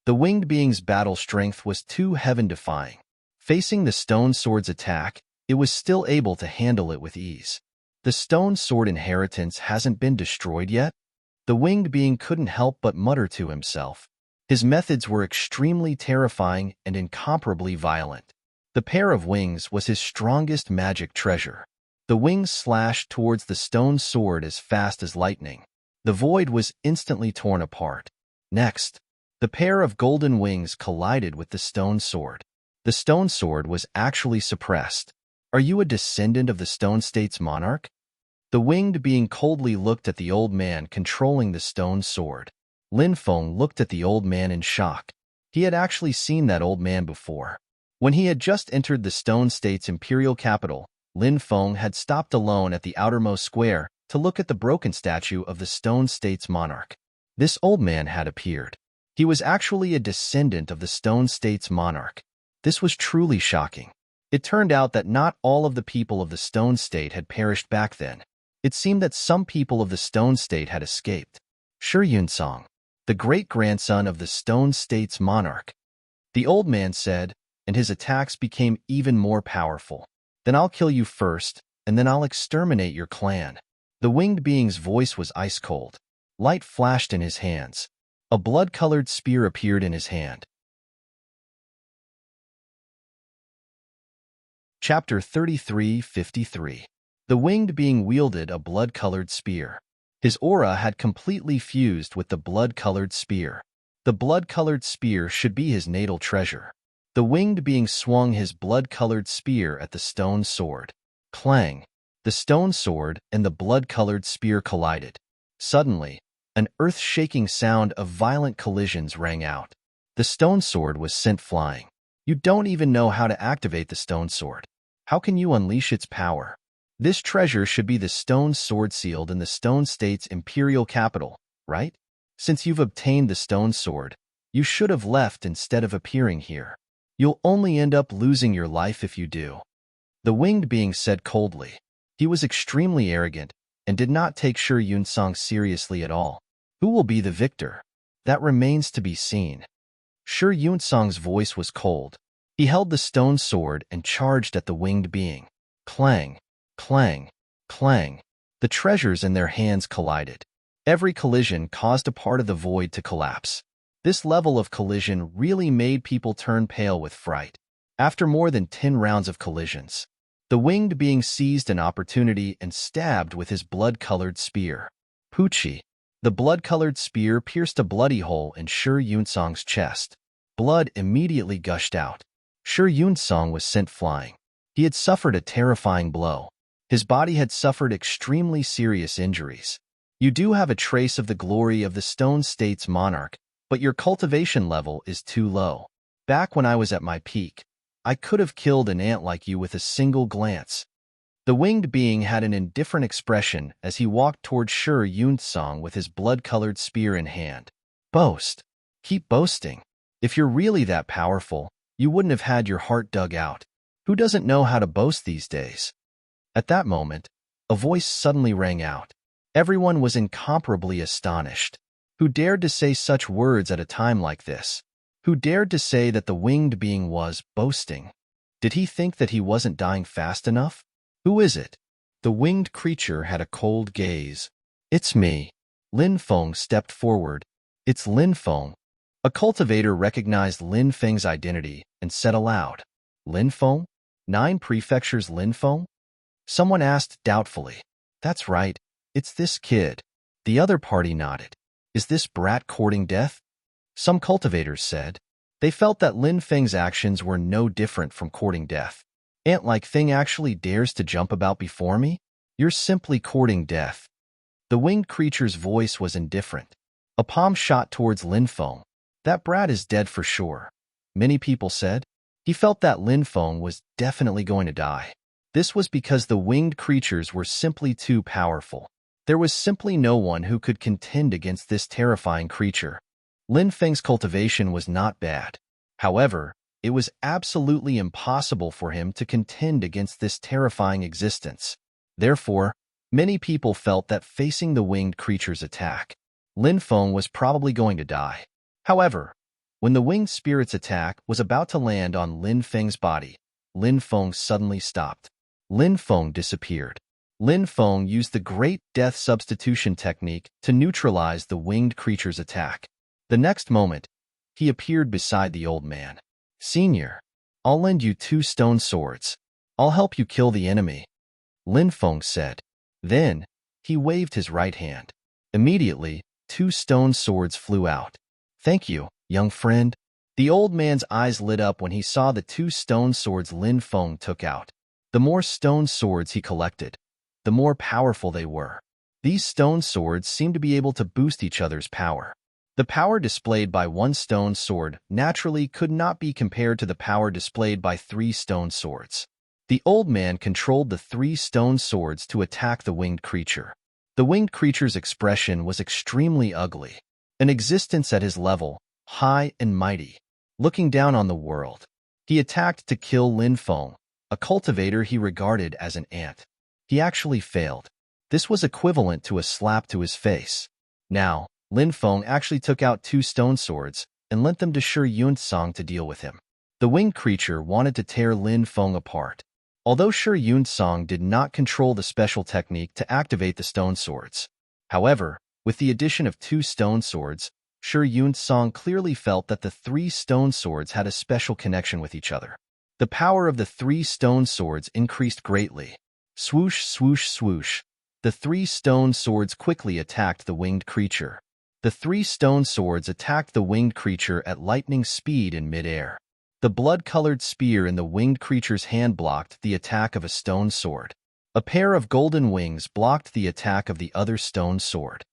The winged being's battle strength was too heaven-defying. Facing the stone sword's attack, it was still able to handle it with ease. The stone sword inheritance hasn't been destroyed yet? The winged being couldn't help but mutter to himself. His methods were extremely terrifying and incomparably violent. The pair of wings was his strongest magic treasure. The wings slashed towards the stone sword as fast as lightning. The void was instantly torn apart. Next, the pair of golden wings collided with the stone sword. The stone sword was actually suppressed. Are you a descendant of the Stone State's monarch? The winged being coldly looked at the old man controlling the stone sword. Lin Feng looked at the old man in shock. He had actually seen that old man before. When he had just entered the Stone State's imperial capital, Lin Feng had stopped alone at the outermost square to look at the broken statue of the Stone State's monarch. This old man had appeared. He was actually a descendant of the Stone State's monarch. This was truly shocking. It turned out that not all of the people of the Stone State had perished back then. It seemed that some people of the Stone State had escaped. Shi Yunsong, the great-grandson of the Stone State's monarch. The old man said, and his attacks became even more powerful. Then I'll kill you first, and then I'll exterminate your clan. The winged being's voice was ice-cold. Light flashed in his hands. A blood-colored spear appeared in his hand. Chapter 33:53. The winged being wielded a blood-colored spear. His aura had completely fused with the blood-colored spear. The blood-colored spear should be his natal treasure. The winged being swung his blood-colored spear at the stone sword. Clang! The stone sword and the blood-colored spear collided. Suddenly, an earth-shaking sound of violent collisions rang out. The stone sword was sent flying. You don't even know how to activate the stone sword. How can you unleash its power? This treasure should be the stone sword sealed in the Stone State's imperial capital, right? Since you've obtained the stone sword, you should have left instead of appearing here. You'll only end up losing your life if you do. The winged being said coldly. He was extremely arrogant and did not take Shi Yunsong seriously at all. Who will be the victor? That remains to be seen. Shi Yunsong's voice was cold. He held the stone sword and charged at the winged being. Clang! Clang! Clang! The treasures in their hands collided. Every collision caused a part of the void to collapse. This level of collision really made people turn pale with fright. After more than 10 rounds of collisions, the winged being seized an opportunity and stabbed with his blood-colored spear. Poochie! The blood-colored spear pierced a bloody hole in Shi Yunsong's chest. Blood immediately gushed out. Shi Yunsong was sent flying. He had suffered a terrifying blow. His body had suffered extremely serious injuries. You do have a trace of the glory of the Stone State's monarch, but your cultivation level is too low. Back when I was at my peak, I could have killed an ant like you with a single glance. The winged being had an indifferent expression as he walked toward Shi Yunsong with his blood-colored spear in hand. Boast. Keep boasting. If you're really that powerful, you wouldn't have had your heart dug out. Who doesn't know how to boast these days? At that moment, a voice suddenly rang out. Everyone was incomparably astonished. Who dared to say such words at a time like this? Who dared to say that the winged being was boasting? Did he think that he wasn't dying fast enough? Who is it? The winged creature had a cold gaze. It's me. Lin Feng stepped forward. It's Lin Feng. A cultivator recognized Lin Feng's identity and said aloud, Lin Feng? 9 prefectures Lin Feng? Someone asked doubtfully. That's right. It's this kid. The other party nodded. Is this brat courting death? Some cultivators said. They felt that Lin Feng's actions were no different from courting death. Ant-like thing actually dares to jump about before me? You're simply courting death. The winged creature's voice was indifferent. A palm shot towards Lin Feng. That brat is dead for sure. Many people said. He felt that Lin Feng was definitely going to die. This was because the winged creatures were simply too powerful. There was simply no one who could contend against this terrifying creature. Lin Feng's cultivation was not bad. However, it was absolutely impossible for him to contend against this terrifying existence. Therefore, many people felt that facing the winged creature's attack, Lin Feng was probably going to die. However, when the winged spirit's attack was about to land on Lin Feng's body, Lin Feng suddenly stopped. Lin Feng disappeared. Lin Feng used the Great Death Substitution technique to neutralize the winged creature's attack. The next moment, he appeared beside the old man. Senior, I'll lend you 2 stone swords. I'll help you kill the enemy, Lin Feng said. Then, he waved his right hand. Immediately, 2 stone swords flew out. Thank you, young friend. The old man's eyes lit up when he saw the 2 stone swords Lin Feng took out. The more stone swords he collected, the more powerful they were. These stone swords seemed to be able to boost each other's power. The power displayed by 1 stone sword naturally could not be compared to the power displayed by 3 stone swords. The old man controlled the 3 stone swords to attack the winged creature. The winged creature's expression was extremely ugly. An existence at his level, high and mighty, looking down on the world. He attacked to kill Lin Feng, a cultivator he regarded as an ant. He actually failed. This was equivalent to a slap to his face. Now, Lin Feng actually took out 2 stone swords and lent them to Shi Yunsong to deal with him. The winged creature wanted to tear Lin Feng apart. Although Shi Yunsong did not control the special technique to activate the stone swords. However, with the addition of 2 stone swords, Shi Yunsong clearly felt that the 3 stone swords had a special connection with each other. The power of the 3 stone swords increased greatly. Swoosh, swoosh, swoosh. The 3 stone swords quickly attacked the winged creature. The 3 stone swords attacked the winged creature at lightning speed in midair. The blood-colored spear in the winged creature's hand blocked the attack of a stone sword. A pair of golden wings blocked the attack of the other stone sword.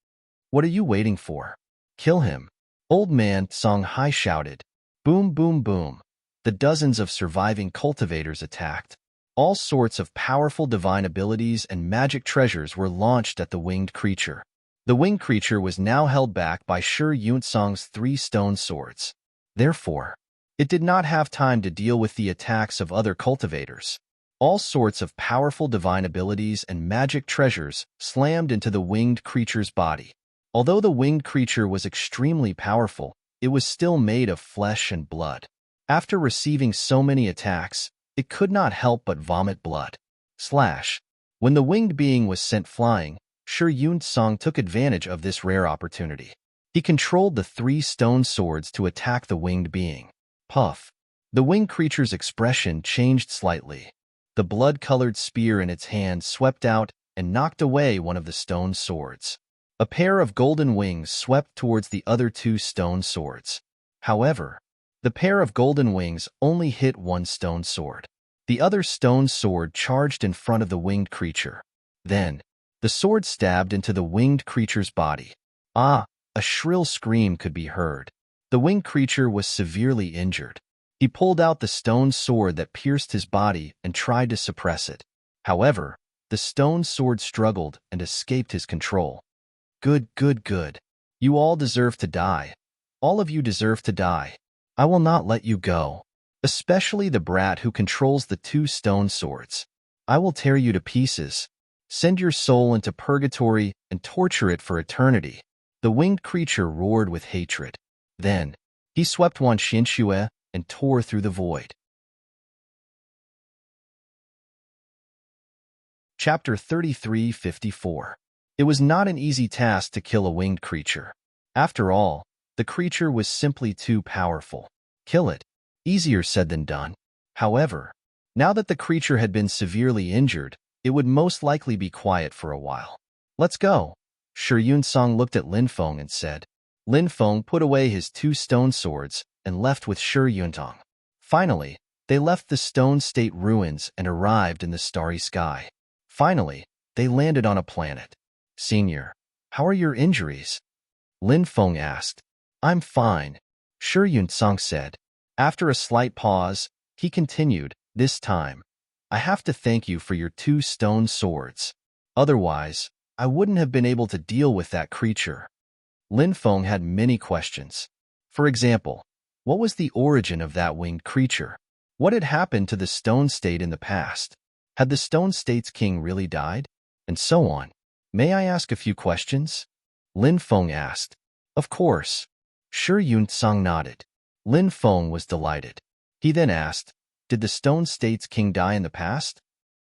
What are you waiting for? Kill him. Old man Song Hai shouted. Boom, boom, boom. The dozens of surviving cultivators attacked. All sorts of powerful divine abilities and magic treasures were launched at the winged creature. The winged creature was now held back by Shi Yunsong's 3 stone swords. Therefore, it did not have time to deal with the attacks of other cultivators. All sorts of powerful divine abilities and magic treasures slammed into the winged creature's body. Although the winged creature was extremely powerful, it was still made of flesh and blood. After receiving so many attacks, it could not help but vomit blood. Slash. When the winged being was sent flying, Shi Yunsong took advantage of this rare opportunity. He controlled the 3 stone swords to attack the winged being. Puff. The winged creature's expression changed slightly. The blood-colored spear in its hand swept out and knocked away one of the stone swords. A pair of golden wings swept towards the other two stone swords. However, the pair of golden wings only hit one stone sword. The other stone sword charged in front of the winged creature. Then, the sword stabbed into the winged creature's body. Ah! A shrill scream could be heard. The winged creature was severely injured. He pulled out the stone sword that pierced his body and tried to suppress it. However, the stone sword struggled and escaped his control. Good, good, good. You all deserve to die. All of you deserve to die. I will not let you go. Especially the brat who controls the two stone swords. I will tear you to pieces. Send your soul into purgatory and torture it for eternity. The winged creature roared with hatred. Then, he swept Wan Xinxue and tore through the void. Chapter 33:54. It was not an easy task to kill a winged creature. After all, the creature was simply too powerful. Kill it. Easier said than done. However, now that the creature had been severely injured, it would most likely be quiet for a while. Let's go. Shi Yunsong looked at Lin Feng and said. Lin Feng put away his two stone swords and left with Shi Yuntong. Finally, they left the stone state ruins and arrived in the starry sky. Finally, they landed on a planet. Senior, how are your injuries? Lin Feng asked. I'm fine, Shi Yunsong said. After a slight pause, he continued, this time, I have to thank you for your two stone swords. Otherwise, I wouldn't have been able to deal with that creature. Lin Feng had many questions. For example, what was the origin of that winged creature? What had happened to the stone state in the past? Had the stone state's king really died? And so on. May I ask a few questions? Lin Feng asked. Of course. Shi Yunsong nodded. Lin Feng was delighted. He then asked, did the stone state's king die in the past?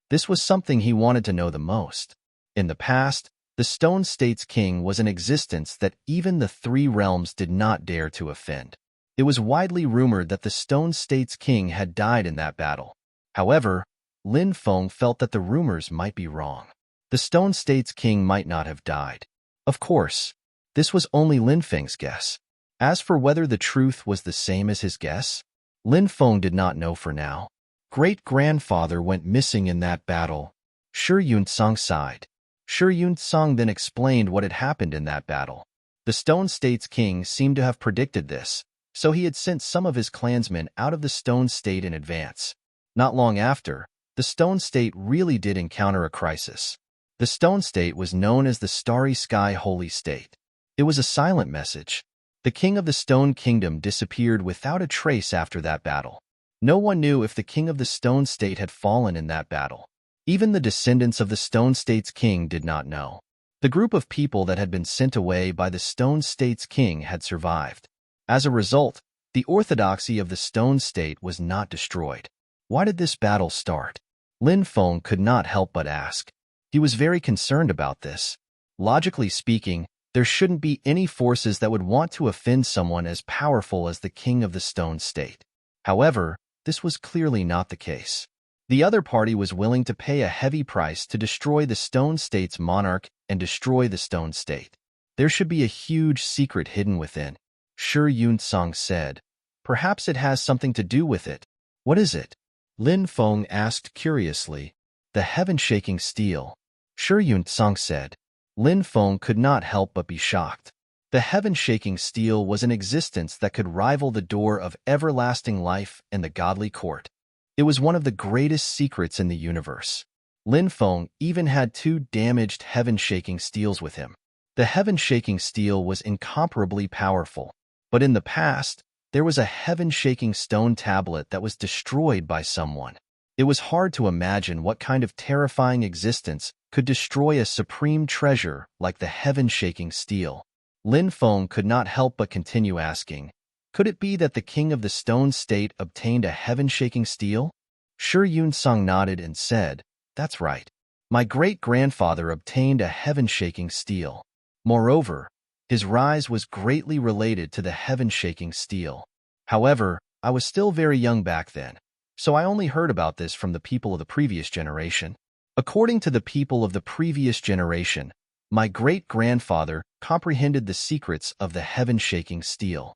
This was something he wanted to know the most. In the past, the stone state's king was an existence that even the three realms did not dare to offend. It was widely rumored that the stone state's king had died in that battle. However, Lin Feng felt that the rumors might be wrong. The stone state's king might not have died. Of course, this was only Lin Feng's guess. As for whether the truth was the same as his guess, Lin Feng did not know for now. Great-grandfather went missing in that battle. Shi Yunsong sighed. Shi Yunsong then explained what had happened in that battle. The stone state's king seemed to have predicted this, so he had sent some of his clansmen out of the stone state in advance. Not long after, the stone state really did encounter a crisis. The stone state was known as the Starry Sky Holy State. It was a silent message. The king of the Stone Kingdom disappeared without a trace after that battle. No one knew if the king of the Stone State had fallen in that battle. Even the descendants of the Stone State's king did not know. The group of people that had been sent away by the Stone State's king had survived. As a result, the orthodoxy of the Stone State was not destroyed. Why did this battle start? Lin Feng could not help but ask. He was very concerned about this. Logically speaking, there shouldn't be any forces that would want to offend someone as powerful as the king of the Stone State. However, this was clearly not the case. The other party was willing to pay a heavy price to destroy the Stone State's monarch and destroy the Stone State. There should be a huge secret hidden within, Shi Yunsong said. Perhaps it has something to do with it. What is it? Lin Feng asked curiously. The heaven-shaking steel, Shi Yunsong said. Lin Feng could not help but be shocked. The heaven-shaking steel was an existence that could rival the door of everlasting life and the godly court. It was one of the greatest secrets in the universe. Lin Feng even had two damaged heaven-shaking steels with him. The heaven-shaking steel was incomparably powerful, but in the past, there was a heaven-shaking stone tablet that was destroyed by someone. It was hard to imagine what kind of terrifying existence could destroy a supreme treasure like the heaven-shaking steel. Lin Feng could not help but continue asking, could it be that the king of the Stone State obtained a heaven-shaking steel? Shi Yunsong nodded and said, that's right. My great-grandfather obtained a heaven-shaking steel. Moreover, his rise was greatly related to the heaven-shaking steel. However, I was still very young back then, so I only heard about this from the people of the previous generation. According to the people of the previous generation, My great-grandfather comprehended the secrets of the heaven-shaking steel.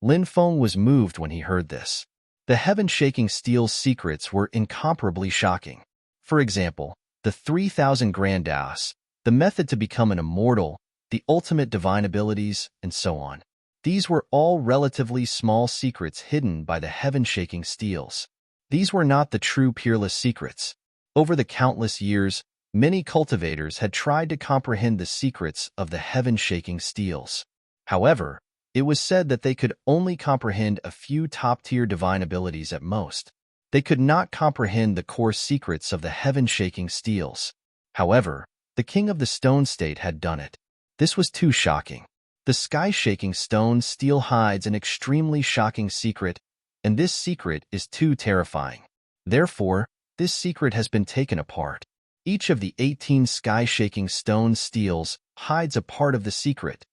Lin Feng was moved when he heard this. The heaven-shaking steel's secrets were incomparably shocking. For example, the 3,000 Grandaos, the method to become an immortal, the ultimate divine abilities, and so on. These were all relatively small secrets hidden by the heaven-shaking steels. These were not the true peerless secrets. Over the countless years, many cultivators had tried to comprehend the secrets of the heaven-shaking steels. However, it was said that they could only comprehend a few top-tier divine abilities at most. They could not comprehend the core secrets of the heaven-shaking steels. However, the king of the stone state had done it. This was too shocking. The sky-shaking stone steel hides an extremely shocking secret, and this secret is too terrifying. Therefore, this secret has been taken apart. Each of the 18 sky-shaking stone steels hides a part of the secret.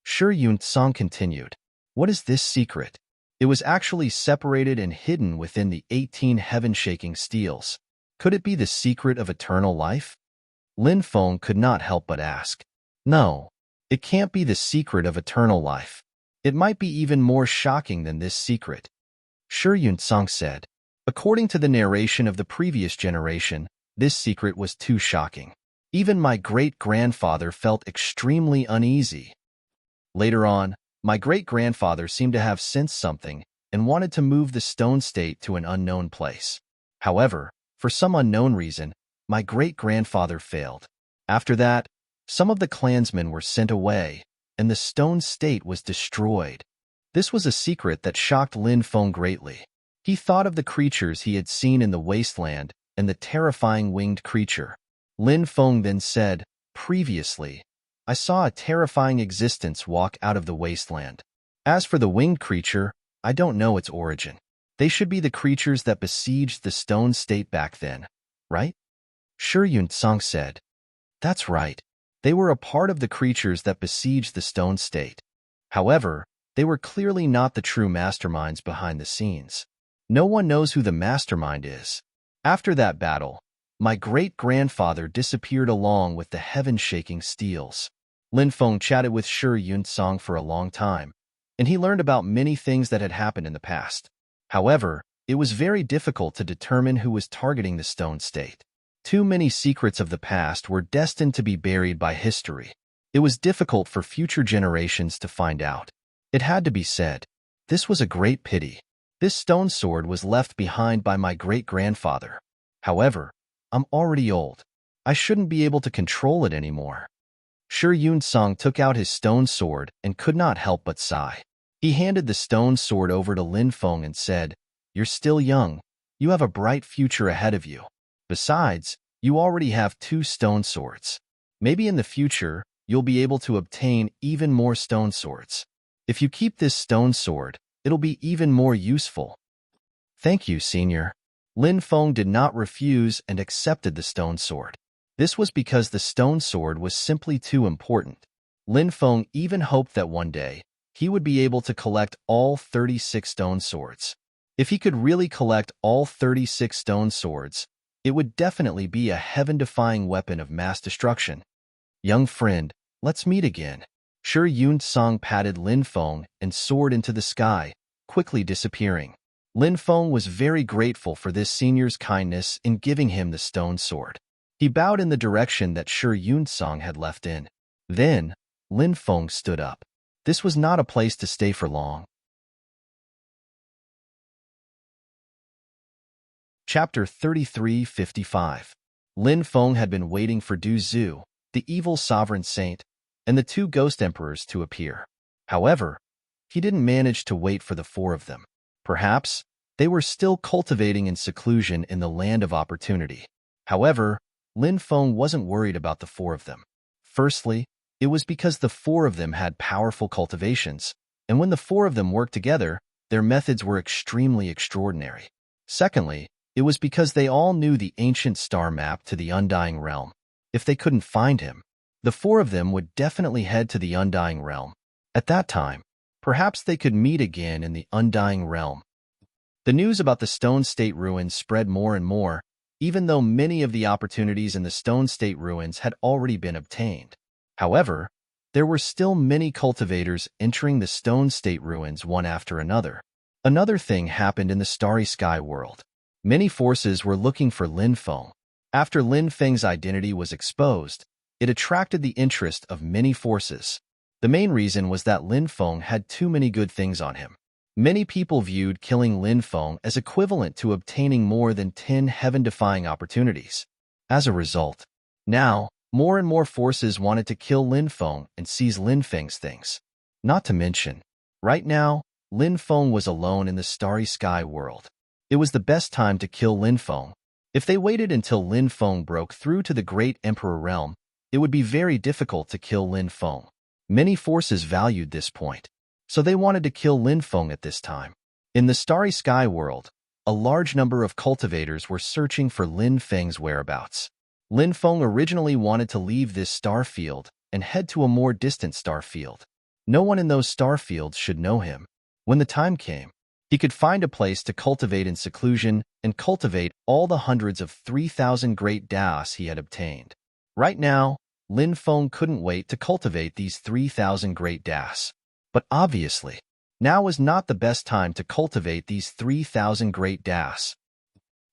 Shi Yunsong continued. What is this secret? It was actually separated and hidden within the 18 heaven-shaking steels. Could it be the secret of eternal life? Lin Feng could not help but ask. No, it can't be the secret of eternal life. It might be even more shocking than this secret. Shi Yunsong said. According to the narration of the previous generation, this secret was too shocking. Even my great-grandfather felt extremely uneasy. Later on, my great-grandfather seemed to have sensed something and wanted to move the stone state to an unknown place. However, for some unknown reason, my great-grandfather failed. After that, some of the clansmen were sent away, and the stone state was destroyed. This was a secret that shocked Lin Feng greatly. He thought of the creatures he had seen in the wasteland and the terrifying winged creature. Lin Feng then said, previously, I saw a terrifying existence walk out of the wasteland. As for the winged creature, I don't know its origin. They should be the creatures that besieged the stone state back then, right? Shi Yunsong said. That's right. They were a part of the creatures that besieged the stone state. However, they were clearly not the true masterminds behind the scenes. No one knows who the mastermind is. After that battle, my great-grandfather disappeared along with the heaven-shaking steels. Lin Feng chatted with Shi Yunsong for a long time, and he learned about many things that had happened in the past. However, it was very difficult to determine who was targeting the stone state. Too many secrets of the past were destined to be buried by history. It was difficult for future generations to find out. It had to be said. This was a great pity. This stone sword was left behind by my great-grandfather. However, I'm already old. I shouldn't be able to control it anymore. Shi Yunsong took out his stone sword and could not help but sigh. He handed the stone sword over to Lin Feng and said, You're still young. You have a bright future ahead of you. Besides, you already have 2 stone swords. Maybe in the future, you'll be able to obtain even more stone swords. If you keep this stone sword, it'll be even more useful. Thank you, Senior. Lin Feng did not refuse and accepted the stone sword. This was because the stone sword was simply too important. Lin Feng even hoped that one day, he would be able to collect all 36 stone swords. If he could really collect all 36 stone swords, it would definitely be a heaven-defying weapon of mass destruction. Young friend, let's meet again. Shi Yunsong patted Lin Feng and soared into the sky, quickly disappearing. Lin Feng was very grateful for this senior's kindness in giving him the stone sword. He bowed in the direction that Shi Yunsong had left in. Then, Lin Feng stood up. This was not a place to stay for long. Chapter 33:55. Lin Feng had been waiting for Du Zhu, the evil sovereign saint, and the 2 ghost emperors to appear. However, he didn't manage to wait for the 4 of them. Perhaps, they were still cultivating in seclusion in the land of opportunity. However, Lin Feng wasn't worried about the 4 of them. Firstly, it was because the 4 of them had powerful cultivations, and when the 4 of them worked together, their methods were extremely extraordinary. Secondly, it was because they all knew the ancient star map to the Undying Realm. If they couldn't find him, the 4 of them would definitely head to the Undying Realm. At that time, perhaps they could meet again in the Undying Realm. The news about the Stone State ruins spread more and more, even though many of the opportunities in the Stone State ruins had already been obtained. However, there were still many cultivators entering the stone state ruins one after another. Another thing happened in the starry sky world. Many forces were looking for Lin Feng. After Lin Feng's identity was exposed, it attracted the interest of many forces. The main reason was that Lin Feng had too many good things on him. Many people viewed killing Lin Feng as equivalent to obtaining more than 10 heaven-defying opportunities. As a result, now, more and more forces wanted to kill Lin Feng and seize Lin Feng's things. Not to mention, right now, Lin Feng was alone in the starry sky world. It was the best time to kill Lin Feng. If they waited until Lin Feng broke through to the Great Emperor realm, it would be very difficult to kill Lin Feng. Many forces valued this point, so they wanted to kill Lin Feng at this time. In the starry sky world, a large number of cultivators were searching for Lin Feng's whereabouts. Lin Feng originally wanted to leave this star field and head to a more distant star field. No one in those star fields should know him. When the time came, he could find a place to cultivate in seclusion and cultivate all the hundreds of 3,000 great Daos he had obtained. Right now, Lin Feng couldn't wait to cultivate these 3,000 great Daos. But obviously, now was not the best time to cultivate these 3,000 great Daos.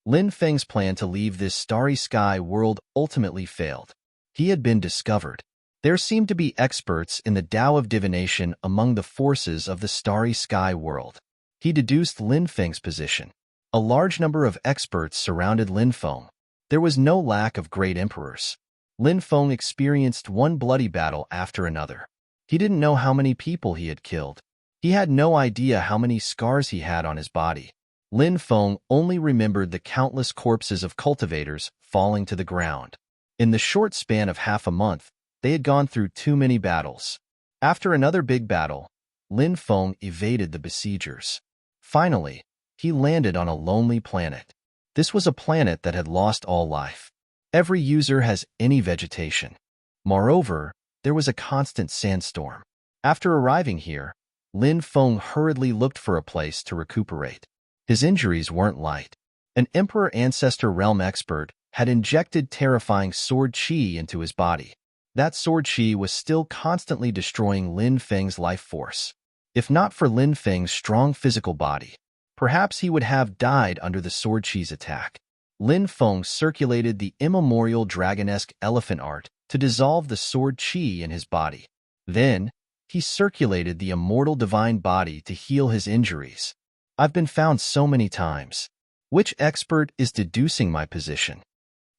Lin Feng's plan to leave this starry sky world ultimately failed. He had been discovered. There seemed to be experts in the Tao of divination among the forces of the starry sky world. He deduced Lin Feng's position. A large number of experts surrounded Lin Feng. There was no lack of great emperors. Lin Feng experienced one bloody battle after another. He didn't know how many people he had killed. He had no idea how many scars he had on his body. Lin Feng only remembered the countless corpses of cultivators falling to the ground. In the short span of half a month, they had gone through too many battles. After another big battle, Lin Feng evaded the besiegers. Finally, he landed on a lonely planet. This was a planet that had lost all life. Every user has any vegetation. Moreover, there was a constant sandstorm. After arriving here, Lin Feng hurriedly looked for a place to recuperate. His injuries weren't light. An Emperor Ancestor Realm expert had injected terrifying sword chi into his body. That sword chi was still constantly destroying Lin Feng's life force. If not for Lin Feng's strong physical body, perhaps he would have died under the sword chi's attack. Lin Feng circulated the immemorial dragonesque elephant art to dissolve the sword chi in his body. Then, he circulated the immortal divine body to heal his injuries. I've been found so many times. Which expert is deducing my position?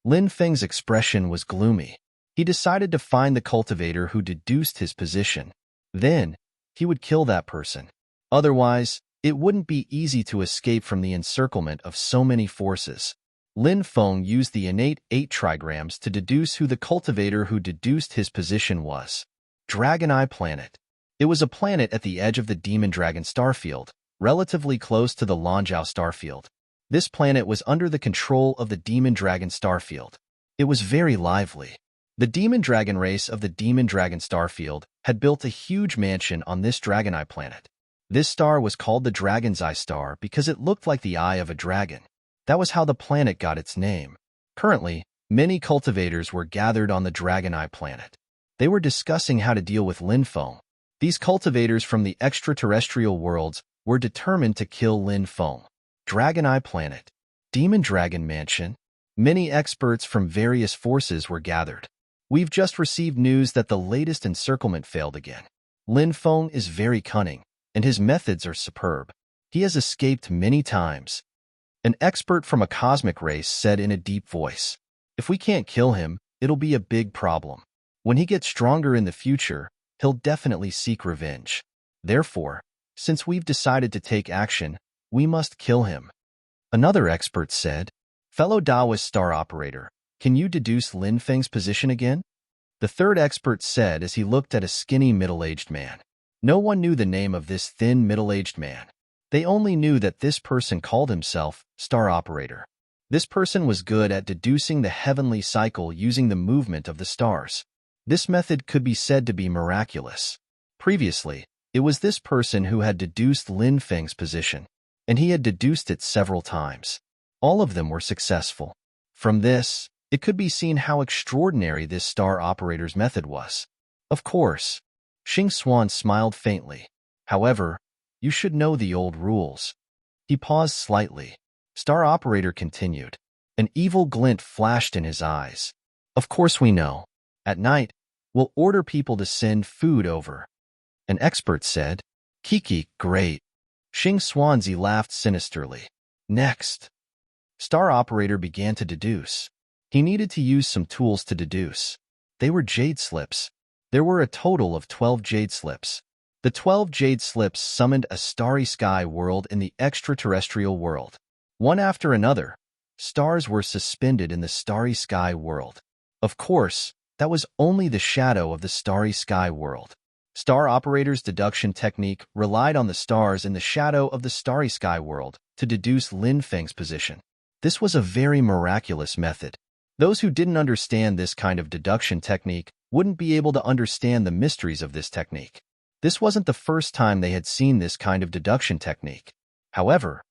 Lin Feng's expression was gloomy. He decided to find the cultivator who deduced his position. Then, he would kill that person. Otherwise, it wouldn't be easy to escape from the encirclement of so many forces. Lin Feng used the innate 8 trigrams to deduce who the cultivator who deduced his position was. Dragon Eye Planet. It was a planet at the edge of the Demon Dragon starfield, relatively close to the Lanzhou starfield. This planet was under the control of the Demon Dragon starfield. It was very lively. The Demon Dragon race of the Demon Dragon starfield had built a huge mansion on this Dragon Eye planet. This star was called the Dragon's Eye star because it looked like the eye of a dragon. That was how the planet got its name. Currently, many cultivators were gathered on the Dragon Eye planet. They were discussing how to deal with Lin Feng. These cultivators from the extraterrestrial worlds were determined to kill Lin Feng. Dragon Eye Planet. Demon Dragon Mansion. Many experts from various forces were gathered. We've just received news that the latest encirclement failed again. Lin Feng is very cunning, and his methods are superb. He has escaped many times. An expert from a cosmic race said in a deep voice, "If we can't kill him, it'll be a big problem. When he gets stronger in the future, he'll definitely seek revenge. Therefore, since we've decided to take action, we must kill him." Another expert said, "Fellow Daoist star operator, can you deduce Lin Feng's position again?" The third expert said as he looked at a skinny middle-aged man. No one knew the name of this thin middle-aged man. They only knew that this person called himself Star Operator. This person was good at deducing the heavenly cycle using the movement of the stars. This method could be said to be miraculous. Previously, it was this person who had deduced Lin Feng's position, and he had deduced it several times. All of them were successful. From this, it could be seen how extraordinary this star operator's method was. Of course. Xing Xuan smiled faintly. However, you should know the old rules. He paused slightly. Star Operator continued. An evil glint flashed in his eyes. Of course we know. At night, we'll order people to send food over. An expert said. Kiki, great. Xing Xuanzi laughed sinisterly. Next. Star Operator began to deduce. He needed to use some tools to deduce. They were jade slips. There were a total of 12 jade slips. The 12 jade slips summoned a starry sky world in the extraterrestrial world. One after another, stars were suspended in the starry sky world. Of course, that was only the shadow of the starry sky world. Star Operator's deduction technique relied on the stars in the shadow of the starry sky world to deduce Lin Feng's position. This was a very miraculous method. Those who didn't understand this kind of deduction technique wouldn't be able to understand the mysteries of this technique. This wasn't the first time they had seen this kind of deduction technique. However,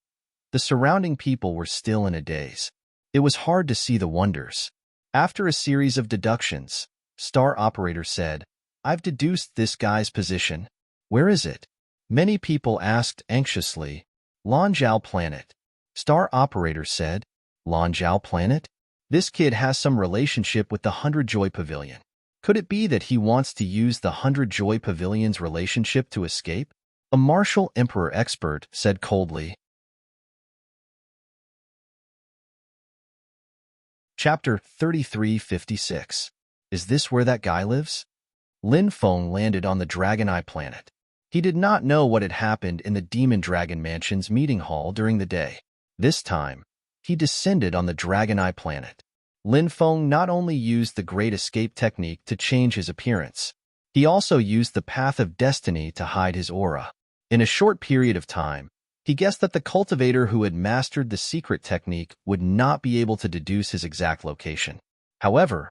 the surrounding people were still in a daze. It was hard to see the wonders. After a series of deductions, Star Operator said, I've deduced this guy's position. Where is it? Many people asked anxiously. Lanjiao Planet. Star Operator said, Lanjiao Planet? This kid has some relationship with the 100 Joy Pavilion. Could it be that he wants to use the 100 Joy Pavilion's relationship to escape? A martial emperor expert said coldly. Chapter 3356. Is this where that guy lives? Lin Feng landed on the Dragon Eye planet. He did not know what had happened in the Demon Dragon Mansion's meeting hall during the day. This time, he descended on the Dragon Eye planet. Lin Feng not only used the Great Escape technique to change his appearance, he also used the Path of Destiny to hide his aura. In a short period of time, he guessed that the cultivator who had mastered the secret technique would not be able to deduce his exact location. However,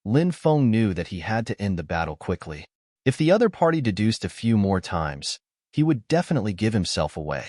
Lin Feng knew that he had to end the battle quickly. If the other party deduced a few more times, he would definitely give himself away.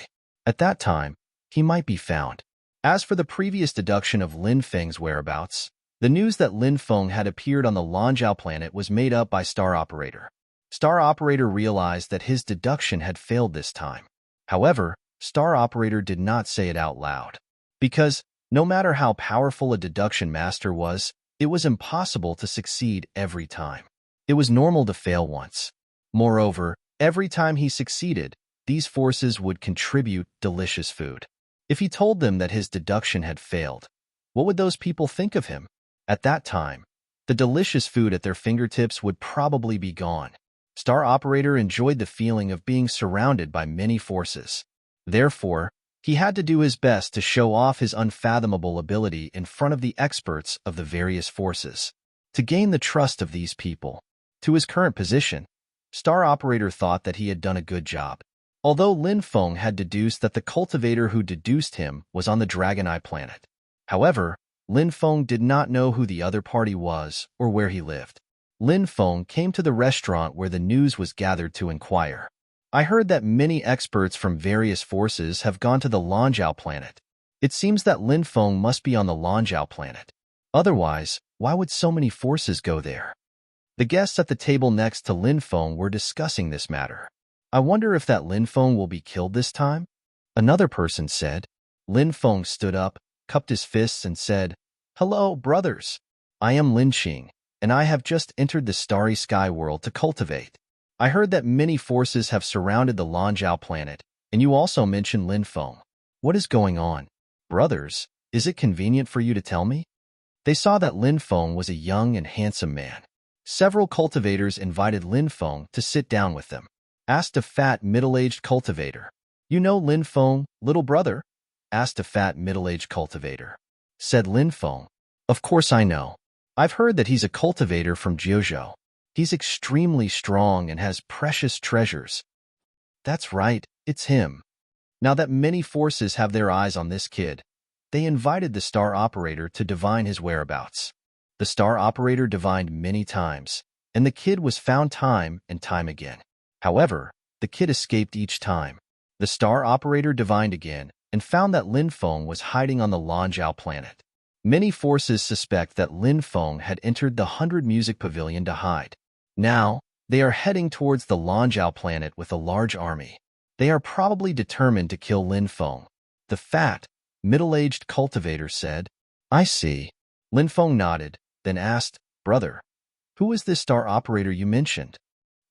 At that time, he might be found. As for the previous deduction of Lin Feng's whereabouts, the news that Lin Feng had appeared on the Lanjiao planet was made up by Star Operator. Star Operator realized that his deduction had failed this time. However, Star Operator did not say it out loud. Because, no matter how powerful a deduction master was, it was impossible to succeed every time. It was normal to fail once. Moreover, every time he succeeded, these forces would contribute delicious food. If he told them that his deduction had failed, what would those people think of him? At that time, the delicious food at their fingertips would probably be gone. Star Operator enjoyed the feeling of being surrounded by many forces. Therefore, he had to do his best to show off his unfathomable ability in front of the experts of the various forces, to gain the trust of these people. To his current position, Star Operator thought that he had done a good job. Although Lin Feng had deduced that the cultivator who deduced him was on the Dragon Eye planet. However, Lin Feng did not know who the other party was or where he lived. Lin Feng came to the restaurant where the news was gathered to inquire. I heard that many experts from various forces have gone to the Lanjiao planet. It seems that Lin Feng must be on the Lanjiao planet. Otherwise, why would so many forces go there? The guests at the table next to Lin Feng were discussing this matter. I wonder if that Lin Feng will be killed this time? Another person said. Lin Feng stood up, cupped his fists, and said, Hello, brothers. I am Lin Qing, and I have just entered the starry sky world to cultivate. I heard that many forces have surrounded the Lanjiao planet, and you also mentioned Lin Feng. What is going on? Brothers, is it convenient for you to tell me? They saw that Lin Feng was a young and handsome man. Several cultivators invited Lin Feng to sit down with them. Asked a fat, middle-aged cultivator. You know Lin Feng, little brother? Asked a fat, middle-aged cultivator. Said Lin Feng. Of course I know. I've heard that he's a cultivator from Jiuzhou. He's extremely strong and has precious treasures. That's right, it's him. Now that many forces have their eyes on this kid, they invited the Star Operator to divine his whereabouts. The Star Operator divined many times, and the kid was found time and time again. However, the kid escaped each time. The Star Operator divined again and found that Lin Feng was hiding on the Lanjiao planet. Many forces suspect that Lin Feng had entered the 100 Music Pavilion to hide. Now, They are heading towards the Longjao planet with a large army. They are probably determined to kill Lin Feng. The fat, middle-aged cultivator said. I see. Lin Feng nodded, then asked, Brother, who is this star operator you mentioned?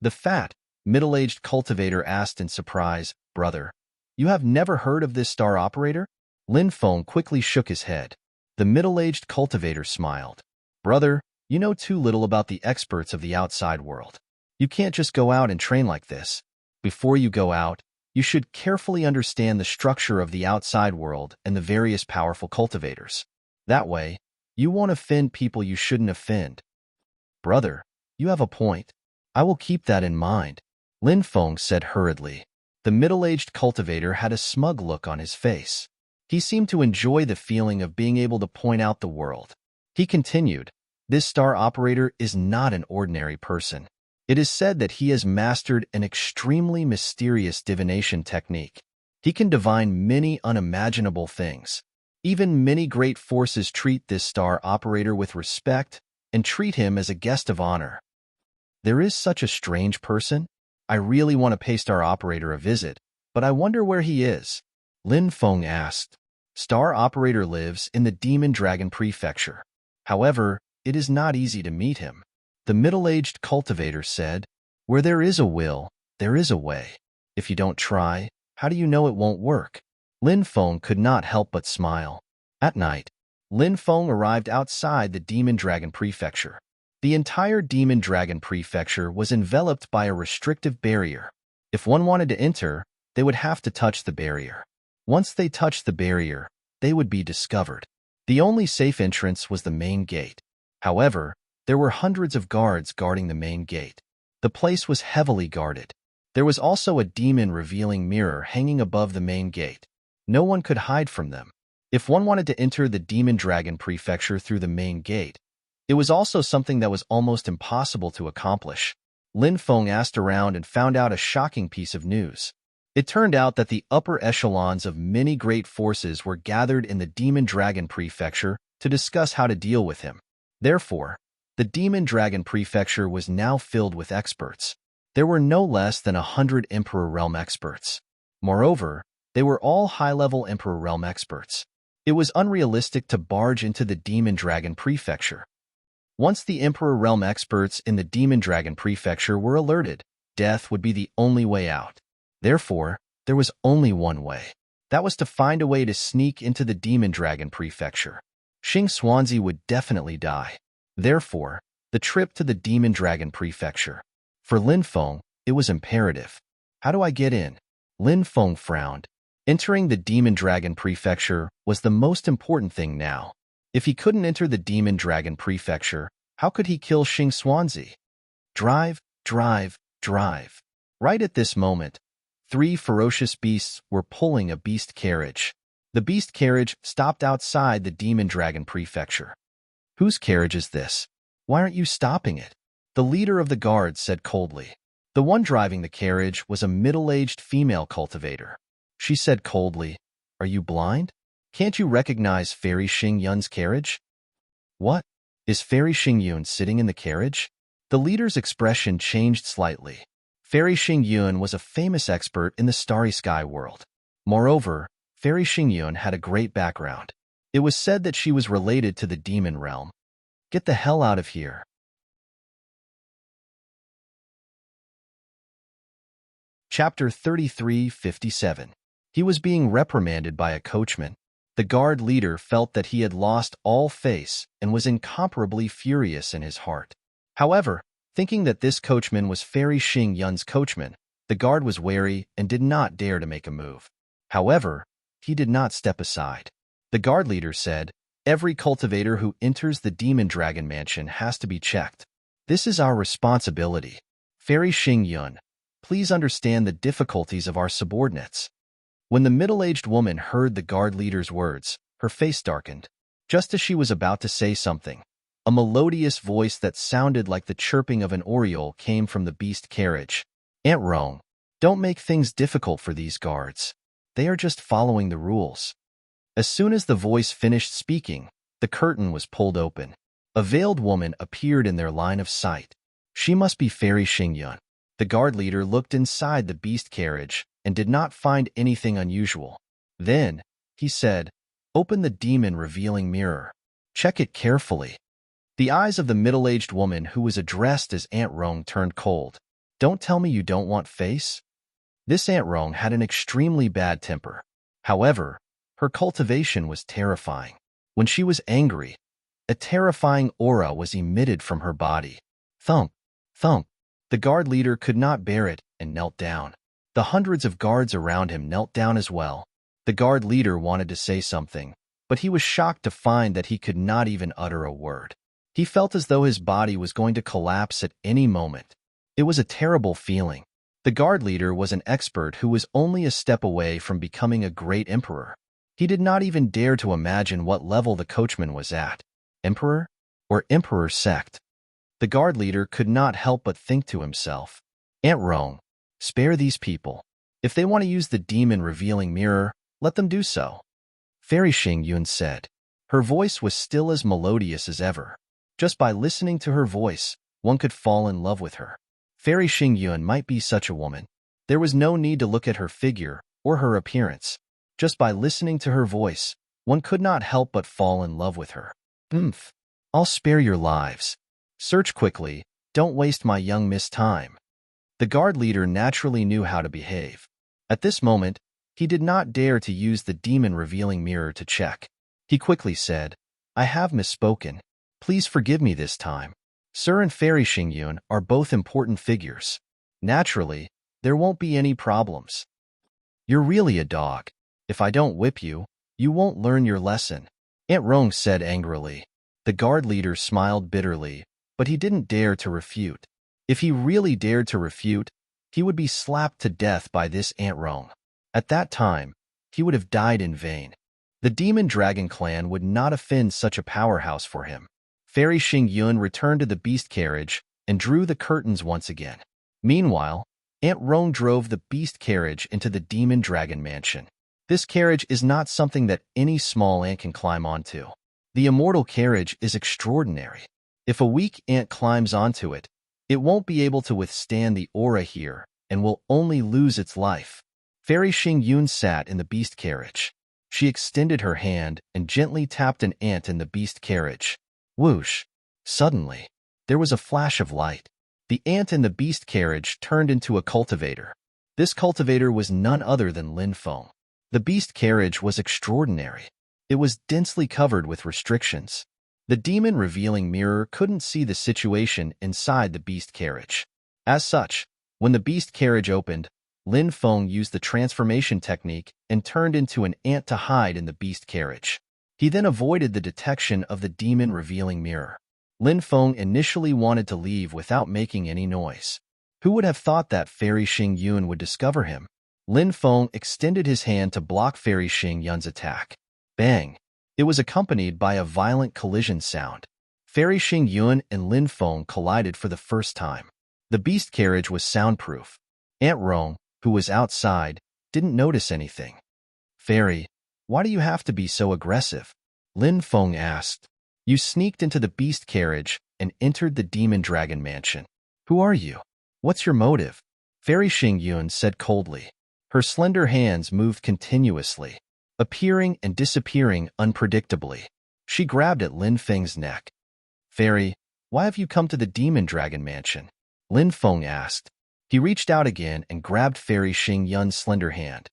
The fat, middle-aged cultivator asked in surprise, Brother, you have never heard of this star operator? Lin Feng quickly shook his head. The middle-aged cultivator smiled. Brother, you know too little about the experts of the outside world. You can't just go out and train like this. Before you go out, you should carefully understand the structure of the outside world and the various powerful cultivators. That way, you won't offend people you shouldn't offend. Brother, you have a point. I will keep that in mind, Lin Feng said hurriedly. The middle-aged cultivator had a smug look on his face. He seemed to enjoy the feeling of being able to point out the world. He continued, This star operator is not an ordinary person. It is said that he has mastered an extremely mysterious divination technique. He can divine many unimaginable things. Even many great forces treat this star operator with respect and treat him as a guest of honor. There is such a strange person. I really want to pay star operator a visit, but I wonder where he is. Lin Feng asked. Star operator lives in the Demon Dragon Prefecture. However, it is not easy to meet him. The middle-aged cultivator said, Where there is a will, there is a way. If you don't try, how do you know it won't work? Lin Feng could not help but smile. At night, Lin Feng arrived outside the Demon Dragon Prefecture. The entire Demon Dragon Prefecture was enveloped by a restrictive barrier. If one wanted to enter, they would have to touch the barrier. Once they touched the barrier, they would be discovered. The only safe entrance was the main gate. However, there were hundreds of guards guarding the main gate. The place was heavily guarded. There was also a demon-revealing mirror hanging above the main gate. No one could hide from them. If one wanted to enter the Demon Dragon Prefecture through the main gate, it was also something that was almost impossible to accomplish. Lin Feng asked around and found out a shocking piece of news. It turned out that the upper echelons of many great forces were gathered in the Demon Dragon Prefecture to discuss how to deal with him. Therefore, the Demon Dragon Prefecture was now filled with experts. There were no less than 100 Emperor Realm experts. Moreover, they were all high-level Emperor Realm experts. It was unrealistic to barge into the Demon Dragon Prefecture. Once the Emperor Realm experts in the Demon Dragon Prefecture were alerted, death would be the only way out. Therefore, there was only one way. That was to find a way to sneak into the Demon Dragon Prefecture. Xing Swansea would definitely die. Therefore, the trip to the Demon Dragon Prefecture. For Lin Feng, it was imperative. How do I get in? Lin Feng frowned. Entering the Demon Dragon Prefecture was the most important thing now. If he couldn't enter the Demon Dragon Prefecture, how could he kill Xing Swansea? Drive, drive, drive. Right at this moment, 3 ferocious beasts were pulling a beast carriage. The beast carriage stopped outside the Demon Dragon Prefecture. Whose carriage is this? Why aren't you stopping it? The leader of the guards said coldly. The one driving the carriage was a middle-aged female cultivator. She said coldly, Are you blind? Can't you recognize Fairy Xing Yun's carriage? What? Is Fairy Xing Yun sitting in the carriage? The leader's expression changed slightly. Fairy Xing Yun was a famous expert in the starry sky world. Moreover, Fairy Xing Yun had a great background. It was said that she was related to the demon realm. Get the hell out of here. Chapter 33:57. He was being reprimanded by a coachman. The guard leader felt that he had lost all face and was incomparably furious in his heart. However, thinking that this coachman was Fairy Xing Yun's coachman, the guard was wary and did not dare to make a move. However, he did not step aside. The guard leader said, Every cultivator who enters the Demon Dragon Mansion has to be checked. This is our responsibility. Fairy Xing Yun, please understand the difficulties of our subordinates. When the middle-aged woman heard the guard leader's words, her face darkened. Just as she was about to say something, a melodious voice that sounded like the chirping of an oriole came from the beast carriage. Aunt Rong, don't make things difficult for these guards. They are just following the rules. As soon as the voice finished speaking, the curtain was pulled open. A veiled woman appeared in their line of sight. She must be Fairy Xingyun. The guard leader looked inside the beast carriage and did not find anything unusual. Then, he said, "Open the demon-revealing mirror. Check it carefully." The eyes of the middle-aged woman who was addressed as Aunt Rong turned cold. "Don't tell me you don't want face?" This Aunt Rong had an extremely bad temper. However, her cultivation was terrifying. When she was angry, a terrifying aura was emitted from her body. Thump, thump. The guard leader could not bear it and knelt down. The hundreds of guards around him knelt down as well. The guard leader wanted to say something, but he was shocked to find that he could not even utter a word. He felt as though his body was going to collapse at any moment. It was a terrible feeling. The guard leader was an expert who was only a step away from becoming a great emperor. He did not even dare to imagine what level the coachman was at. Emperor? Or emperor sect? The guard leader could not help but think to himself, "Aunt Rong, spare these people. If they want to use the demon-revealing mirror, let them do so." Fairy Xingyun said. Her voice was still as melodious as ever. Just by listening to her voice, one could fall in love with her. Fairy Xingyun might be such a woman. There was no need to look at her figure or her appearance. Just by listening to her voice, one could not help but fall in love with her. "Oomph. I'll spare your lives. Search quickly. Don't waste my young miss time." The guard leader naturally knew how to behave. At this moment, he did not dare to use the demon-revealing mirror to check. He quickly said, "I have misspoken. Please forgive me this time. Sir and Fairy Xingyun are both important figures. Naturally, there won't be any problems. You're really a dog. If I don't whip you, you won't learn your lesson," Aunt Rong said angrily. The guard leader smiled bitterly, but he didn't dare to refute. If he really dared to refute, he would be slapped to death by this Aunt Rong. At that time, he would have died in vain. The Demon Dragon clan would not offend such a powerhouse for him. Fairy Xingyun returned to the beast carriage and drew the curtains once again. Meanwhile, Aunt Rong drove the beast carriage into the Demon Dragon mansion. This carriage is not something that any small ant can climb onto. The immortal carriage is extraordinary. If a weak ant climbs onto it, it won't be able to withstand the aura here and will only lose its life. Fairy Xingyun sat in the beast carriage. She extended her hand and gently tapped an ant in the beast carriage. Whoosh! Suddenly, there was a flash of light. The ant in the beast carriage turned into a cultivator. This cultivator was none other than Lin Feng. The beast carriage was extraordinary. It was densely covered with restrictions. The demon-revealing mirror couldn't see the situation inside the beast carriage. As such, when the beast carriage opened, Lin Feng used the transformation technique and turned into an ant to hide in the beast carriage. He then avoided the detection of the demon-revealing mirror. Lin Feng initially wanted to leave without making any noise. Who would have thought that Fairy Xingyun would discover him? Lin Feng extended his hand to block Fairy Xingyun's attack. Bang! It was accompanied by a violent collision sound. Fairy Xingyun and Lin Feng collided for the first time. The beast carriage was soundproof. Aunt Rong, who was outside, didn't notice anything. "Fairy, why do you have to be so aggressive?" Lin Feng asked. "You sneaked into the beast carriage and entered the Demon Dragon mansion. Who are you? What's your motive?" Fairy Xingyun said coldly. Her slender hands moved continuously, appearing and disappearing unpredictably. She grabbed at Lin Feng's neck. "Fairy, why have you come to the Demon Dragon mansion?" Lin Feng asked. He reached out again and grabbed Fairy Xingyun's slender hand.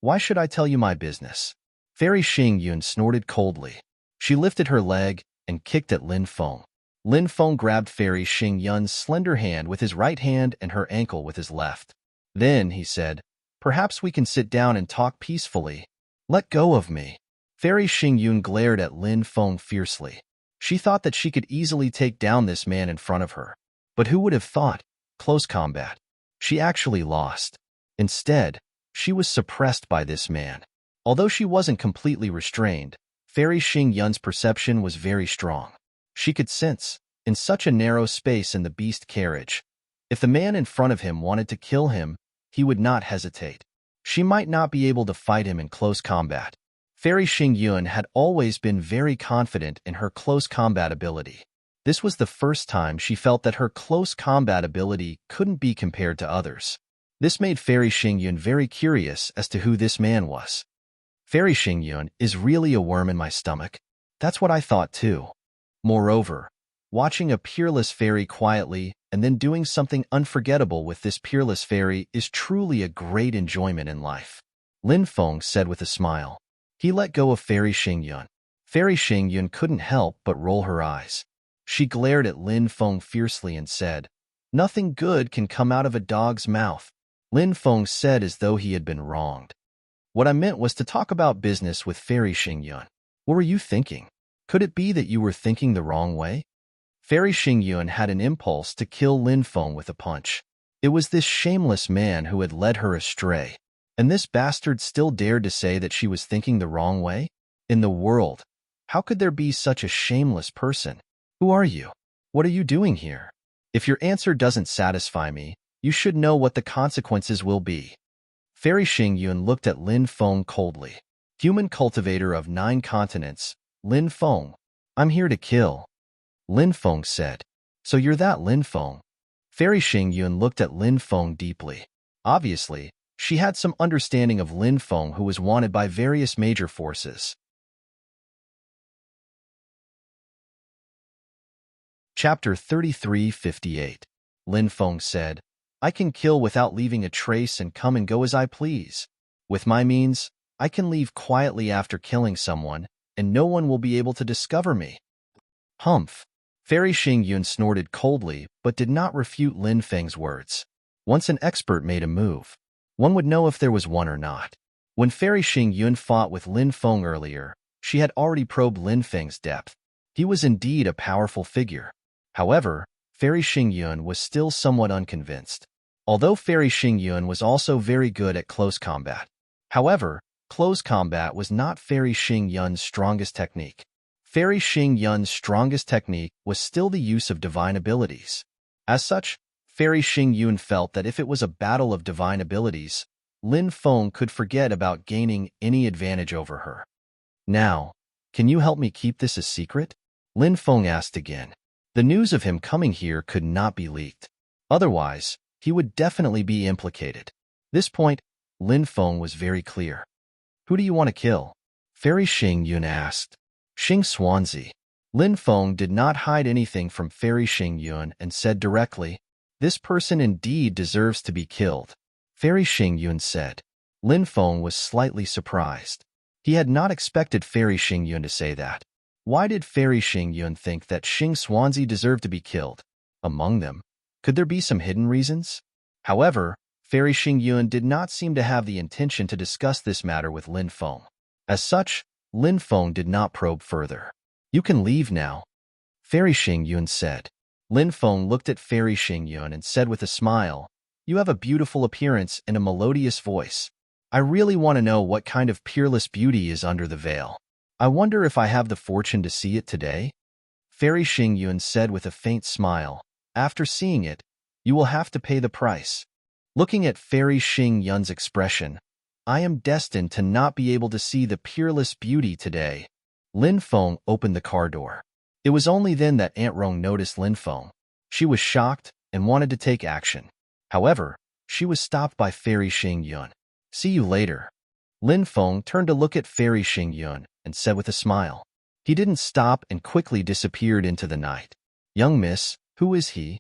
"Why should I tell you my business?" Fairy Xingyun snorted coldly. She lifted her leg and kicked at Lin Feng. Lin Feng grabbed Fairy Xingyun's slender hand with his right hand and her ankle with his left. Then, he said, "Perhaps we can sit down and talk peacefully." "Let go of me." Fairy Xingyun glared at Lin Feng fiercely. She thought that she could easily take down this man in front of her. But who would have thought? Close combat. She actually lost. Instead, she was suppressed by this man. Although she wasn't completely restrained, Fairy Xingyun's perception was very strong. She could sense, in such a narrow space in the beast carriage, if the man in front of him wanted to kill him, he would not hesitate. She might not be able to fight him in close combat. Fairy Xingyun had always been very confident in her close combat ability. This was the first time she felt that her close combat ability couldn't be compared to others. This made Fairy Xingyun very curious as to who this man was. Fairy Xingyun is really a worm in my stomach. That's what I thought too. Moreover, watching a peerless fairy quietly and then doing something unforgettable with this peerless fairy is truly a great enjoyment in life. Lin Feng said with a smile. He let go of Fairy Xingyun. Fairy Xingyun couldn't help but roll her eyes. She glared at Lin Feng fiercely and said, "Nothing good can come out of a dog's mouth." Lin Feng said as though he had been wronged. "What I meant was to talk about business with Fairy Xingyun. What were you thinking? Could it be that you were thinking the wrong way?" Fairy Xingyun had an impulse to kill Lin Feng with a punch. It was this shameless man who had led her astray, and this bastard still dared to say that she was thinking the wrong way? In the world, how could there be such a shameless person? Who are you? What are you doing here? If your answer doesn't satisfy me, you should know what the consequences will be. Fairy Xingyun looked at Lin Feng coldly. Human cultivator of 9 continents, Lin Feng. I'm here to kill. Lin Feng said. So you're that Lin Feng? Fairy Xingyun looked at Lin Feng deeply. Obviously, she had some understanding of Lin Feng, who was wanted by various major forces. Chapter 3358. Lin Feng said, I can kill without leaving a trace and come and go as I please. With my means, I can leave quietly after killing someone, and no one will be able to discover me. Humph. Fairy Xingyun snorted coldly, but did not refute Lin Feng's words. Once an expert made a move, one would know if there was one or not. When Fairy Xingyun fought with Lin Feng earlier, she had already probed Lin Feng's depth. He was indeed a powerful figure. However, Fairy Xingyun was still somewhat unconvinced. Although Fairy Xingyun was also very good at close combat. However, close combat was not Fairy Xingyun's strongest technique. Fairy Xingyun's strongest technique was still the use of divine abilities. As such, Fairy Xingyun felt that if it was a battle of divine abilities, Lin Feng could forget about gaining any advantage over her. Now, can you help me keep this a secret? Lin Feng asked again. The news of him coming here could not be leaked. Otherwise, he would definitely be implicated. This point, Lin Feng was very clear. Who do you want to kill? Fairy Xingyun asked. Xing Xuanzi. Lin Feng did not hide anything from Fairy Xingyun and said directly, this person indeed deserves to be killed. Fairy Xingyun said. Lin Feng was slightly surprised. He had not expected Fairy Xingyun to say that. Why did Fairy Xingyun think that Xing Xuanzi deserved to be killed? Among them, could there be some hidden reasons? However, Fairy Xingyun did not seem to have the intention to discuss this matter with Lin Feng. As such, Lin Feng did not probe further. You can leave now, Fairy Xingyun said. Lin Feng looked at Fairy Xingyun and said with a smile, you have a beautiful appearance and a melodious voice. I really want to know what kind of peerless beauty is under the veil. I wonder if I have the fortune to see it today? Fairy Xingyun said with a faint smile. After seeing it, you will have to pay the price. Looking at Fairy Xingyun's expression, I am destined to not be able to see the peerless beauty today. Lin Feng opened the car door. It was only then that Aunt Rong noticed Lin Feng. She was shocked and wanted to take action. However, she was stopped by Fairy Xingyun. See you later. Lin Feng turned to look at Fairy Xingyun and said with a smile. He didn't stop and quickly disappeared into the night. Young miss, who is he?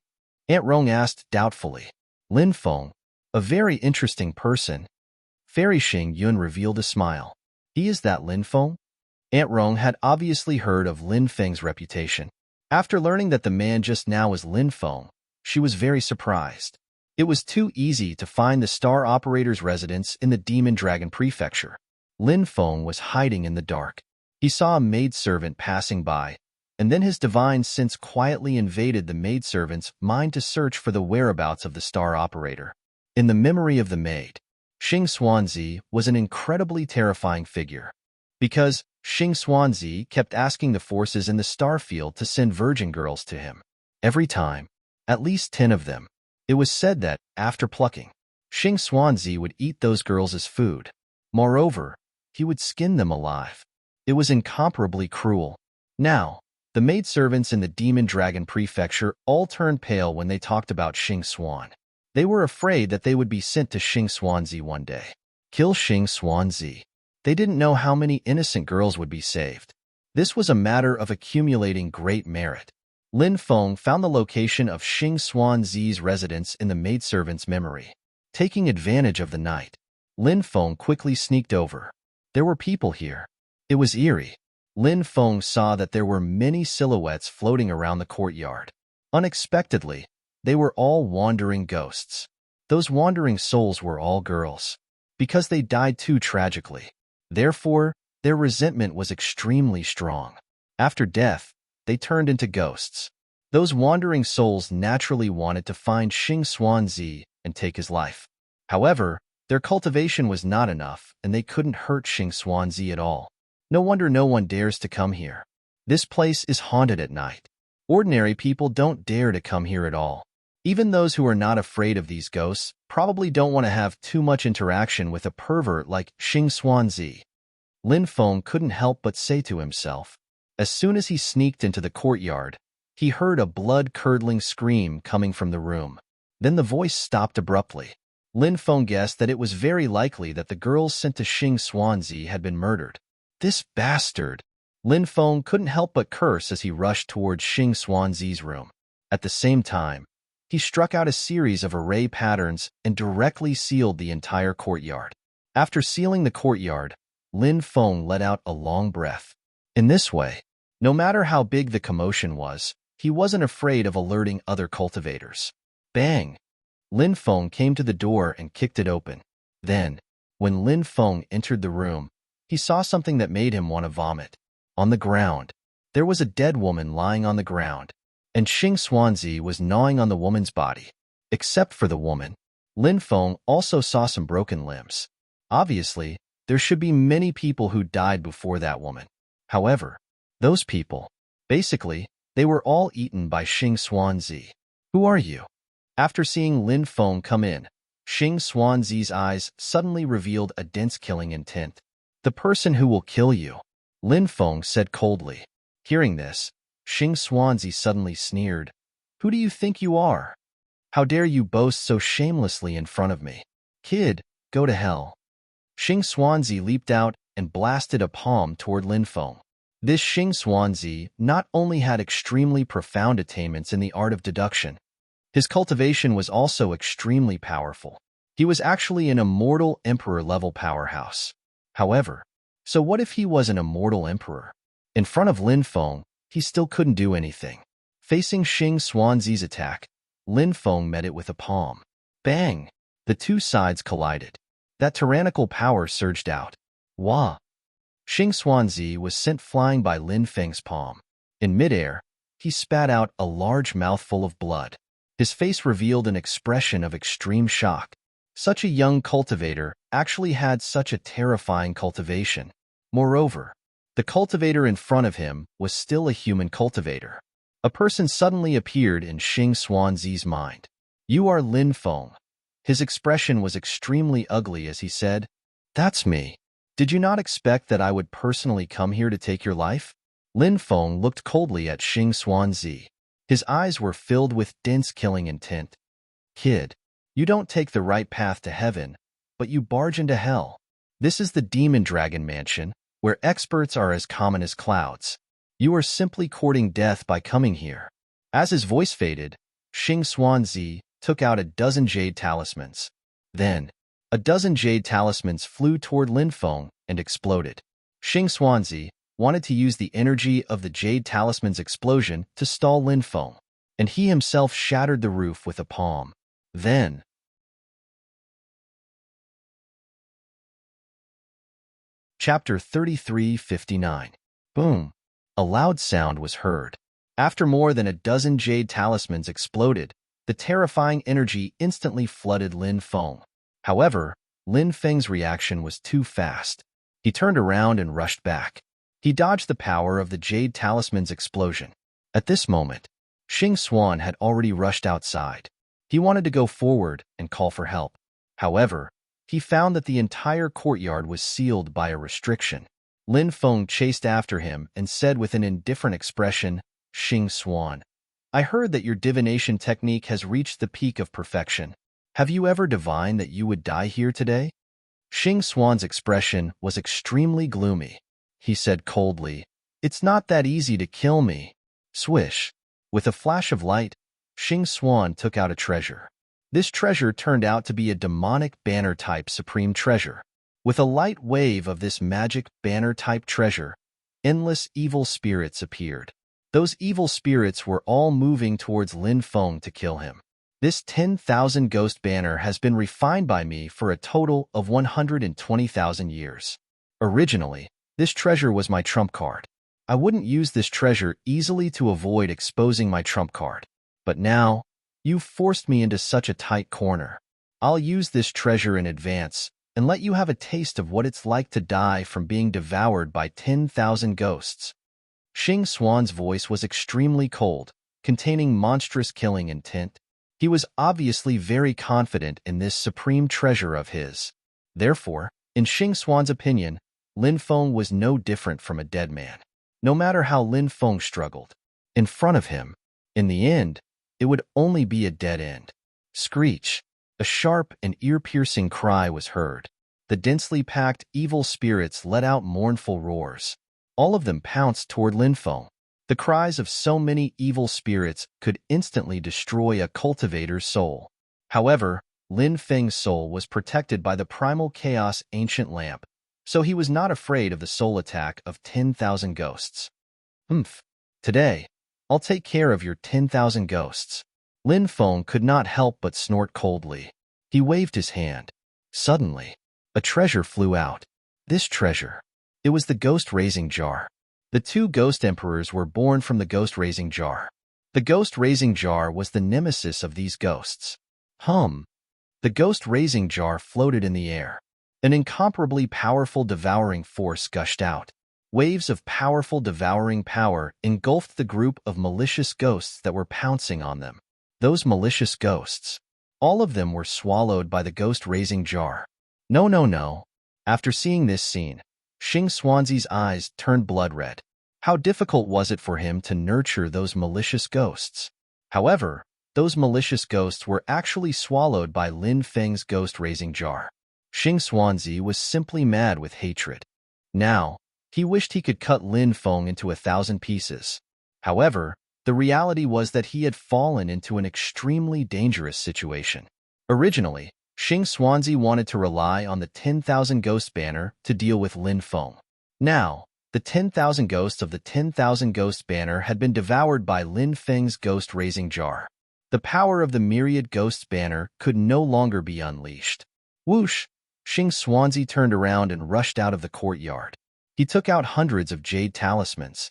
Aunt Rong asked doubtfully. Lin Feng, a very interesting person. Fairy Xingyun revealed a smile. He is that Lin Feng? Aunt Rong had obviously heard of Lin Feng's reputation. After learning that the man just now was Lin Feng, she was very surprised. It was too easy to find the star operator's residence in the Demon Dragon Prefecture. Lin Feng was hiding in the dark. He saw a maidservant passing by, and then his divine sense quietly invaded the maidservant's mind to search for the whereabouts of the star operator. In the memory of the maid, Xing Xuanzi was an incredibly terrifying figure, because Xing Xuanzi kept asking the forces in the star field to send virgin girls to him. Every time, at least 10 of them. It was said that, after plucking, Xing Xuanzi would eat those girls as food. Moreover, he would skin them alive. It was incomparably cruel. Now, The maidservants in the Demon Dragon Prefecture all turned pale when they talked about Xing Xuan. They were afraid that they would be sent to Xing Xuanzi one day. Kill Xing Xuanzi. They didn't know how many innocent girls would be saved. This was a matter of accumulating great merit. Lin Feng found the location of Xing Xuanzi's residence in the maidservant's memory. Taking advantage of the night, Lin Feng quickly sneaked over. There were people here. It was eerie. Lin Feng saw that there were many silhouettes floating around the courtyard. Unexpectedly, they were all wandering ghosts. Those wandering souls were all girls, because they died too tragically. Therefore, their resentment was extremely strong. After death, they turned into ghosts. Those wandering souls naturally wanted to find Xing Xuanzi and take his life. However, their cultivation was not enough, and they couldn't hurt Xing Xuanzi at all. No wonder no one dares to come here. This place is haunted at night. Ordinary people don't dare to come here at all. Even those who are not afraid of these ghosts probably don't want to have too much interaction with a pervert like Xing Xuanzi. Lin Feng couldn't help but say to himself. As soon as he sneaked into the courtyard, he heard a blood-curdling scream coming from the room. Then the voice stopped abruptly. Lin Feng guessed that it was very likely that the girls sent to Xing Xuanzi had been murdered. This bastard! Lin Feng couldn't help but curse as he rushed towards Xing Xuanzi's room. At the same time, he struck out a series of array patterns and directly sealed the entire courtyard. After sealing the courtyard, Lin Feng let out a long breath. In this way, no matter how big the commotion was, he wasn't afraid of alerting other cultivators. Bang! Lin Feng came to the door and kicked it open. Then, when Lin Feng entered the room, he saw something that made him want to vomit. On the ground, there was a dead woman lying on the ground, and Xing Xuanzi was gnawing on the woman's body. Except for the woman, Lin Feng also saw some broken limbs. Obviously, there should be many people who died before that woman. However, those people, basically, they were all eaten by Xing Xuanzi. Who are you? After seeing Lin Feng come in, Xing Xuanzi's eyes suddenly revealed a dense killing intent. The person who will kill you, Lin Feng said coldly. Hearing this, Xing Xuanzi suddenly sneered. Who do you think you are? How dare you boast so shamelessly in front of me? Kid, go to hell. Xing Xuanzi leaped out and blasted a palm toward Lin Feng. This Xing Xuanzi not only had extremely profound attainments in the art of deduction, his cultivation was also extremely powerful. He was actually an immortal emperor-level powerhouse. However, so what if he was an immortal emperor? In front of Lin Feng, he still couldn't do anything. Facing Xing Xuanzi's attack, Lin Feng met it with a palm. Bang! The two sides collided. That tyrannical power surged out. Wah! Xing Xuanzi was sent flying by Lin Feng's palm. In midair, he spat out a large mouthful of blood. His face revealed an expression of extreme shock. Such a young cultivator actually had such a terrifying cultivation. Moreover, the cultivator in front of him was still a human cultivator. A person suddenly appeared in Xing Xuanzi's mind. You are Lin Feng. His expression was extremely ugly as he said, That's me. Did you not expect that I would personally come here to take your life? Lin Feng looked coldly at Xing Xuanzi. His eyes were filled with dense killing intent. Kid, you don't take the right path to heaven, but you barge into hell. This is the Demon Dragon Mansion, where experts are as common as clouds. You are simply courting death by coming here. As his voice faded, Xing Xuanzi took out a dozen jade talismans. Then, a dozen jade talismans flew toward Lin Feng and exploded. Xing Xuanzi wanted to use the energy of the jade talisman's explosion to stall Lin Feng, and he himself shattered the roof with a palm. Then, Chapter 33:59. Boom! A loud sound was heard. After more than a dozen jade talismans exploded, the terrifying energy instantly flooded Lin Feng. However, Lin Feng's reaction was too fast. He turned around and rushed back. He dodged the power of the jade talisman's explosion. At this moment, Xing Xuan had already rushed outside. He wanted to go forward and call for help. However, he found that the entire courtyard was sealed by a restriction. Lin Feng chased after him and said with an indifferent expression, "Xing Xuan, I heard that your divination technique has reached the peak of perfection. Have you ever divined that you would die here today?" Xing Xuan's expression was extremely gloomy. He said coldly, "It's not that easy to kill me." Swish. With a flash of light, Xing Xuan took out a treasure. This treasure turned out to be a demonic banner-type supreme treasure. With a light wave of this magic banner-type treasure, endless evil spirits appeared. Those evil spirits were all moving towards Lin Feng to kill him. This 10,000 ghost banner has been refined by me for a total of 120,000 years. Originally, this treasure was my trump card. I wouldn't use this treasure easily to avoid exposing my trump card. But now, you've forced me into such a tight corner. I'll use this treasure in advance and let you have a taste of what it's like to die from being devoured by 10,000 ghosts. Xing Xuan's voice was extremely cold, containing monstrous killing intent. He was obviously very confident in this supreme treasure of his. Therefore, in Xing Xuan's opinion, Lin Feng was no different from a dead man. No matter how Lin Feng struggled, in front of him, in the end, it would only be a dead end. Screech. A sharp and ear-piercing cry was heard. The densely packed evil spirits let out mournful roars. All of them pounced toward Lin Feng. The cries of so many evil spirits could instantly destroy a cultivator's soul. However, Lin Feng's soul was protected by the primal chaos ancient lamp, so he was not afraid of the soul attack of 10,000 ghosts. Today, I'll take care of your 10,000 ghosts. Lin Feng could not help but snort coldly. He waved his hand. Suddenly, a treasure flew out. This treasure. It was the ghost-raising jar. The two ghost emperors were born from the ghost-raising jar. The ghost-raising jar was the nemesis of these ghosts. The ghost-raising jar floated in the air. An incomparably powerful devouring force gushed out. Waves of powerful devouring power engulfed the group of malicious ghosts that were pouncing on them. Those malicious ghosts. All of them were swallowed by the ghost-raising jar. No. After seeing this scene, Xing Xuanzi's eyes turned blood red. How difficult was it for him to nurture those malicious ghosts? However, those malicious ghosts were actually swallowed by Lin Feng's ghost-raising jar. Xing Xuanzi was simply mad with hatred. Now, he wished he could cut Lin Feng into 1,000 pieces. However, the reality was that he had fallen into an extremely dangerous situation. Originally, Xing Xuanzi wanted to rely on the 10,000 ghost banner to deal with Lin Feng. Now, the 10,000 ghosts of the 10,000 ghost banner had been devoured by Lin Feng's ghost-raising jar. The power of the myriad ghosts banner could no longer be unleashed. Whoosh! Xing Xuanzi turned around and rushed out of the courtyard. He took out hundreds of jade talismans.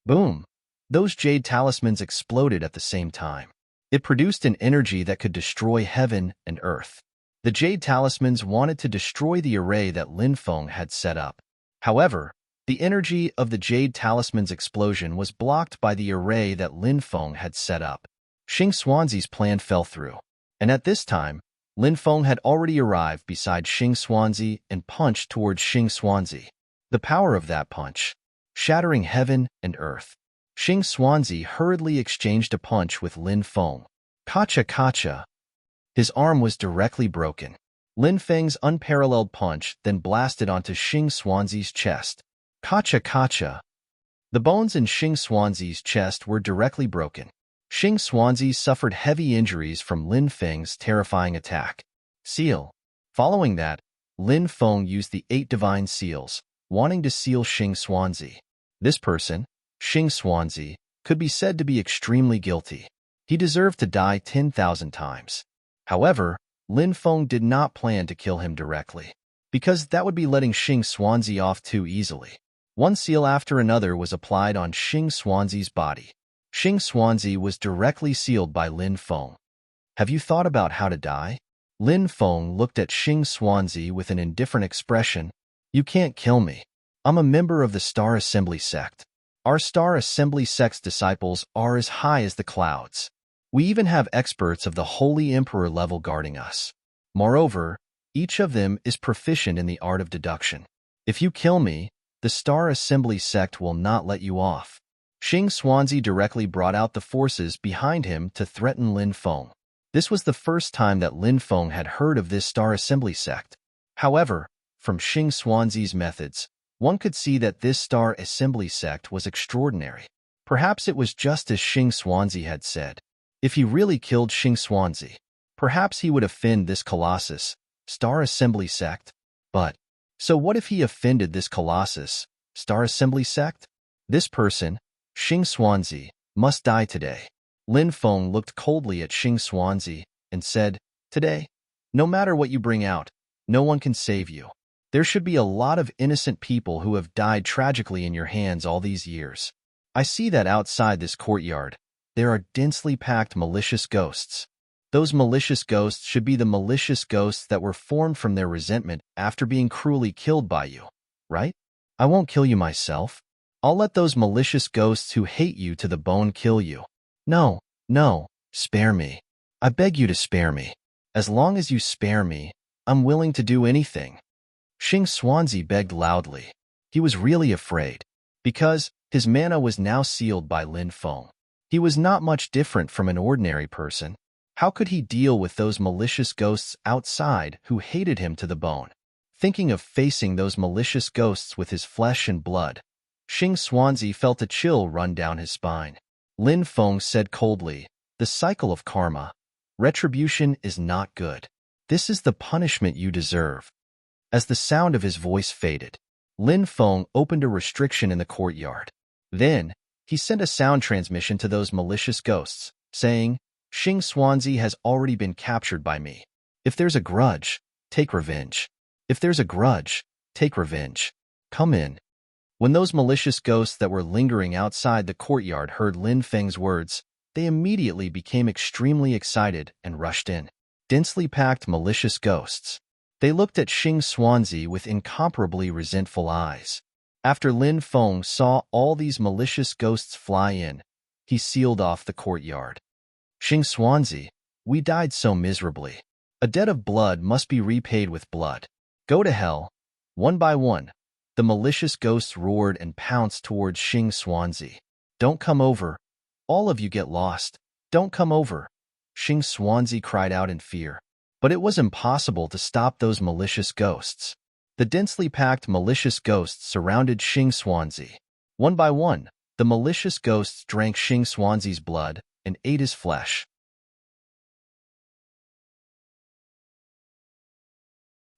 Boom! Those jade talismans exploded at the same time. It produced an energy that could destroy heaven and earth. The jade talismans wanted to destroy the array that Lin Feng had set up. However, the energy of the jade talisman's explosion was blocked by the array that Lin Feng had set up. Xing Xuanzi's plan fell through. And at this time, Lin Feng had already arrived beside Xing Xuanzi and punched towards Xing Xuanzi. The power of that punch, shattering heaven and earth. Xing Xuanzi hurriedly exchanged a punch with Lin Feng. Kacha. His arm was directly broken. Lin Feng's unparalleled punch then blasted onto Xing Xuanzi's chest. Kacha. The bones in Xing Xuanzi's chest were directly broken. Xing Xuanzi suffered heavy injuries from Lin Feng's terrifying attack. Seal. Following that, Lin Feng used the 8 divine seals, wanting to seal Xing Xuanzi. This person, Xing Xuanzi, could be said to be extremely guilty. He deserved to die 10,000 times. However, Lin Feng did not plan to kill him directly, because that would be letting Xing Xuanzi off too easily. One seal after another was applied on Xing Xuanzi's body. Xing Xuanzi was directly sealed by Lin Feng. Have you thought about how to die? Lin Feng looked at Xing Xuanzi with an indifferent expression. You can't kill me. I'm a member of the Star Assembly sect. Our Star Assembly sect's disciples are as high as the clouds. We even have experts of the Holy Emperor level guarding us. Moreover, each of them is proficient in the art of deduction. If you kill me, The Star Assembly sect will not let you off. Xing Xuanzi directly brought out the forces behind him to threaten Lin Feng. This was the first time that Lin Feng had heard of this Star Assembly sect. However, from Xing Xuanzi's methods, one could see that this Star Assembly sect was extraordinary. Perhaps it was just as Xing Xuanzi had said. If he really killed Xing Xuanzi, perhaps he would offend this Colossus, Star Assembly sect. But, so what if he offended this Colossus, Star Assembly sect? This person, Xing Xuanzi, must die today. Lin Feng looked coldly at Xing Xuanzi and said, "Today, no matter what you bring out, no one can save you. There should be a lot of innocent people who have died tragically in your hands all these years. I see that outside this courtyard, there are densely packed malicious ghosts. Those malicious ghosts should be the malicious ghosts that were formed from their resentment after being cruelly killed by you, right? I won't kill you myself. I'll let those malicious ghosts who hate you to the bone kill you. No, no, spare me. I beg you to spare me. As long as you spare me, I'm willing to do anything." Xing Xuanzi begged loudly. He was really afraid, because his mana was now sealed by Lin Feng. He was not much different from an ordinary person. How could he deal with those malicious ghosts outside who hated him to the bone? Thinking of facing those malicious ghosts with his flesh and blood, Xing Xuanzi felt a chill run down his spine. Lin Feng said coldly, "The cycle of karma. Retribution is not good. This is the punishment you deserve." As the sound of his voice faded, Lin Feng opened a restriction in the courtyard. Then, he sent a sound transmission to those malicious ghosts, saying, "Xing Xuanzi has already been captured by me. If there's a grudge, take revenge. If there's a grudge, take revenge. Come in." When those malicious ghosts that were lingering outside the courtyard heard Lin Feng's words, they immediately became extremely excited and rushed in. Densely packed malicious ghosts. They looked at Xing Xuanzi with incomparably resentful eyes. After Lin Feng saw all these malicious ghosts fly in, he sealed off the courtyard. "Xing Xuanzi, we died so miserably. A debt of blood must be repaid with blood. Go to hell." One by one, the malicious ghosts roared and pounced towards Xing Xuanzi. "Don't come over. All of you get lost. Don't come over." Xing Xuanzi cried out in fear. But it was impossible to stop those malicious ghosts. The densely packed malicious ghosts surrounded Xing Xuanzi. One by one, the malicious ghosts drank Xing Xuanzi's blood and ate his flesh.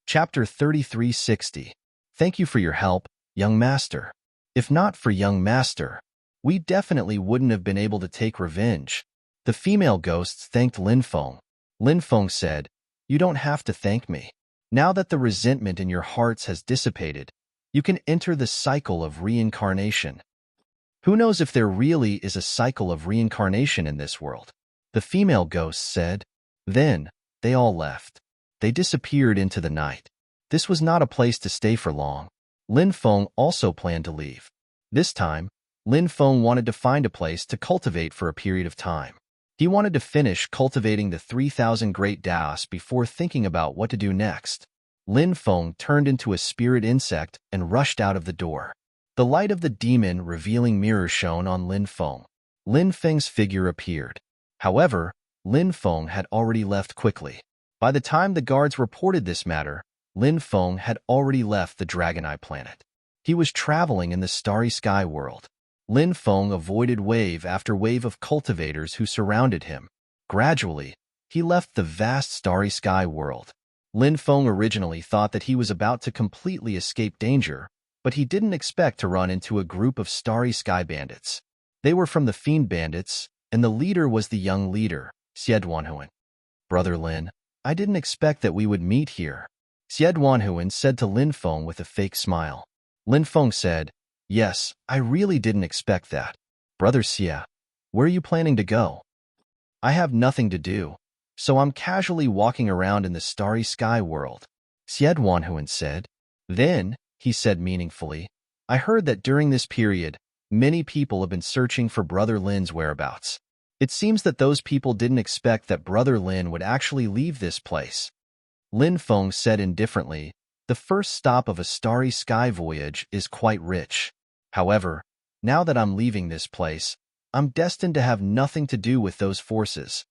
Chapter 3360. Thank you for your help, young master. If not for young master, we definitely wouldn't have been able to take revenge. The female ghosts thanked Lin Feng. Lin Feng said, "You don't have to thank me. Now that the resentment in your hearts has dissipated, you can enter the cycle of reincarnation." Who knows if there really is a cycle of reincarnation in this world? The female ghosts said. Then, they all left. They disappeared into the night. This was not a place to stay for long. Lin Feng also planned to leave. This time, Lin Feng wanted to find a place to cultivate for a period of time. He wanted to finish cultivating the 3,000 great Daos before thinking about what to do next. Lin Feng turned into a spirit insect and rushed out of the door. The light of the demon revealing mirror shone on Lin Feng. Lin Feng's figure appeared. However, Lin Feng had already left quickly. By the time the guards reported this matter, Lin Feng had already left the Dragon Eye planet. He was traveling in the starry sky world. Lin Feng avoided wave after wave of cultivators who surrounded him. Gradually, he left the vast starry sky world. Lin Feng originally thought that he was about to completely escape danger, but he didn't expect to run into a group of starry sky bandits. They were from the Fiend Bandits, and the leader was the young leader, Xiedwanhuan. "Brother Lin, I didn't expect that we would meet here," Xiedwanhuan said to Lin Feng with a fake smile. Lin Feng said, "Yes, I really didn't expect that. Brother Xie, where are you planning to go?" "I have nothing to do, so I'm casually walking around in the starry sky world," Xiedwanhuan said. Then, he said meaningfully, "I heard that during this period, many people have been searching for Brother Lin's whereabouts. It seems that those people didn't expect that Brother Lin would actually leave this place." Lin Feng said indifferently, The first stop of a starry sky voyage is quite rich. However, now that I'm leaving this place, I'm destined to have nothing to do with those forces.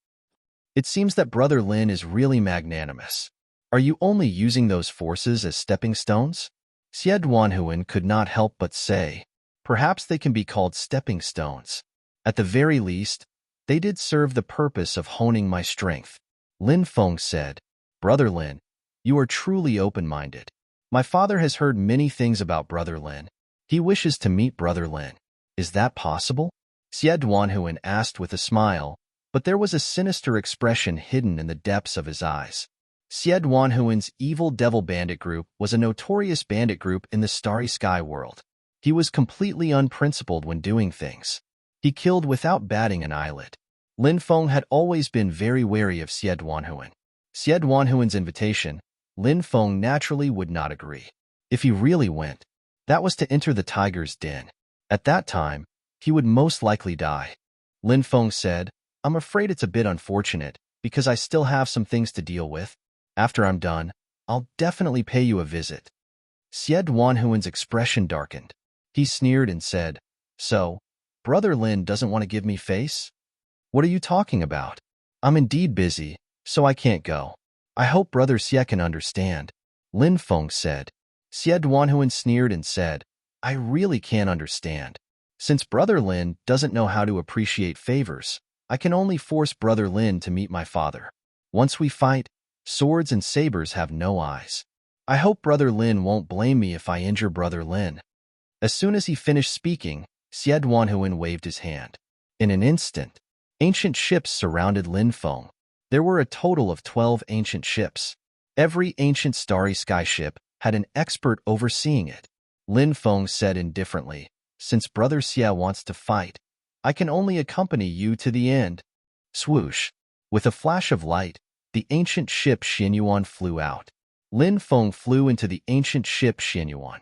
It seems that Brother Lin is really magnanimous. Are you only using those forces as stepping stones? Xie Duanhuan could not help but say, perhaps they can be called stepping stones. At the very least, they did serve the purpose of honing my strength. Lin Feng said, Brother Lin, you are truly open-minded. My father has heard many things about Brother Lin. He wishes to meet Brother Lin. Is that possible? Xie Duanhuan asked with a smile, but there was a sinister expression hidden in the depths of his eyes. Xie Duanhuan's evil devil bandit group was a notorious bandit group in the starry sky world. He was completely unprincipled when doing things. He killed without batting an eyelid. Lin Feng had always been very wary of Xie Duanhuan. Xie Duanhuan's invitation, Lin Feng naturally would not agree. If he really went, that was to enter the tiger's den. At that time, he would most likely die. Lin Feng said, I'm afraid it's a bit unfortunate, because I still have some things to deal with. After I'm done, I'll definitely pay you a visit. Xie Duanhuan's expression darkened. He sneered and said, So, Brother Lin doesn't want to give me face? What are you talking about? I'm indeed busy, so I can't go. I hope Brother Xie can understand. Lin Feng said. Xie Duanhuan sneered and said, I really can't understand. Since Brother Lin doesn't know how to appreciate favors, I can only force Brother Lin to meet my father. Once we fight, swords and sabers have no eyes. I hope Brother Lin won't blame me if I injure Brother Lin. As soon as he finished speaking, Xie Duanhuan waved his hand. In an instant, ancient ships surrounded Lin Feng. There were a total of 12 ancient ships. Every ancient starry sky ship had an expert overseeing it. Lin Feng said indifferently, Since Brother Xie wants to fight, I can only accompany you to the end. Swoosh! With a flash of light, the ancient ship Xianyuan flew out. Lin Feng flew into the ancient ship Xianyuan.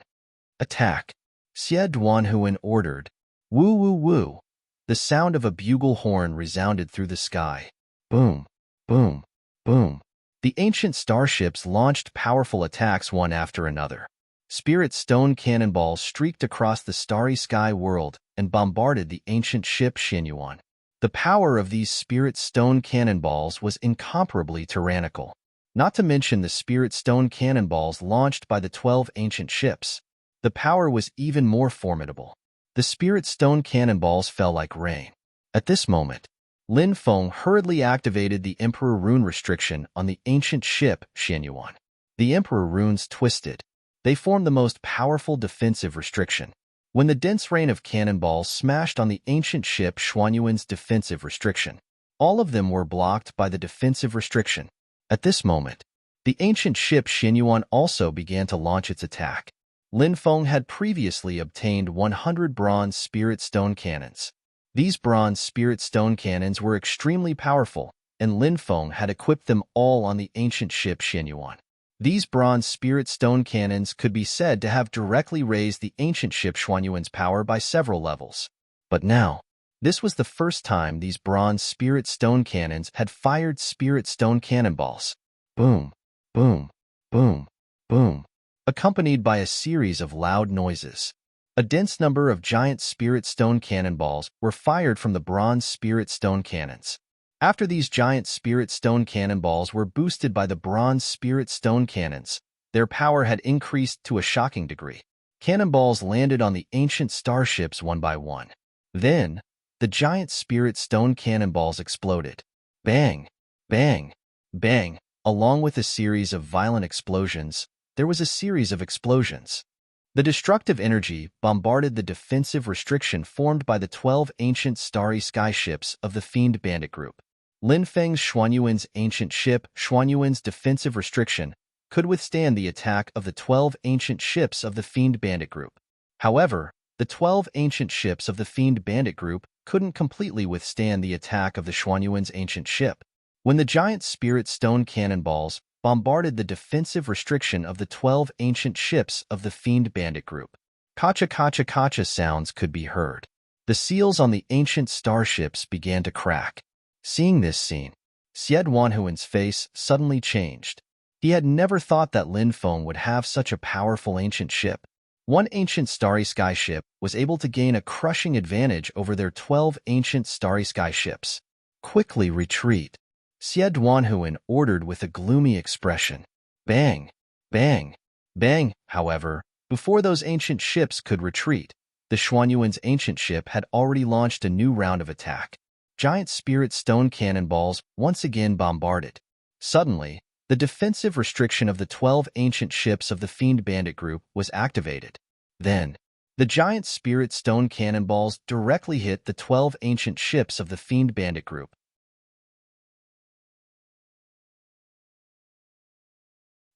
Attack! Xie Duanhuan ordered. Woo woo woo! The sound of a bugle horn resounded through the sky. Boom! Boom! Boom! The ancient starships launched powerful attacks one after another. Spirit stone cannonballs streaked across the starry sky world and bombarded the ancient ship Xianyuan. The power of these spirit stone cannonballs was incomparably tyrannical. Not to mention the spirit stone cannonballs launched by the 12 ancient ships. The power was even more formidable. The spirit stone cannonballs fell like rain. At this moment, Lin Feng hurriedly activated the Emperor Rune restriction on the ancient ship Xianyuan. The Emperor Runes twisted. They formed the most powerful defensive restriction. When the dense rain of cannonballs smashed on the ancient ship Xuanyuan's defensive restriction, all of them were blocked by the defensive restriction. At this moment, the ancient ship Xianyuan also began to launch its attack. Lin Feng had previously obtained 100 bronze spirit stone cannons. These bronze spirit stone cannons were extremely powerful, and Lin Feng had equipped them all on the ancient ship Xianyuan. These bronze spirit stone cannons could be said to have directly raised the ancient ship Xuanyuan's power by several levels. But now, this was the first time these bronze spirit stone cannons had fired spirit stone cannonballs. Boom, boom, boom, boom, accompanied by a series of loud noises. A dense number of giant spirit stone cannonballs were fired from the bronze spirit stone cannons. After these giant spirit stone cannonballs were boosted by the bronze spirit stone cannons, their power had increased to a shocking degree. Cannonballs landed on the ancient starships one by one. Then, the giant spirit stone cannonballs exploded. Bang, bang, bang. Along with a series of violent explosions, there was a series of explosions. The destructive energy bombarded the defensive restriction formed by the 12 ancient starry sky ships of the Fiend Bandit Group. Lin Feng's Xuanyuan's ancient ship, Xuanyuan's defensive restriction, could withstand the attack of the 12 ancient ships of the Fiend Bandit Group. However, the 12 ancient ships of the Fiend Bandit Group couldn't completely withstand the attack of the Xuanyuan's ancient ship. When the giant spirit stone cannonballs bombarded the defensive restriction of the 12 ancient ships of the Fiend Bandit Group, kacha sounds could be heard. The seals on the ancient starships began to crack. Seeing this scene, Xie Duanhuan's face suddenly changed. He had never thought that Lin Feng would have such a powerful ancient ship. One ancient starry sky ship was able to gain a crushing advantage over their 12 ancient starry sky ships. Quickly retreat, Xie Duanhuan ordered with a gloomy expression. Bang! Bang! Bang! However, before those ancient ships could retreat, the Xuanyuan's ancient ship had already launched a new round of attack. Giant spirit stone cannonballs once again bombarded. Suddenly, the defensive restriction of the 12 ancient ships of the Fiend Bandit group was activated. Then, the giant spirit stone cannonballs directly hit the 12 ancient ships of the Fiend Bandit group.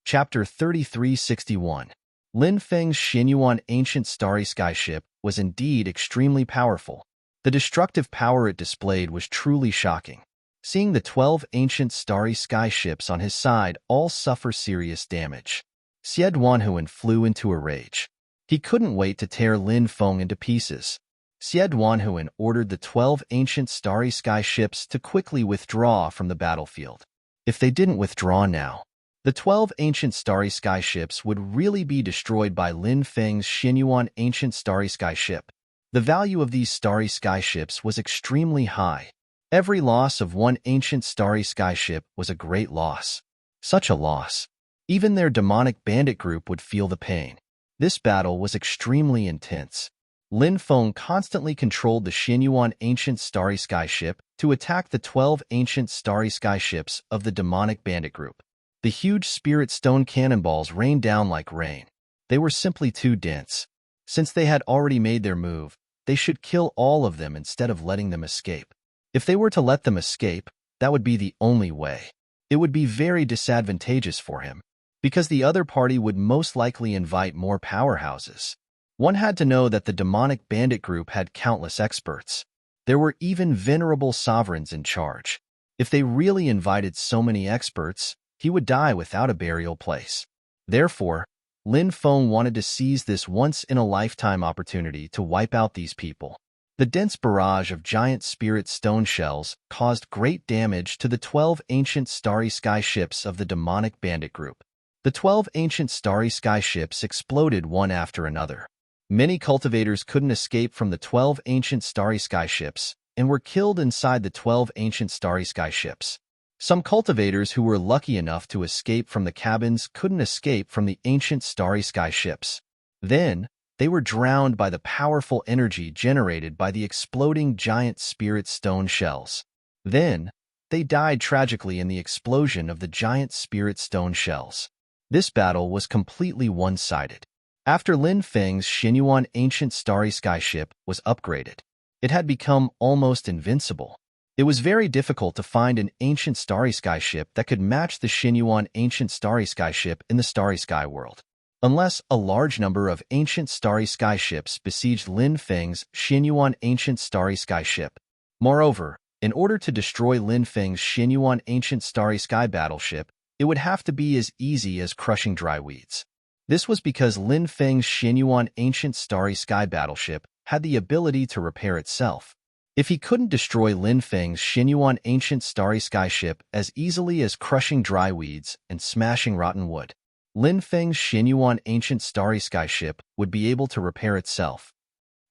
Chapter 3361. Lin Feng's Xinyuan ancient starry sky ship was indeed extremely powerful. The destructive power it displayed was truly shocking. Seeing the 12 ancient starry sky ships on his side all suffer serious damage, Xie Duanhuan flew into a rage. He couldn't wait to tear Lin Feng into pieces. Xie Duanhuan ordered the 12 ancient starry sky ships to quickly withdraw from the battlefield. If they didn't withdraw now, the 12 ancient starry sky ships would really be destroyed by Lin Feng's Xinyuan ancient starry sky ship. The value of these starry sky ships was extremely high. Every loss of one ancient starry sky ship was a great loss. Such a loss, even their demonic bandit group would feel the pain. This battle was extremely intense. Lin Feng constantly controlled the Xinyuan ancient starry sky ship to attack the 12 ancient starry sky ships of the demonic bandit group. The huge spirit stone cannonballs rained down like rain. They were simply too dense. Since they had already made their move, they should kill all of them instead of letting them escape. If they were to let them escape, that would be the only way. It would be very disadvantageous for him, because the other party would most likely invite more powerhouses. One had to know that the demonic bandit group had countless experts. There were even venerable sovereigns in charge. If they really invited so many experts, he would die without a burial place. Therefore, Lin Feng wanted to seize this once-in-a-lifetime opportunity to wipe out these people. The dense barrage of giant spirit stone shells caused great damage to the 12 ancient starry sky ships of the demonic bandit group. The 12 ancient starry sky ships exploded one after another. Many cultivators couldn't escape from the 12 ancient starry sky ships and were killed inside the 12 ancient starry sky ships. Some cultivators who were lucky enough to escape from the cabins couldn't escape from the ancient starry sky ships. Then, they were drowned by the powerful energy generated by the exploding giant spirit stone shells. Then, they died tragically in the explosion of the giant spirit stone shells. This battle was completely one-sided. After Lin Feng's Xinyuan ancient starry sky ship was upgraded, it had become almost invincible. It was very difficult to find an ancient starry sky ship that could match the Xinyuan ancient starry sky ship in the starry sky world. Unless a large number of ancient starry sky ships besieged Lin Feng's Xinyuan ancient starry sky ship. Moreover, in order to destroy Lin Feng's Xinyuan ancient starry sky battleship, it would have to be as easy as crushing dry weeds. This was because Lin Feng's Xinyuan ancient starry sky battleship had the ability to repair itself. If he couldn't destroy Lin Feng's Xinyuan ancient starry sky ship as easily as crushing dry weeds and smashing rotten wood, Lin Feng's Xinyuan ancient starry sky ship would be able to repair itself.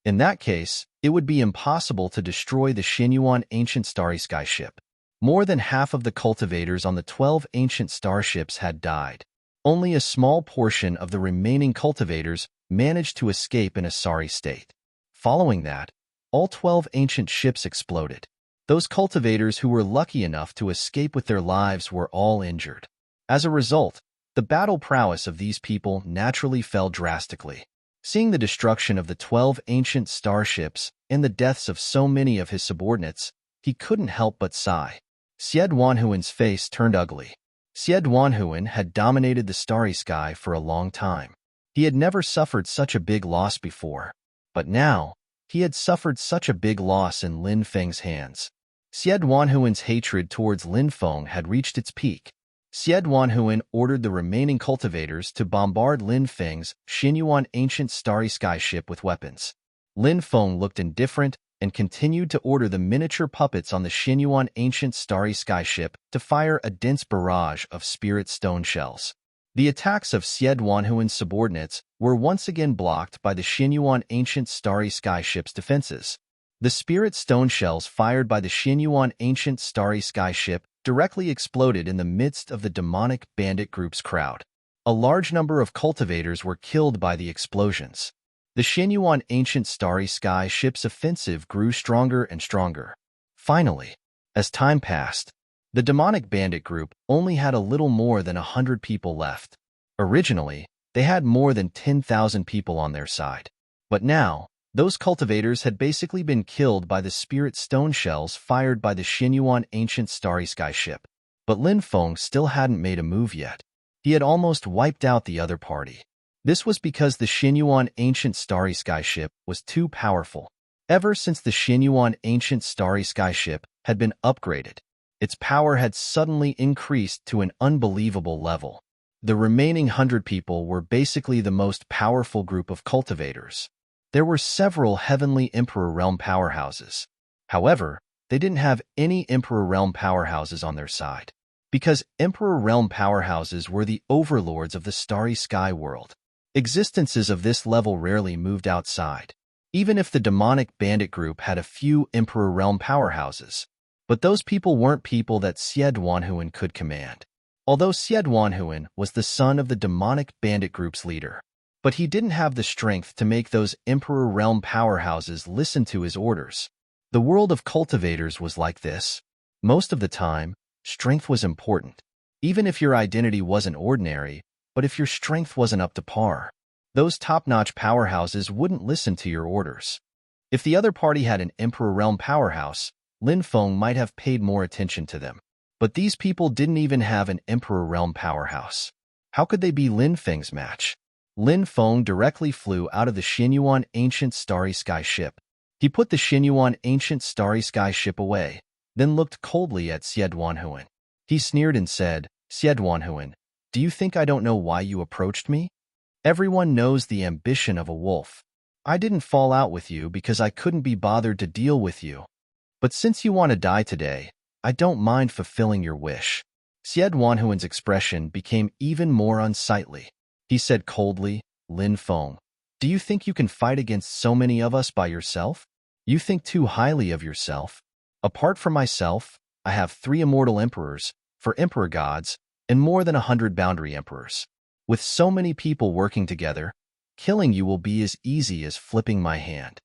In that case, it would be impossible to destroy the Xinyuan ancient starry sky ship. More than half of the cultivators on the 12 ancient starships had died. Only a small portion of the remaining cultivators managed to escape in a sorry state. Following that, all 12 ancient ships exploded. Those cultivators who were lucky enough to escape with their lives were all injured. As a result, the battle prowess of these people naturally fell drastically. Seeing the destruction of the 12 ancient starships and the deaths of so many of his subordinates, he couldn't help but sigh. Xie Duanhuan's face turned ugly. Xie Duanhuan had dominated the starry sky for a long time. He had never suffered such a big loss before, but now, he had suffered such a big loss in Lin Feng's hands. Xie Duanhuan's hatred towards Lin Feng had reached its peak. Xie Duanhuan ordered the remaining cultivators to bombard Lin Feng's Xinyuan ancient starry sky ship with weapons. Lin Feng looked indifferent and continued to order the miniature puppets on the Xinyuan ancient starry sky ship to fire a dense barrage of spirit stone shells. The attacks of Xied Wanhuan's subordinates were once again blocked by the Xinyuan ancient starry sky ship's defenses. The spirit stone shells fired by the Xinyuan ancient starry sky ship directly exploded in the midst of the demonic bandit group's crowd. A large number of cultivators were killed by the explosions. The Xinyuan ancient starry sky ship's offensive grew stronger and stronger. Finally, as time passed, the demonic bandit group only had a little more than 100 people left. Originally, they had more than 10,000 people on their side. But now, those cultivators had basically been killed by the spirit stone shells fired by the Xinyuan ancient starry sky ship. But Lin Feng still hadn't made a move yet. He had almost wiped out the other party. This was because the Xinyuan ancient starry sky ship was too powerful. Ever since the Xinyuan ancient starry sky ship had been upgraded, its power had suddenly increased to an unbelievable level. The remaining 100 people were basically the most powerful group of cultivators. There were several heavenly Emperor Realm powerhouses. However, they didn't have any Emperor Realm powerhouses on their side, because Emperor Realm powerhouses were the overlords of the starry sky world. Existences of this level rarely moved outside, even if the demonic bandit group had a few Emperor Realm powerhouses. But those people weren't people that Xied Wanhuan could command. Although Xied Wanhuan was the son of the demonic bandit group's leader, but he didn't have the strength to make those Emperor Realm powerhouses listen to his orders. The world of cultivators was like this. Most of the time, strength was important, even if your identity wasn't ordinary. But if your strength wasn't up to par, those top-notch powerhouses wouldn't listen to your orders. If the other party had an Emperor Realm powerhouse, Lin Feng might have paid more attention to them. But these people didn't even have an Emperor Realm powerhouse. How could they be Lin Feng's match? Lin Feng directly flew out of the Xinyuan ancient starry sky ship. He put the Xinyuan ancient starry sky ship away, then looked coldly at Xied Wanhuan. He sneered and said, "Xied Wanhuan, do you think I don't know why you approached me? Everyone knows the ambition of a wolf. I didn't fall out with you because I couldn't be bothered to deal with you. But since you want to die today, I don't mind fulfilling your wish." Xied Wanhuan's expression became even more unsightly. He said coldly, "Lin Feng, do you think you can fight against so many of us by yourself? You think too highly of yourself. Apart from myself, I have 3 immortal emperors, 4 emperor gods, and more than 100 boundary emperors. With so many people working together, killing you will be as easy as flipping my hand."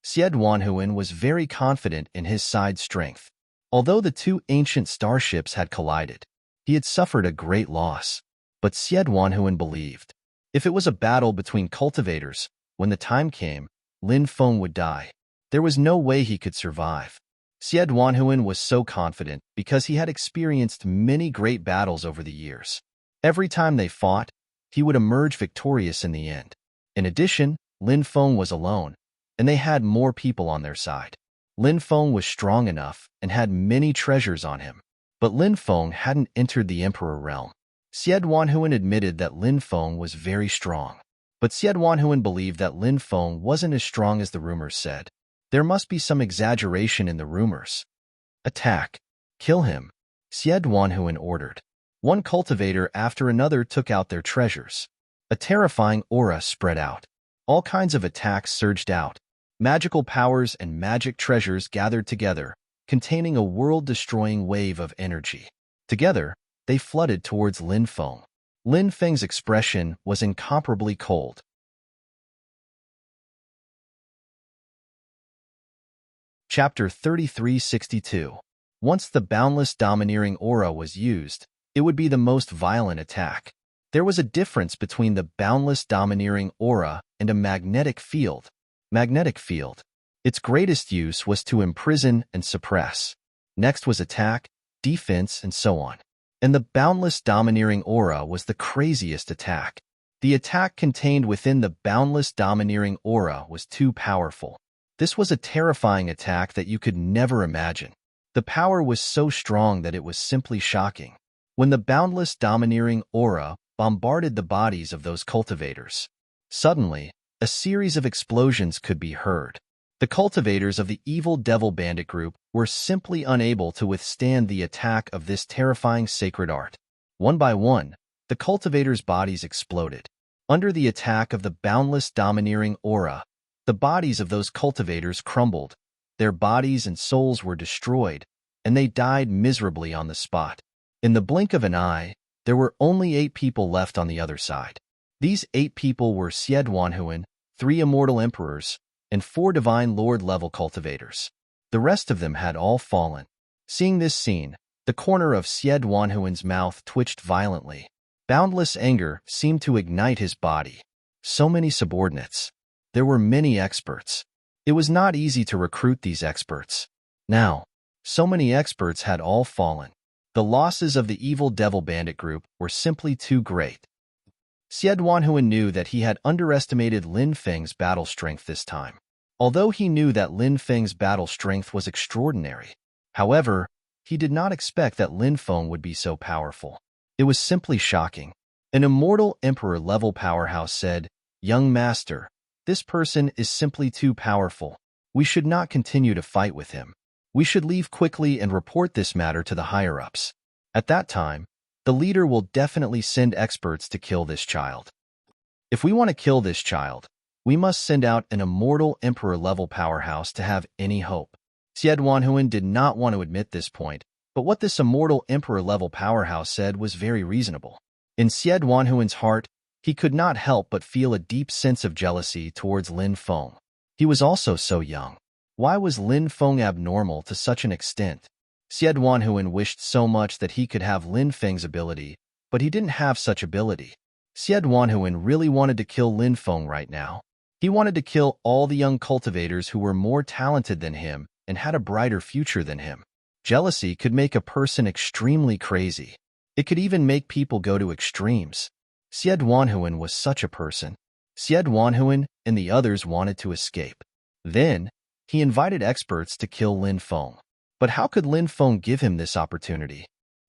Xied Wanhuan was very confident in his side's strength. Although the 2 ancient starships had collided, he had suffered a great loss. But Xied Wanhuan believed, if it was a battle between cultivators, when the time came, Lin Feng would die. There was no way he could survive. Xied Wanhuan was so confident because he had experienced many great battles over the years. Every time they fought, he would emerge victorious in the end. In addition, Lin Feng was alone, and they had more people on their side. Lin Feng was strong enough and had many treasures on him. But Lin Feng hadn't entered the Emperor Realm. Xied Wanhuan admitted that Lin Feng was very strong. But Xied Wanhuan believed that Lin Feng wasn't as strong as the rumors said. There must be some exaggeration in the rumors. "Attack! Kill him!" Xied Wanhuan ordered. One cultivator after another took out their treasures. A terrifying aura spread out. All kinds of attacks surged out. Magical powers and magic treasures gathered together, containing a world-destroying wave of energy. Together, they flooded towards Lin Feng. Lin Feng's expression was incomparably cold. Chapter 3362. Once the boundless domineering aura was used, it would be the most violent attack. There was a difference between the boundless domineering aura and a magnetic field. Magnetic field. Its greatest use was to imprison and suppress. Next was attack, defense, and so on. And the boundless domineering aura was the craziest attack. The attack contained within the boundless domineering aura was too powerful. This was a terrifying attack that you could never imagine. The power was so strong that it was simply shocking. When the boundless domineering aura bombarded the bodies of those cultivators, suddenly, a series of explosions could be heard. The cultivators of the evil devil bandit group were simply unable to withstand the attack of this terrifying sacred art. One by one, the cultivators' bodies exploded. Under the attack of the boundless domineering aura, the bodies of those cultivators crumbled, their bodies and souls were destroyed, and they died miserably on the spot. In the blink of an eye, there were only 8 people left on the other side. These 8 people were Siedwanhuan, 3 immortal emperors, and 4 divine lord-level cultivators. The rest of them had all fallen. Seeing this scene, the corner of Siedwanhuan's mouth twitched violently. Boundless anger seemed to ignite his body. So many subordinates. There were many experts. It was not easy to recruit these experts. Now, so many experts had all fallen. The losses of the evil devil bandit group were simply too great. Siedwanhuan knew that he had underestimated Lin Feng's battle strength this time. Although he knew that Lin Feng's battle strength was extraordinary, however, he did not expect that Lin Feng would be so powerful. It was simply shocking. An immortal emperor-level powerhouse said, "Young master, this person is simply too powerful. We should not continue to fight with him. We should leave quickly and report this matter to the higher-ups. At that time, the leader will definitely send experts to kill this child. If we want to kill this child, we must send out an immortal emperor-level powerhouse to have any hope." Siedwanhuan did not want to admit this point, but what this immortal emperor-level powerhouse said was very reasonable. In Siedwanhuan's heart, he could not help but feel a deep sense of jealousy towards Lin Feng. He was also so young. Why was Lin Feng abnormal to such an extent? Siedwanhuan wished so much that he could have Lin Feng's ability, but he didn't have such ability. Siedwanhuan really wanted to kill Lin Feng right now. He wanted to kill all the young cultivators who were more talented than him and had a brighter future than him. Jealousy could make a person extremely crazy. It could even make people go to extremes. Siedwanhuan was such a person. Siedwanhuan and the others wanted to escape. Then, he invited experts to kill Lin Feng. But how could Lin Feng give him this opportunity?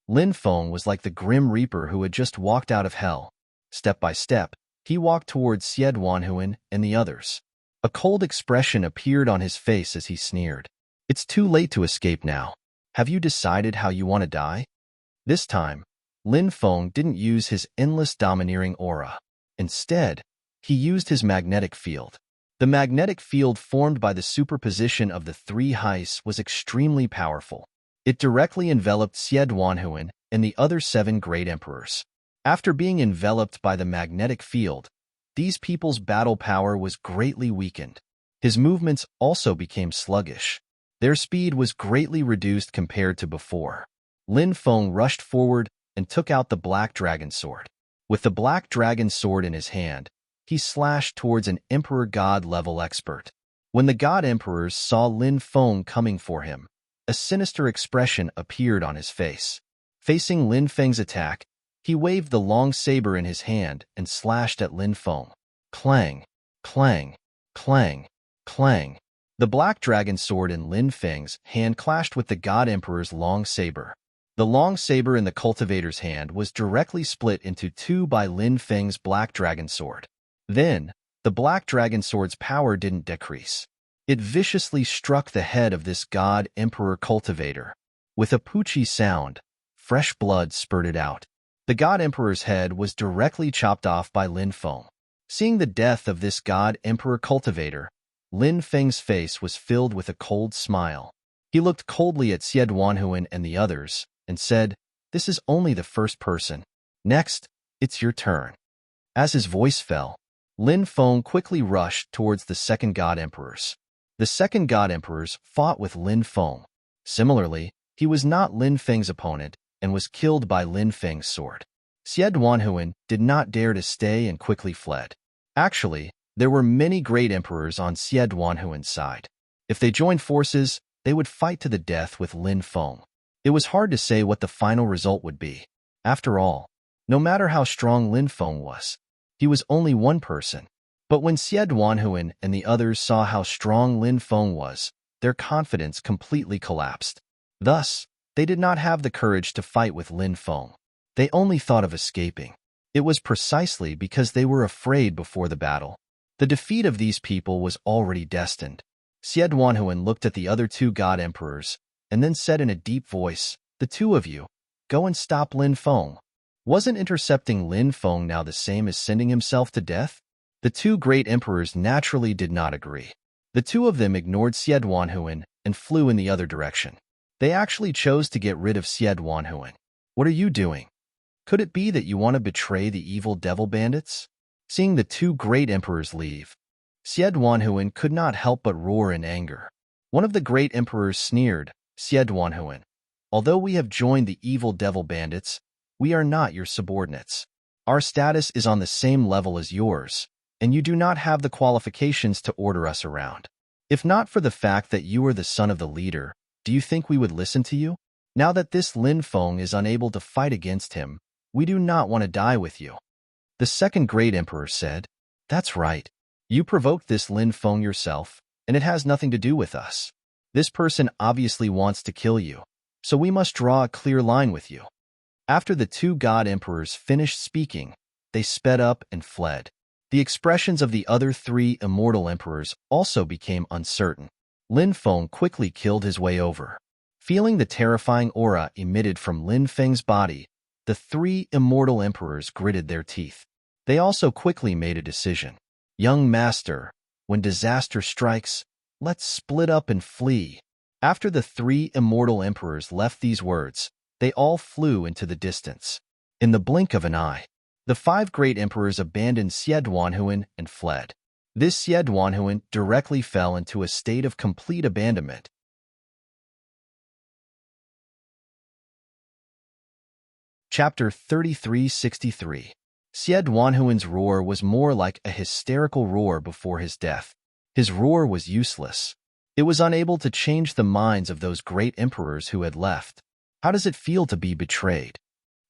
Lin Feng was like the Grim Reaper who had just walked out of hell. Step by step, he walked towards Siedwanhuan and the others. A cold expression appeared on his face as he sneered. "It's too late to escape now. Have you decided how you want to die?" This time, Lin Feng didn't use his endless domineering aura. Instead, he used his magnetic field. The magnetic field formed by the superposition of the 3 heists was extremely powerful. It directly enveloped Siedwanhuan and the other 7 great emperors. After being enveloped by the magnetic field, these people's battle power was greatly weakened. His movements also became sluggish. Their speed was greatly reduced compared to before. Lin Feng rushed forward and took out the Black Dragon Sword. With the Black Dragon Sword in his hand, he slashed towards an Emperor God-level expert. When the God Emperors saw Lin Feng coming for him, a sinister expression appeared on his face. Facing Lin Feng's attack, he waved the long saber in his hand and slashed at Lin Feng. Clang, clang, clang, clang. The Black Dragon Sword in Lin Feng's hand clashed with the God Emperor's long saber. The long saber in the cultivator's hand was directly split into 2 by Lin Feng's Black Dragon Sword. Then, the Black Dragon Sword's power didn't decrease. It viciously struck the head of this God Emperor cultivator. With a poochie sound, fresh blood spurted out. The God Emperor's head was directly chopped off by Lin Feng. Seeing the death of this God Emperor cultivator, Lin Feng's face was filled with a cold smile. He looked coldly at Siedwanhuan and the others, and said, "This is only the first person. Next, it's your turn." As his voice fell, Lin Feng quickly rushed towards the 2nd God Emperors. The 2nd God Emperors fought with Lin Feng. Similarly, he was not Lin Feng's opponent and was killed by Lin Feng's sword. Siedwanhuan did not dare to stay and quickly fled. Actually, there were many great emperors on Siedwanhuan's side. If they joined forces, they would fight to the death with Lin Feng. It was hard to say what the final result would be. After all, no matter how strong Lin Feng was, he was only one person. But when Siedwanhuan and the others saw how strong Lin Feng was, their confidence completely collapsed. Thus, they did not have the courage to fight with Lin Feng. They only thought of escaping. It was precisely because they were afraid before the battle. The defeat of these people was already destined. Xie Duanhuan looked at the other two god emperors and then said in a deep voice, "The two of you, go and stop Lin Feng." Wasn't intercepting Lin Feng now the same as sending himself to death? The two great emperors naturally did not agree. The two of them ignored Xie Duanhuan and flew in the other direction. They actually chose to get rid of Xie Duanhuan. "What are you doing? Could it be that you want to betray the evil devil bandits?" Seeing the two great emperors leave, Xie Duanhuan could not help but roar in anger. One of the great emperors sneered, "Xie Duanhuan, although we have joined the evil devil bandits, we are not your subordinates. Our status is on the same level as yours, and you do not have the qualifications to order us around. If not for the fact that you are the son of the leader, do you think we would listen to you? Now that this Lin Feng is unable to fight against him, we do not want to die with you." The second great emperor said, "That's right. You provoked this Lin Feng yourself, and it has nothing to do with us. This person obviously wants to kill you, so we must draw a clear line with you." After the two god emperors finished speaking, they sped up and fled. The expressions of the other three immortal emperors also became uncertain. Lin Feng quickly killed his way over. Feeling the terrifying aura emitted from Lin Feng's body, the three immortal emperors gritted their teeth. They also quickly made a decision. "Young master, when disaster strikes, let's split up and flee." After the three immortal emperors left these words, they all flew into the distance. In the blink of an eye, the five great emperors abandoned Xie Duanhuan and fled. This Xie Duanhuan directly fell into a state of complete abandonment. Chapter 3363. Xie Duanhuan's roar was more like a hysterical roar before his death. His roar was useless. It was unable to change the minds of those great emperors who had left. How does it feel to be betrayed?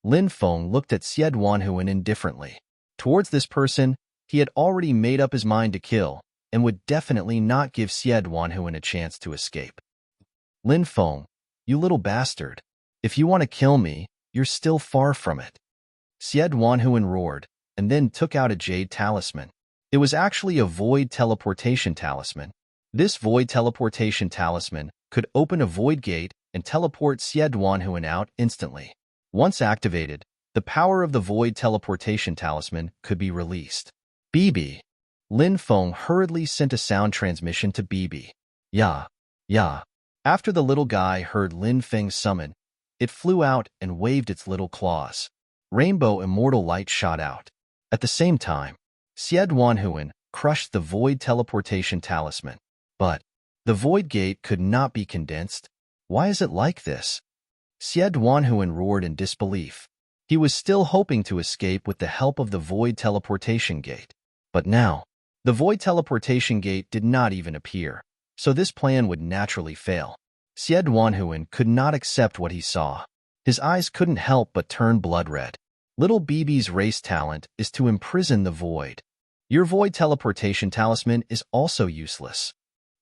Lin Feng looked at Xie Duanhuan indifferently. Towards this person, he had already made up his mind to kill, and would definitely not give Xie Duanhuan a chance to escape. "Lin Feng, you little bastard. If you want to kill me, you're still far from it." Xie Duanhuan roared, and then took out a jade talisman. It was actually a void teleportation talisman. This void teleportation talisman could open a void gate and teleport Xie Duanhuan out instantly. Once activated, the power of the void teleportation talisman could be released. "BB." Lin Feng hurriedly sent a sound transmission to BB. "Ya, ya." After the little guy heard Lin Feng's summon, it flew out and waved its little claws. Rainbow immortal light shot out. At the same time, Xie Duanhuan crushed the void teleportation talisman. But the void gate could not be condensed. Why is it like this? Xie Duanhuan roared in disbelief. He was still hoping to escape with the help of the void teleportation gate. But now, the void teleportation gate did not even appear, so this plan would naturally fail. Xie Duanhuan could not accept what he saw. His eyes couldn't help but turn blood red. Little BB's race talent is to imprison the void. Your void teleportation talisman is also useless.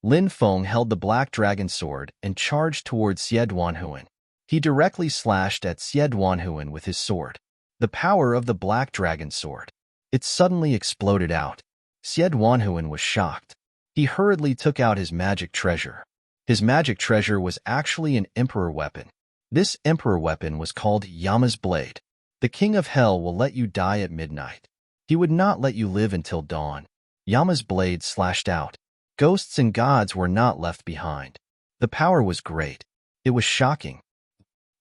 Lin Feng held the black dragon sword and charged towards Xie Duanhuan. He directly slashed at Xie Duanhuan with his sword. The power of the black dragon sword. It suddenly exploded out. Xie Duanhuan was shocked. He hurriedly took out his magic treasure. His magic treasure was actually an emperor weapon. This emperor weapon was called Yama's Blade. The king of hell will let you die at midnight. He would not let you live until dawn. Yama's blade slashed out. Ghosts and gods were not left behind. The power was great. It was shocking.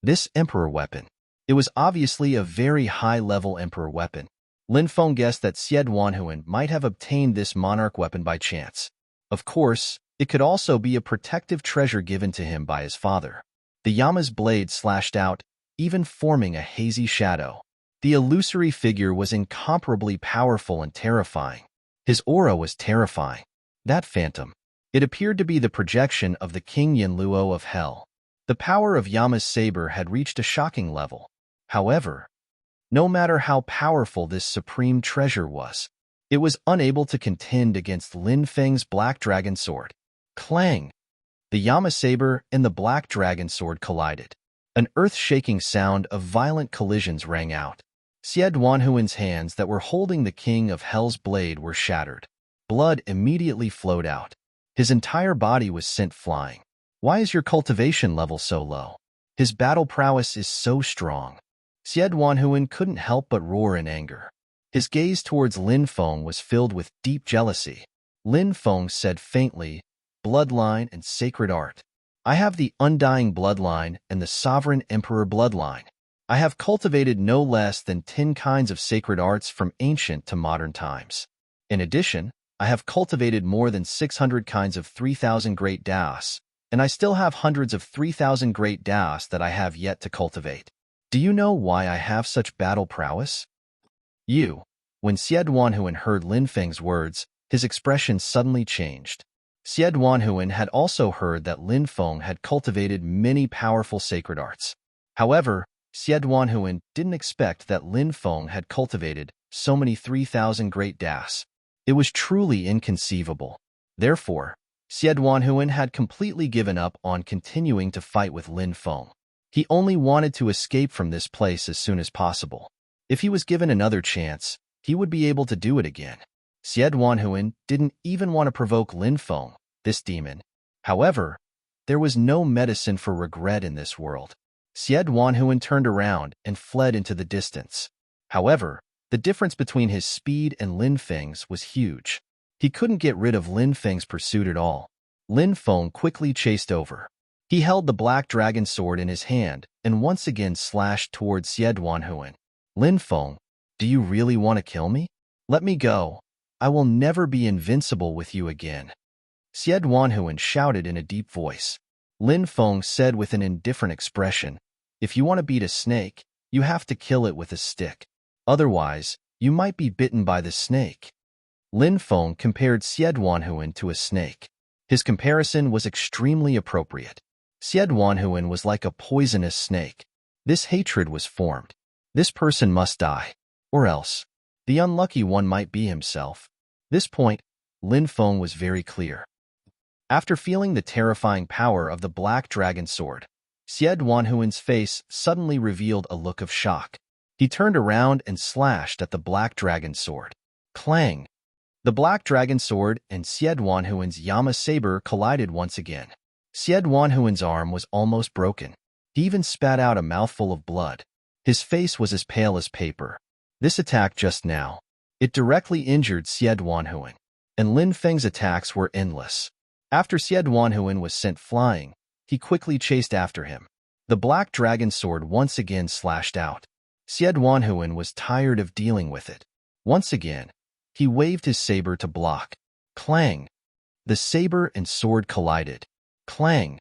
This emperor weapon. It was obviously a very high-level emperor weapon. Lin Feng guessed that Xie Duanhuan might have obtained this monarch weapon by chance. Of course, it could also be a protective treasure given to him by his father. The Yama's blade slashed out, even forming a hazy shadow. The illusory figure was incomparably powerful and terrifying. His aura was terrifying. That phantom. It appeared to be the projection of the King Yanluo of Hell. The power of Yama's saber had reached a shocking level. However, no matter how powerful this supreme treasure was, it was unable to contend against Lin Feng's black dragon sword. Clang! The Yama saber and the black dragon sword collided. An earth-shaking sound of violent collisions rang out. Xie Duanhuan's hands that were holding the King of Hell's blade were shattered. Blood immediately flowed out. His entire body was sent flying. Why is your cultivation level so low? His battle prowess is so strong. Xied Wanhuan couldn't help but roar in anger. His gaze towards Lin Feng was filled with deep jealousy. Lin Feng said faintly, "Bloodline and sacred art. I have the undying bloodline and the sovereign emperor bloodline. I have cultivated no less than 10 kinds of sacred arts from ancient to modern times. In addition, I have cultivated more than 600 kinds of 3,000 great Daos, and I still have hundreds of 3,000 great Daos that I have yet to cultivate. Do you know why I have such battle prowess?" When Xied Wanhuan heard Lin Feng's words, his expression suddenly changed. Xied Wanhuan had also heard that Lin Feng had cultivated many powerful sacred arts. However, Xied Wanhuan didn't expect that Lin Feng had cultivated so many 3,000 great Daos. It was truly inconceivable. Therefore, Xied Wanhuan had completely given up on continuing to fight with Lin Feng. He only wanted to escape from this place as soon as possible. If he was given another chance, he would be able to do it again. Xied Wanhuan didn't even want to provoke Lin Feng, this demon. However, there was no medicine for regret in this world. Xied Wanhuan turned around and fled into the distance. However, the difference between his speed and Lin Feng's was huge. He couldn't get rid of Lin Feng's pursuit at all. Lin Feng quickly chased over. He held the black dragon sword in his hand and once again slashed towards Xied Wanhuan. "Lin Feng, do you really want to kill me? Let me go. I will never be invincible with you again." Xied Wanhuan shouted in a deep voice. Lin Feng said with an indifferent expression, "If you want to beat a snake, you have to kill it with a stick. Otherwise, you might be bitten by the snake." Lin Feng compared Xied Wanhuan to a snake. His comparison was extremely appropriate. Xied Wanhuan was like a poisonous snake. This hatred was formed. This person must die. Or else, the unlucky one might be himself. This point, Lin Feng was very clear. After feeling the terrifying power of the black dragon sword, Xied Wanhuan's face suddenly revealed a look of shock. He turned around and slashed at the black dragon sword. Clang! The black dragon sword and Xied Wanhuan's Yama saber collided once again. Xied Wanhuan's arm was almost broken. He even spat out a mouthful of blood. His face was as pale as paper. This attack just now, it directly injured Xied Wanhuan, and Lin Feng's attacks were endless. After Xied Wanhuan was sent flying, he quickly chased after him. The black dragon sword once again slashed out. Xied Wanhuan was tired of dealing with it. Once again, he waved his saber to block. Clang! The saber and sword collided. Clang!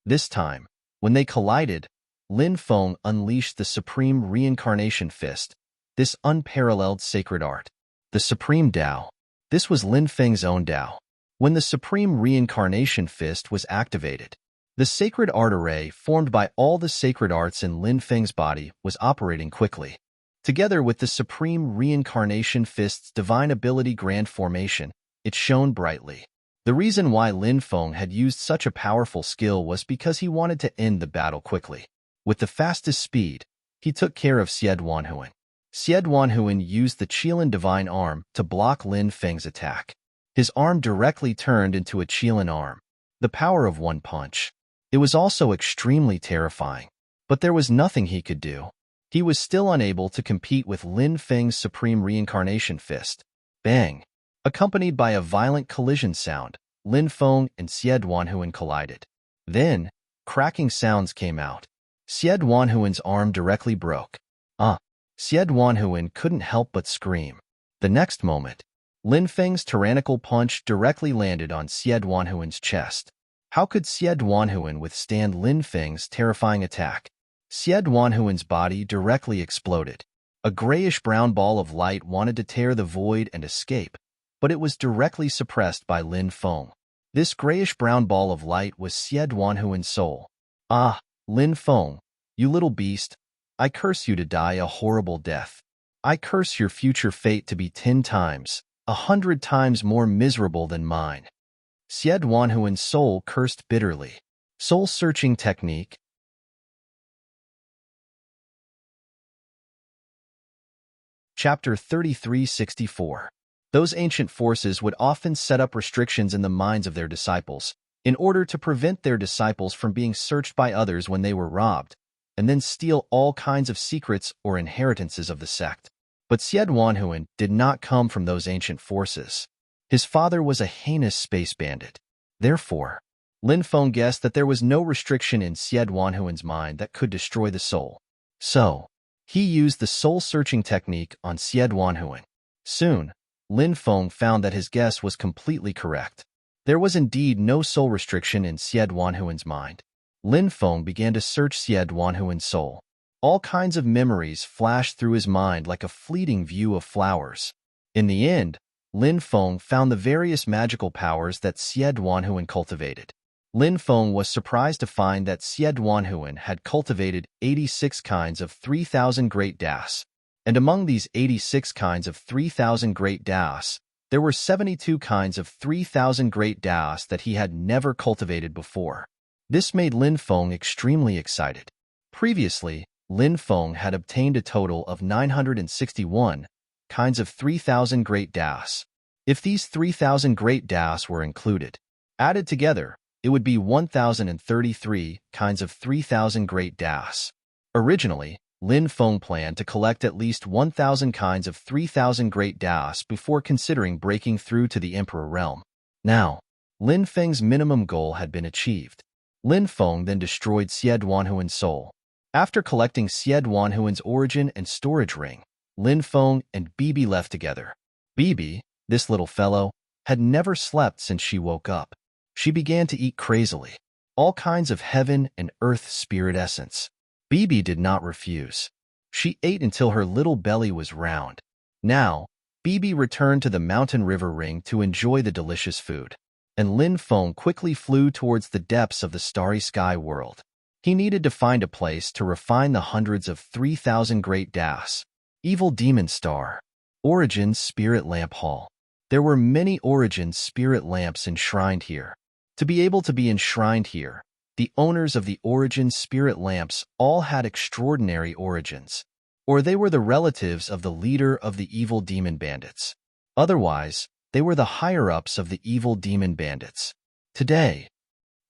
This time, when they collided, Lin Feng unleashed the Supreme Reincarnation Fist, this unparalleled sacred art. The Supreme Dao. This was Lin Feng's own Dao. When the Supreme Reincarnation Fist was activated, the sacred art array formed by all the sacred arts in Lin Feng's body was operating quickly. Together with the Supreme Reincarnation Fist's divine ability grand formation, it shone brightly. The reason why Lin Feng had used such a powerful skill was because he wanted to end the battle quickly. With the fastest speed, he took care of Xied Wanhuan. Xied Wanhuan used the Qilin Divine Arm to block Lin Feng's attack. His arm directly turned into a Qilin arm, the power of one punch. It was also extremely terrifying, but there was nothing he could do. He was still unable to compete with Lin Feng's Supreme Reincarnation Fist. Bang! Accompanied by a violent collision sound, Lin Feng and Xied Wanhuan collided. Then, cracking sounds came out. Xied Wanhuan's arm directly broke. Xied Wanhuan couldn't help but scream. The next moment, Lin Feng's tyrannical punch directly landed on Xied Wanhuan's chest. How could Xied Wanhuan withstand Lin Feng's terrifying attack? Xied Wanhuan's body directly exploded. A grayish-brown ball of light wanted to tear the void and escape, but it was directly suppressed by Lin Feng. This grayish-brown ball of light was Xied Wanhuan's soul. "Ah, Lin Feng, you little beast, I curse you to die a horrible death. I curse your future fate to be 10 times, 100 times more miserable than mine." Xied Wanhuan's soul cursed bitterly. Soul-searching technique. Chapter 3364. Those ancient forces would often set up restrictions in the minds of their disciples, in order to prevent their disciples from being searched by others when they were robbed, and then steal all kinds of secrets or inheritances of the sect. But Syed Wanhuan did not come from those ancient forces. His father was a heinous space bandit. Therefore, Lin Feng guessed that there was no restriction in Syed Wanhuan's mind that could destroy the soul. So, he used the soul-searching technique on Syed Wanhuan. Soon, Lin Feng found that his guess was completely correct. There was indeed no soul restriction in Syed Wanhuan's mind. Lin Feng began to search Syed Wanhuan's soul. All kinds of memories flashed through his mind like a fleeting view of flowers. In the end, Lin Feng found the various magical powers that Syed Wanhuan cultivated. Lin Feng was surprised to find that Syed Wanhuan had cultivated 86 kinds of 3,000 great das, and among these 86 kinds of 3,000 great das, there were 72 kinds of 3,000 great das that he had never cultivated before. This made Lin Feng extremely excited. Previously, Lin Feng had obtained a total of 961 kinds of 3,000 great das. If these 3,000 great das were included, added together, it would be 1,033 kinds of 3,000 great das. Originally, Lin Feng planned to collect at least 1,000 kinds of 3,000 great das before considering breaking through to the Emperor realm. Now, Lin Feng's minimum goal had been achieved. Lin Feng then destroyed Syed Wanhuan's soul. After collecting Syed Wanhuan's origin and storage ring, Lin Feng and Bibi left together. Bibi, this little fellow, had never slept since she woke up. She began to eat crazily, all kinds of heaven and earth spirit essence. Bibi did not refuse. She ate until her little belly was round. Now, Bibi returned to the mountain river ring to enjoy the delicious food, and Lin Feng quickly flew towards the depths of the starry sky world. He needed to find a place to refine the hundreds of 3,000 great das. Evil Demon Star. Origin Spirit Lamp Hall. There were many Origin Spirit Lamps enshrined here. To be able to be enshrined here, the owners of the Origin Spirit Lamps all had extraordinary origins, or they were the relatives of the leader of the evil demon bandits. Otherwise, they were the higher-ups of the evil demon bandits. Today,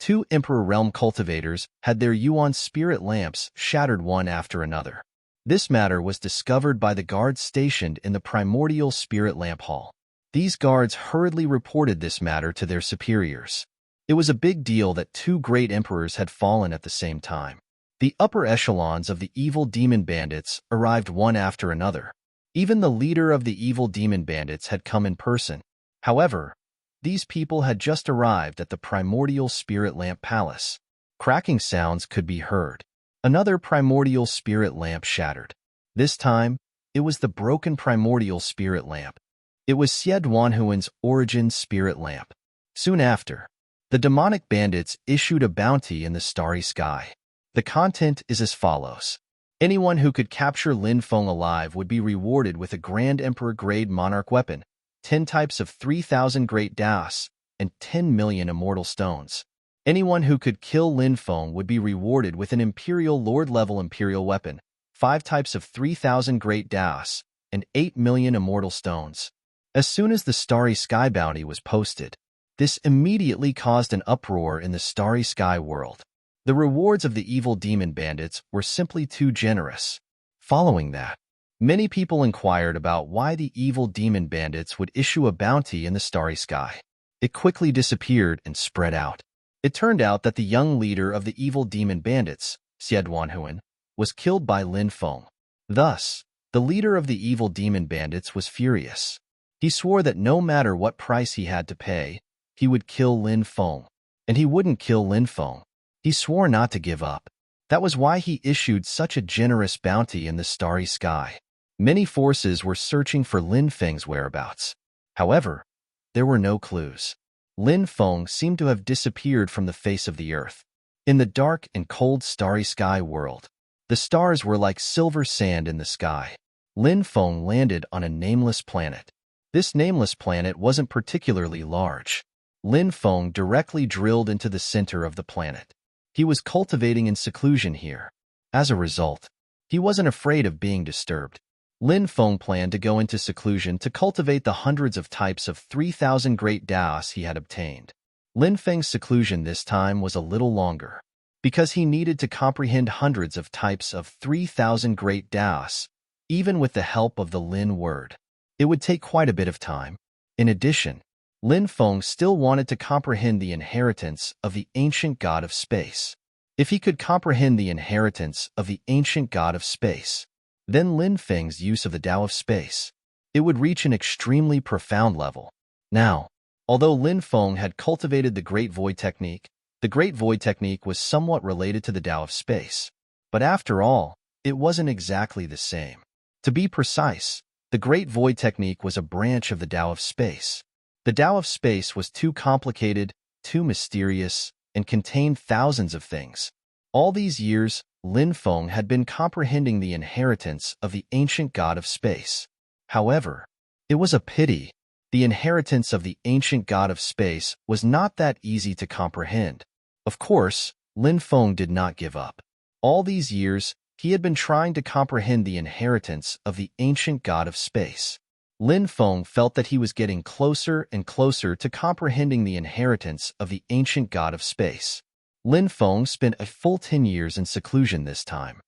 2 Emperor Realm cultivators had their Yuan spirit lamps shattered one after another. This matter was discovered by the guards stationed in the primordial spirit lamp hall. These guards hurriedly reported this matter to their superiors. It was a big deal that 2 great emperors had fallen at the same time. The upper echelons of the evil demon bandits arrived one after another. Even the leader of the evil demon bandits had come in person. However, these people had just arrived at the primordial spirit lamp palace. Cracking sounds could be heard. Another primordial spirit lamp shattered. This time, it was the broken primordial spirit lamp. It was Syed Wanhuan's origin spirit lamp. Soon after, the demonic bandits issued a bounty in the starry sky. The content is as follows. Anyone who could capture Lin Feng alive would be rewarded with a Grand Emperor-grade monarch weapon, 10 types of 3,000 great das, and 10 million immortal stones. Anyone who could kill Lin Feng would be rewarded with an Imperial Lord-level Imperial weapon, 5 types of 3,000 great das, and 8 million immortal stones. As soon as the starry sky bounty was posted, this immediately caused an uproar in the starry sky world. The rewards of the evil demon bandits were simply too generous. Following that, many people inquired about why the evil demon bandits would issue a bounty in the starry sky. It quickly disappeared and spread out. It turned out that the young leader of the evil demon bandits, Syed Wanhuan, was killed by Lin Feng. Thus, the leader of the evil demon bandits was furious. He swore that no matter what price he had to pay, he would kill Lin Feng. And he wouldn't kill Lin Feng. He swore not to give up. That was why he issued such a generous bounty in the starry sky. Many forces were searching for Lin Feng's whereabouts. However, there were no clues. Lin Feng seemed to have disappeared from the face of the earth. In the dark and cold starry sky world, the stars were like silver sand in the sky. Lin Feng landed on a nameless planet. This nameless planet wasn't particularly large. Lin Feng directly drilled into the center of the planet. He was cultivating in seclusion here. As a result, he wasn't afraid of being disturbed. Lin Feng planned to go into seclusion to cultivate the hundreds of types of 3,000 great Daos he had obtained. Lin Feng's seclusion this time was a little longer, because he needed to comprehend hundreds of types of 3,000 great Daos, even with the help of the Lin word. It would take quite a bit of time. In addition, Lin Feng still wanted to comprehend the inheritance of the ancient god of space. If he could comprehend the inheritance of the ancient god of space, then Lin Feng's use of the Tao of space, it would reach an extremely profound level. Now, although Lin Feng had cultivated the Great Void Technique, the Great Void Technique was somewhat related to the Tao of space. But after all, it wasn't exactly the same. To be precise, the Great Void Technique was a branch of the Tao of space. The Tao of space was too complicated, too mysterious, and contained thousands of things. All these years, Lin Feng had been comprehending the inheritance of the ancient god of space. However, it was a pity. The inheritance of the ancient god of space was not that easy to comprehend. Of course, Lin Feng did not give up. All these years, he had been trying to comprehend the inheritance of the ancient god of space. Lin Feng felt that he was getting closer and closer to comprehending the inheritance of the ancient god of space. Lin Feng spent a full 10 years in seclusion this time.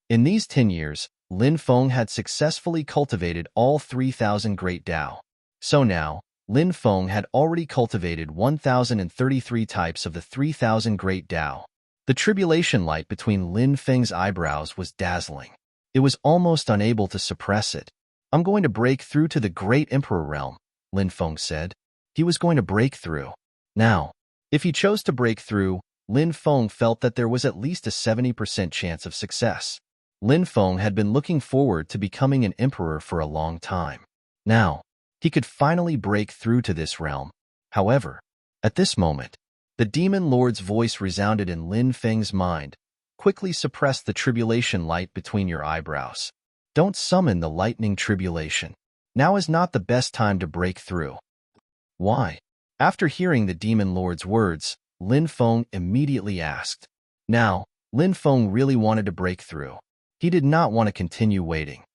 In these 10 years, Lin Feng had successfully cultivated all 3,000 great Tao. So now, Lin Feng had already cultivated 1,033 types of the 3,000 great Tao. The tribulation light between Lin Feng's eyebrows was dazzling. It was almost unable to suppress it. "I'm going to break through to the great emperor realm," Lin Feng said. He was going to break through. Now, if he chose to break through, Lin Feng felt that there was at least a 70% chance of success. Lin Feng had been looking forward to becoming an emperor for a long time. Now, he could finally break through to this realm. However, at this moment, the demon lord's voice resounded in Lin Feng's mind. "Quickly suppress the tribulation light between your eyebrows. Don't summon the lightning tribulation. Now is not the best time to break through." Why? After hearing the demon lord's words, Lin Feng immediately asked. Now, Lin Feng really wanted to break through. He did not want to continue waiting.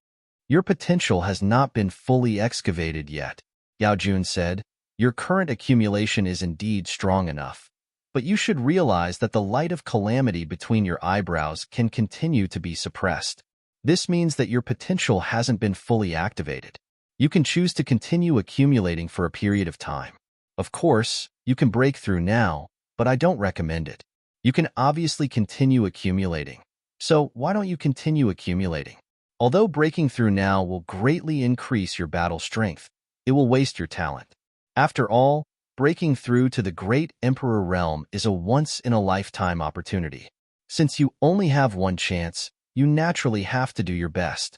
"Your potential has not been fully excavated yet," Yao Jun said. "Your current accumulation is indeed strong enough. But you should realize that the light of calamity between your eyebrows can continue to be suppressed. This means that your potential hasn't been fully activated. You can choose to continue accumulating for a period of time. Of course, you can break through now, but I don't recommend it. You can obviously continue accumulating. So why don't you continue accumulating? Although breaking through now will greatly increase your battle strength, it will waste your talent. After all, breaking through to the Great Emperor realm is a once-in-a-lifetime opportunity. Since you only have one chance, you naturally have to do your best."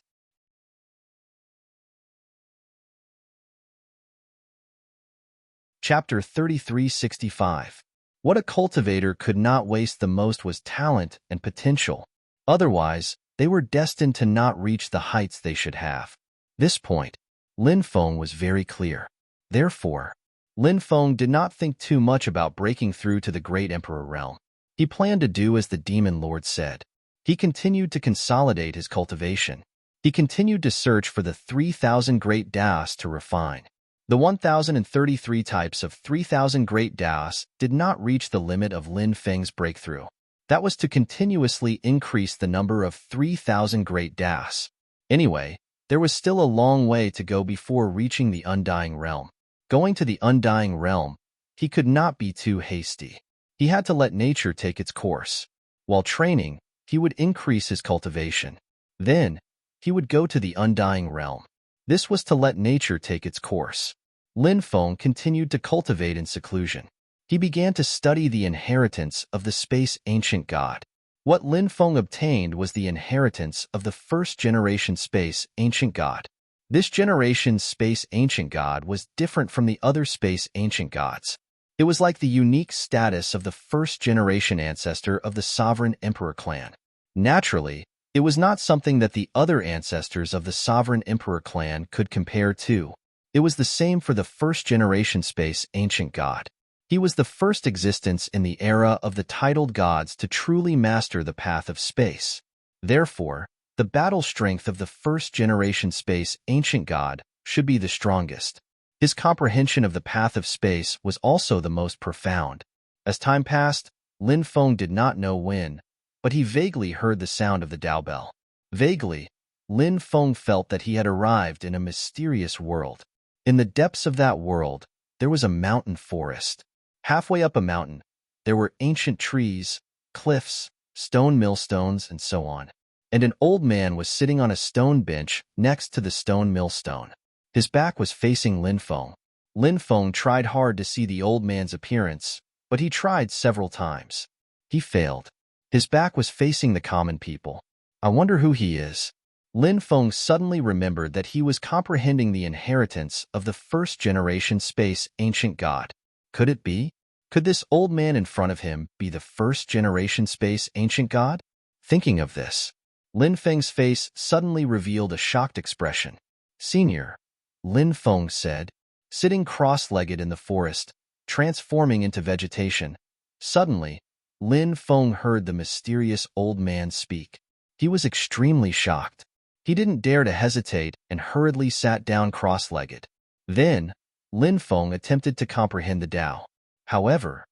Chapter 3365. What a cultivator could not waste the most was talent and potential. Otherwise, they were destined to not reach the heights they should have. This point, Lin Feng was very clear. Therefore, Lin Feng did not think too much about breaking through to the Great Emperor realm. He planned to do as the Demon Lord said. He continued to consolidate his cultivation. He continued to search for the 3,000 great Daos to refine. The 1,033 types of 3,000 great Daos did not reach the limit of Lin Feng's breakthrough. That was to continuously increase the number of 3,000 great Daos. Anyway, there was still a long way to go before reaching the Undying Realm. Going to the Undying Realm, he could not be too hasty. He had to let nature take its course. While training, he would increase his cultivation. Then, he would go to the Undying Realm. This was to let nature take its course. Lin Feng continued to cultivate in seclusion. He began to study the inheritance of the space ancient god. What Lin Feng obtained was the inheritance of the first-generation space ancient god. This generation's space ancient god was different from the other space ancient gods. It was like the unique status of the first-generation ancestor of the sovereign emperor clan. Naturally, it was not something that the other ancestors of the sovereign emperor clan could compare to. It was the same for the first-generation space ancient god. He was the first existence in the era of the titled gods to truly master the path of space. Therefore, The battle strength of the first-generation space ancient god should be the strongest. His comprehension of the path of space was also the most profound. As time passed, Lin Feng did not know when, but he vaguely heard the sound of the Dao bell. Vaguely, Lin Feng felt that he had arrived in a mysterious world. In the depths of that world, there was a mountain forest. Halfway up a mountain, there were ancient trees, cliffs, stone millstones, and so on. And an old man was sitting on a stone bench next to the stone millstone. His back was facing Lin Feng. Lin Feng tried hard to see the old man's appearance, but he tried several times. He failed. His back was facing the common people. I wonder who he is. Lin Feng suddenly remembered that he was comprehending the inheritance of the first-generation space ancient god. Could it be? Could this old man in front of him be the first-generation space ancient god? Thinking of this, Lin Feng's face suddenly revealed a shocked expression. Senior, Lin Feng said, sitting cross-legged in the forest, transforming into vegetation. Suddenly, Lin Feng heard the mysterious old man speak. He was extremely shocked. He didn't dare to hesitate and hurriedly sat down cross-legged. Then, Lin Feng attempted to comprehend the Tao. However,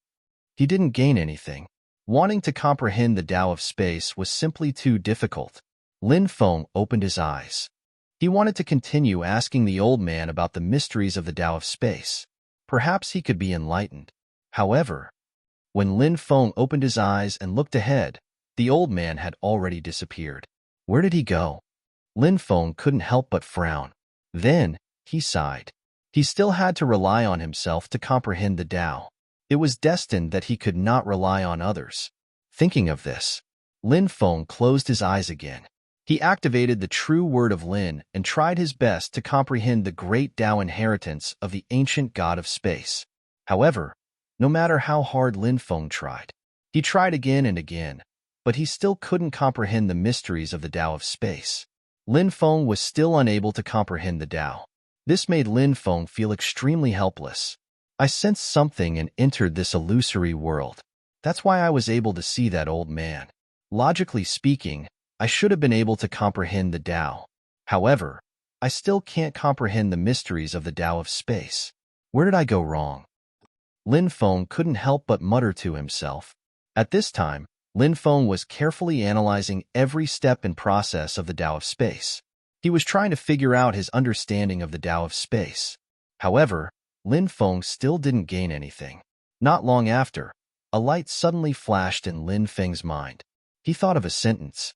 he didn't gain anything. Wanting to comprehend the Tao of space was simply too difficult. Lin Feng opened his eyes. He wanted to continue asking the old man about the mysteries of the Tao of space. Perhaps he could be enlightened. However, when Lin Feng opened his eyes and looked ahead, the old man had already disappeared. Where did he go? Lin Feng couldn't help but frown. Then, he sighed. He still had to rely on himself to comprehend the Tao. It was destined that he could not rely on others. Thinking of this, Lin Feng closed his eyes again. He activated the true word of Lin and tried his best to comprehend the great Tao inheritance of the ancient god of space. However, no matter how hard Lin Feng tried, he tried again and again, but he still couldn't comprehend the mysteries of the Tao of space. Lin Feng was still unable to comprehend the Tao. This made Lin Feng feel extremely helpless. I sensed something and entered this illusory world. That's why I was able to see that old man. Logically speaking, I should have been able to comprehend the Tao. However, I still can't comprehend the mysteries of the Tao of space. Where did I go wrong? Lin Feng couldn't help but mutter to himself. At this time, Lin Feng was carefully analyzing every step and process of the Tao of space. He was trying to figure out his understanding of the Tao of space. However, Lin Feng still didn't gain anything. Not long after, a light suddenly flashed in Lin Feng's mind. He thought of a sentence.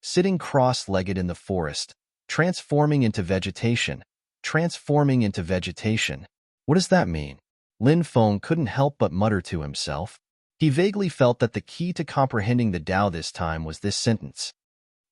Sitting cross-legged in the forest, transforming into vegetation, transforming into vegetation. What does that mean? Lin Feng couldn't help but mutter to himself. He vaguely felt that the key to comprehending the Tao this time was this sentence.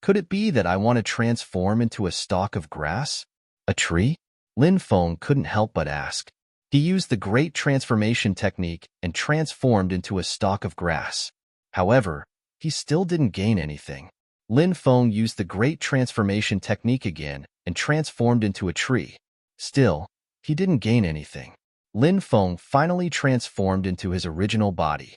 Could it be that I want to transform into a stalk of grass? A tree? Lin Feng couldn't help but ask. He used the great transformation technique and transformed into a stalk of grass. However, he still didn't gain anything. Lin Feng used the great transformation technique again and transformed into a tree. Still, he didn't gain anything. Lin Feng finally transformed into his original body.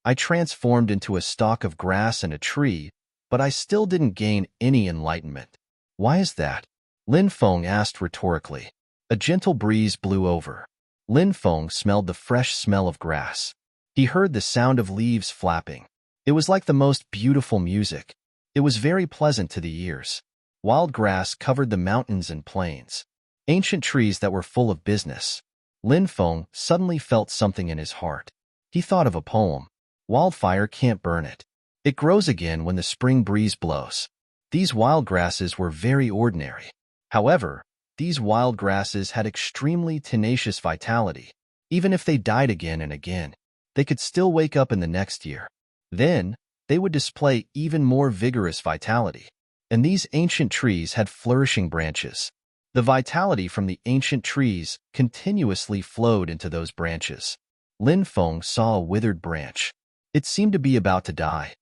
I transformed into a stalk of grass and a tree, but I still didn't gain any enlightenment. Why is that? Lin Feng asked rhetorically. A gentle breeze blew over. Lin Feng smelled the fresh smell of grass. He heard the sound of leaves flapping. It was like the most beautiful music. It was very pleasant to the ears. Wild grass covered the mountains and plains. Ancient trees that were full of business. Lin Feng suddenly felt something in his heart. He thought of a poem. Wildfire can't burn it. It grows again when the spring breeze blows. These wild grasses were very ordinary. However, these wild grasses had extremely tenacious vitality. Even if they died again and again, they could still wake up in the next year. Then, they would display even more vigorous vitality. And these ancient trees had flourishing branches. The vitality from the ancient trees continuously flowed into those branches. Lin Feng saw a withered branch. It seemed to be about to die.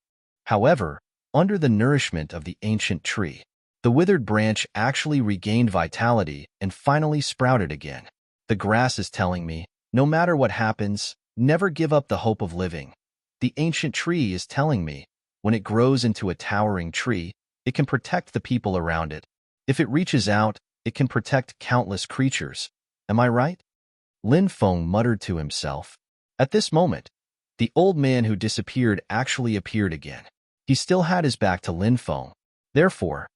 However, under the nourishment of the ancient tree, the withered branch actually regained vitality and finally sprouted again. The grass is telling me, no matter what happens, never give up the hope of living. The ancient tree is telling me, when it grows into a towering tree, it can protect the people around it. If it reaches out, it can protect countless creatures. Am I right? Lin Feng muttered to himself. At this moment, the old man who disappeared actually appeared again. He still had his back to Lin Feng. Therefore,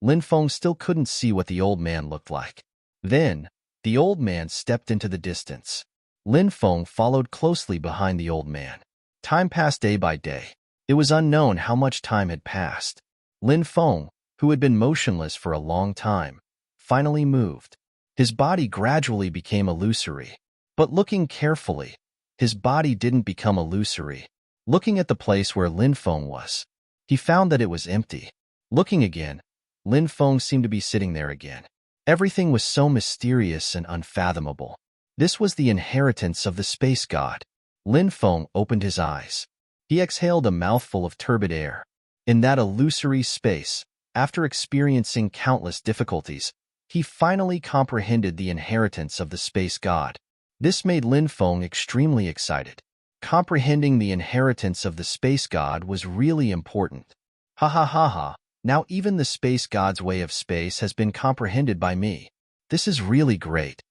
Lin Feng still couldn't see what the old man looked like. Then, the old man stepped into the distance. Lin Feng followed closely behind the old man. Time passed day by day. It was unknown how much time had passed. Lin Feng, who had been motionless for a long time, finally moved. His body gradually became illusory. But looking carefully, his body didn't become illusory. Looking at the place where Lin Feng was, he found that it was empty. Looking again, Lin Feng seemed to be sitting there again. Everything was so mysterious and unfathomable. This was the inheritance of the space god. Lin Feng opened his eyes. He exhaled a mouthful of turbid air. In that illusory space, after experiencing countless difficulties, he finally comprehended the inheritance of the space god. This made Lin Feng extremely excited. Comprehending the inheritance of the space god was really important. Ha ha ha ha, now even the space god's way of space has been comprehended by me. This is really great.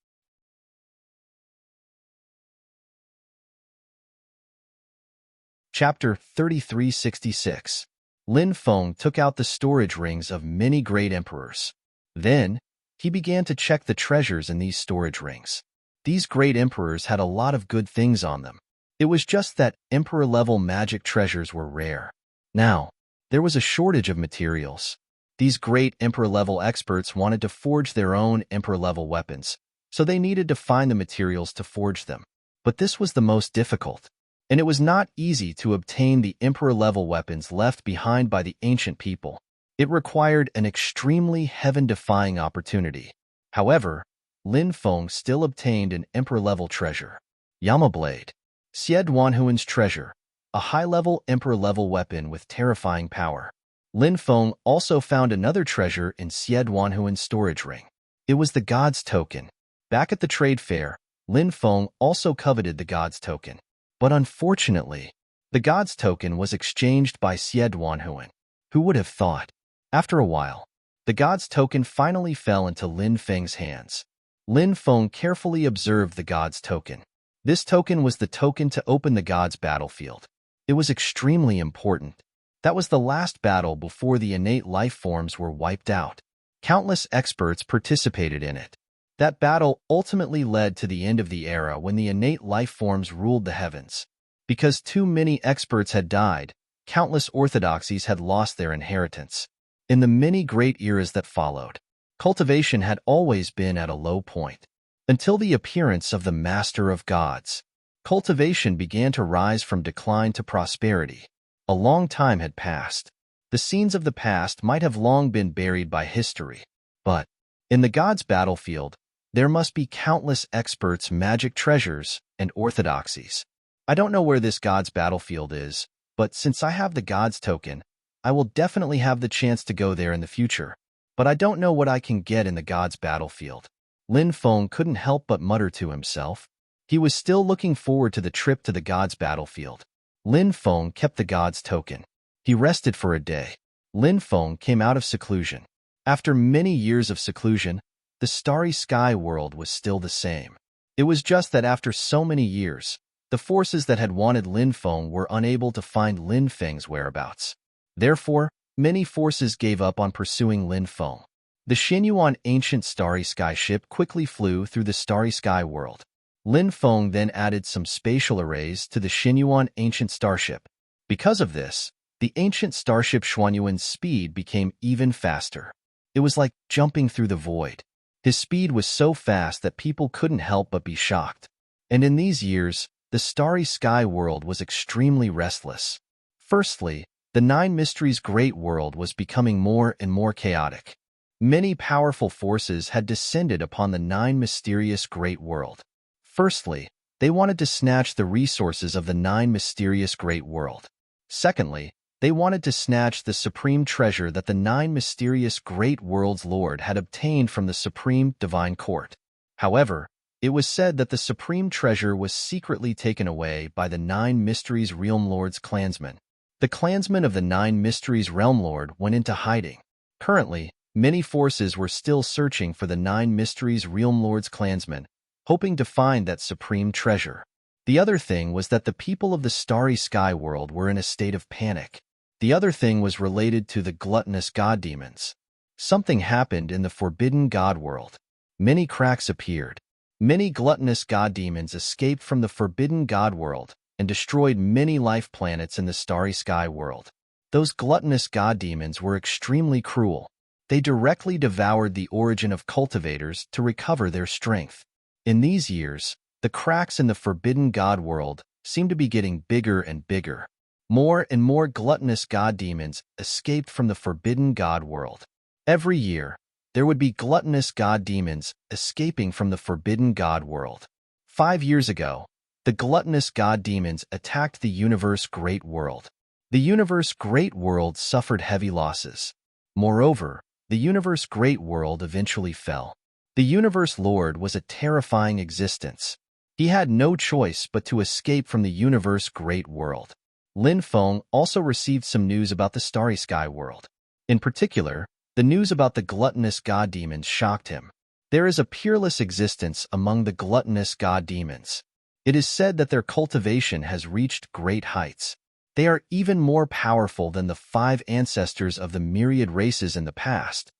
Chapter 3366. Lin Feng took out the storage rings of many great emperors. Then, he began to check the treasures in these storage rings. These great emperors had a lot of good things on them. It was just that emperor-level magic treasures were rare. Now, there was a shortage of materials. These great emperor-level experts wanted to forge their own emperor-level weapons, so they needed to find the materials to forge them. But this was the most difficult, and it was not easy to obtain the emperor-level weapons left behind by the ancient people. It required an extremely heaven-defying opportunity. However, Lin Feng still obtained an emperor-level treasure. Yama Blade. Xie Duanhuan's treasure, a high-level emperor-level weapon with terrifying power. Lin Feng also found another treasure in Xie Duanhuan's storage ring. It was the God's Token. Back at the trade fair, Lin Feng also coveted the God's Token. But unfortunately, the God's Token was exchanged by Xie Duanhuan. Who would have thought? After a while, the God's Token finally fell into Lin Feng's hands. Lin Feng carefully observed the God's Token. This token was the token to open the God's battlefield. It was extremely important. That was the last battle before the innate life forms were wiped out. Countless experts participated in it. That battle ultimately led to the end of the era when the innate life forms ruled the heavens. Because too many experts had died, countless orthodoxies had lost their inheritance. In the many great eras that followed, cultivation had always been at a low point. Until the appearance of the Master of Gods, cultivation began to rise from decline to prosperity. A long time had passed. The scenes of the past might have long been buried by history. But, in the God's battlefield, there must be countless experts, magic treasures, and orthodoxies. I don't know where this God's battlefield is, but since I have the God's Token, I will definitely have the chance to go there in the future. But I don't know what I can get in the God's battlefield. Lin Feng couldn't help but mutter to himself. He was still looking forward to the trip to the God's battlefield. Lin Feng kept the God's Token. He rested for a day. Lin Feng came out of seclusion. After many years of seclusion, the starry sky world was still the same. It was just that after so many years, the forces that had wanted Lin Feng were unable to find Lin Feng's whereabouts. Therefore, many forces gave up on pursuing Lin Feng. The Xinyuan ancient starry sky ship quickly flew through the starry sky world. Lin Feng then added some spatial arrays to the Xinyuan ancient starship. Because of this, the ancient starship Xuanyuan's speed became even faster. It was like jumping through the void. His speed was so fast that people couldn't help but be shocked. And in these years, the starry sky world was extremely restless. Firstly, the Nine Mysteries' great world was becoming more and more chaotic. Many powerful forces had descended upon the Nine Mysterious Great World. Firstly, they wanted to snatch the resources of the Nine Mysterious Great World. Secondly, they wanted to snatch the supreme treasure that the Nine Mysterious Great World's Lord had obtained from the Supreme Divine Court. However, it was said that the supreme treasure was secretly taken away by the Nine Mysteries Realm Lord's clansmen. The clansmen of the Nine Mysteries Realm Lord went into hiding. Currently, many forces were still searching for the 9 Mysteries Realm Lord's clansmen, hoping to find that supreme treasure. The other thing was that the people of the Starry Sky world were in a state of panic. The other thing was related to the gluttonous god demons. Something happened in the Forbidden God world. Many cracks appeared. Many gluttonous god demons escaped from the Forbidden God world and destroyed many life planets in the Starry Sky world. Those gluttonous god demons were extremely cruel. They directly devoured the origin of cultivators to recover their strength. In these years, the cracks in the Forbidden God world seemed to be getting bigger and bigger. More and more gluttonous god demons escaped from the Forbidden God world. Every year, there would be gluttonous god demons escaping from the Forbidden God world. 5 years ago, the gluttonous god demons attacked the universe Great World. The universe Great World suffered heavy losses. Moreover, the universe Great World eventually fell. The universe Lord was a terrifying existence. He had no choice but to escape from the universe Great World. Lin Feng also received some news about the Starry Sky world. In particular, the news about the gluttonous god demons shocked him. There is a peerless existence among the gluttonous god demons. It is said that their cultivation has reached great heights. They are even more powerful than the 5 ancestors of the myriad races in the past.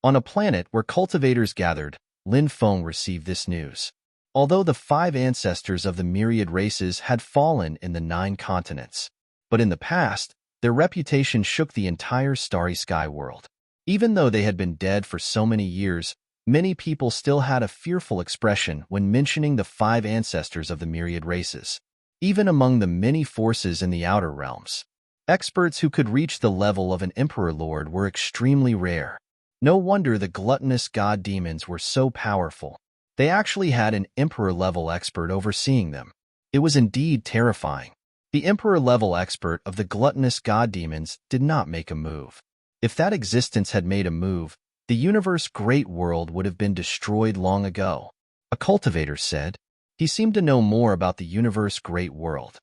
On a planet where cultivators gathered, Lin Feng received this news. Although the 5 ancestors of the myriad races had fallen in the 9 continents, but in the past, their reputation shook the entire Starry Sky world. Even though they had been dead for so many years, many people still had a fearful expression when mentioning the 5 ancestors of the myriad races. Even among the many forces in the outer realms, experts who could reach the level of an Emperor Lord were extremely rare. No wonder the gluttonous god demons were so powerful. They actually had an Emperor-level expert overseeing them. It was indeed terrifying. The Emperor-level expert of the gluttonous god demons did not make a move. If that existence had made a move, the universe Great World would have been destroyed long ago. A cultivator said. He seemed to know more about the universe Great World.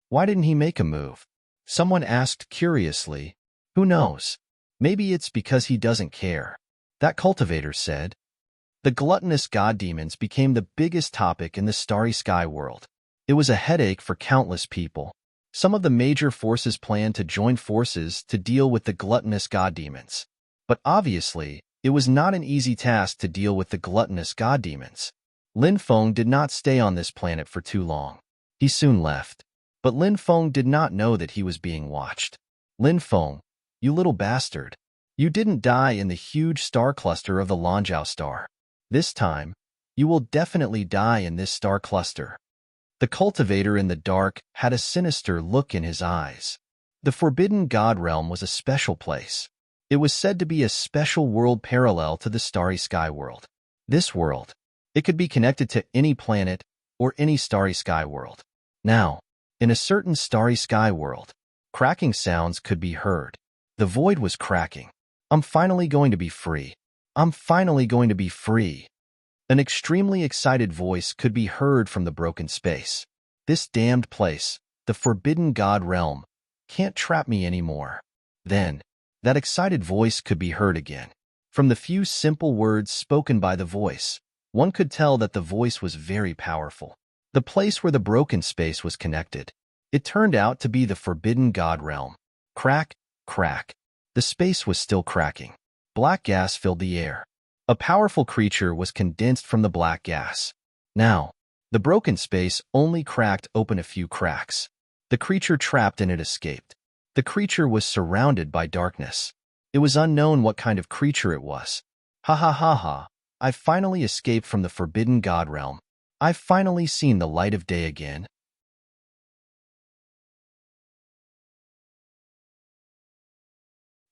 Why didn't he make a move? Someone asked curiously. Who knows? Maybe it's because he doesn't care. That cultivator said. The gluttonous god demons became the biggest topic in the Starry Sky world. It was a headache for countless people. Some of the major forces planned to join forces to deal with the gluttonous god demons. But obviously, it was not an easy task to deal with the gluttonous god demons. Lin Feng did not stay on this planet for too long. He soon left. But Lin Feng did not know that he was being watched. Lin Feng, you little bastard. You didn't die in the huge star cluster of the Lanzhou star. This time, you will definitely die in this star cluster. The cultivator in the dark had a sinister look in his eyes. The Forbidden God realm was a special place. It was said to be a special world parallel to the Starry Sky world. This world. It could be connected to any planet or any Starry Sky world. Now, in a certain Starry Sky world, cracking sounds could be heard. The void was cracking. I'm finally going to be free. I'm finally going to be free. An extremely excited voice could be heard from the broken space. This damned place, the Forbidden God realm, can't trap me anymore. Then, that excited voice could be heard again. From the few simple words spoken by the voice, one could tell that the voice was very powerful. The place where the broken space was connected. It turned out to be the Forbidden God realm. Crack, crack. The space was still cracking. Black gas filled the air. A powerful creature was condensed from the black gas. Now, the broken space only cracked open a few cracks. The creature trapped in it escaped. The creature was surrounded by darkness. It was unknown what kind of creature it was. Ha ha ha ha. I've finally escaped from the Forbidden God realm. I've finally seen the light of day again.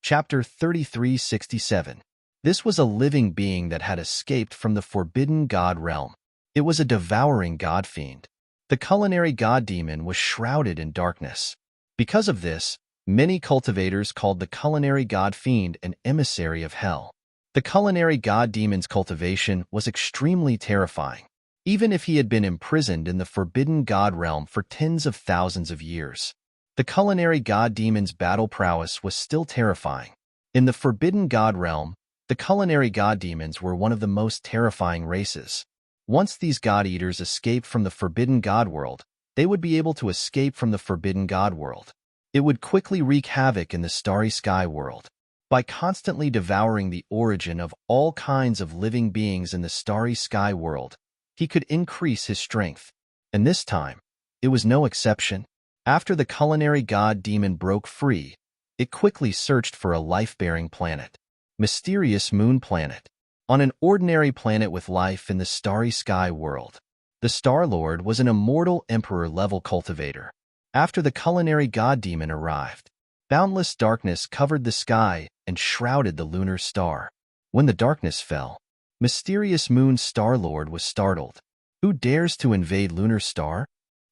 Chapter 3367. This was a living being that had escaped from the Forbidden God realm. It was a devouring god fiend. The culinary god demon was shrouded in darkness. Because of this, many cultivators called the culinary god fiend an emissary of hell. The culinary god demon's cultivation was extremely terrifying, even if he had been imprisoned in the Forbidden God realm for tens of thousands of years. The culinary god demon's battle prowess was still terrifying. In the forbidden god realm, the culinary god demons were one of the most terrifying races. Once these god-eaters escaped from the forbidden god world, they would be able to escape from the forbidden god world. It would quickly wreak havoc in the starry sky world. By constantly devouring the origin of all kinds of living beings in the starry sky world, he could increase his strength. And this time, it was no exception. After the culinary god demon broke free, it quickly searched for a life-bearing planet. Mysterious moon planet. On an ordinary planet with life in the starry sky world, the Star-Lord was an immortal emperor-level cultivator. After the culinary god demon arrived, boundless darkness covered the sky and shrouded the lunar star. When the darkness fell, mysterious moon Star-Lord was startled. Who dares to invade lunar star?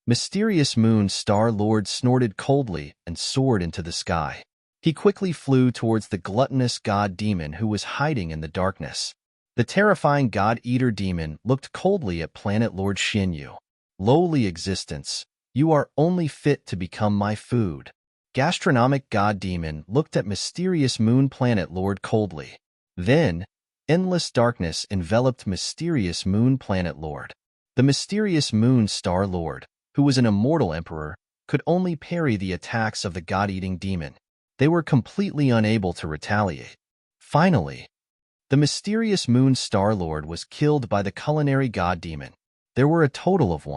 Mysterious moon Star-Lord snorted coldly and soared into the sky. He quickly flew towards the gluttonous god demon who was hiding in the darkness. The terrifying god-eater demon looked coldly at planet Lord Xinyu. Lowly existence, you are only fit to become my food. Gastronomic god demon looked at mysterious moon planet Lord coldly. Then, endless darkness enveloped mysterious moon planet Lord. The mysterious moon star Lord, who was an immortal emperor, could only parry the attacks of the god-eating demon. They were completely unable to retaliate. Finally, the mysterious moon star Lord was killed by the culinary god demon. There were a total of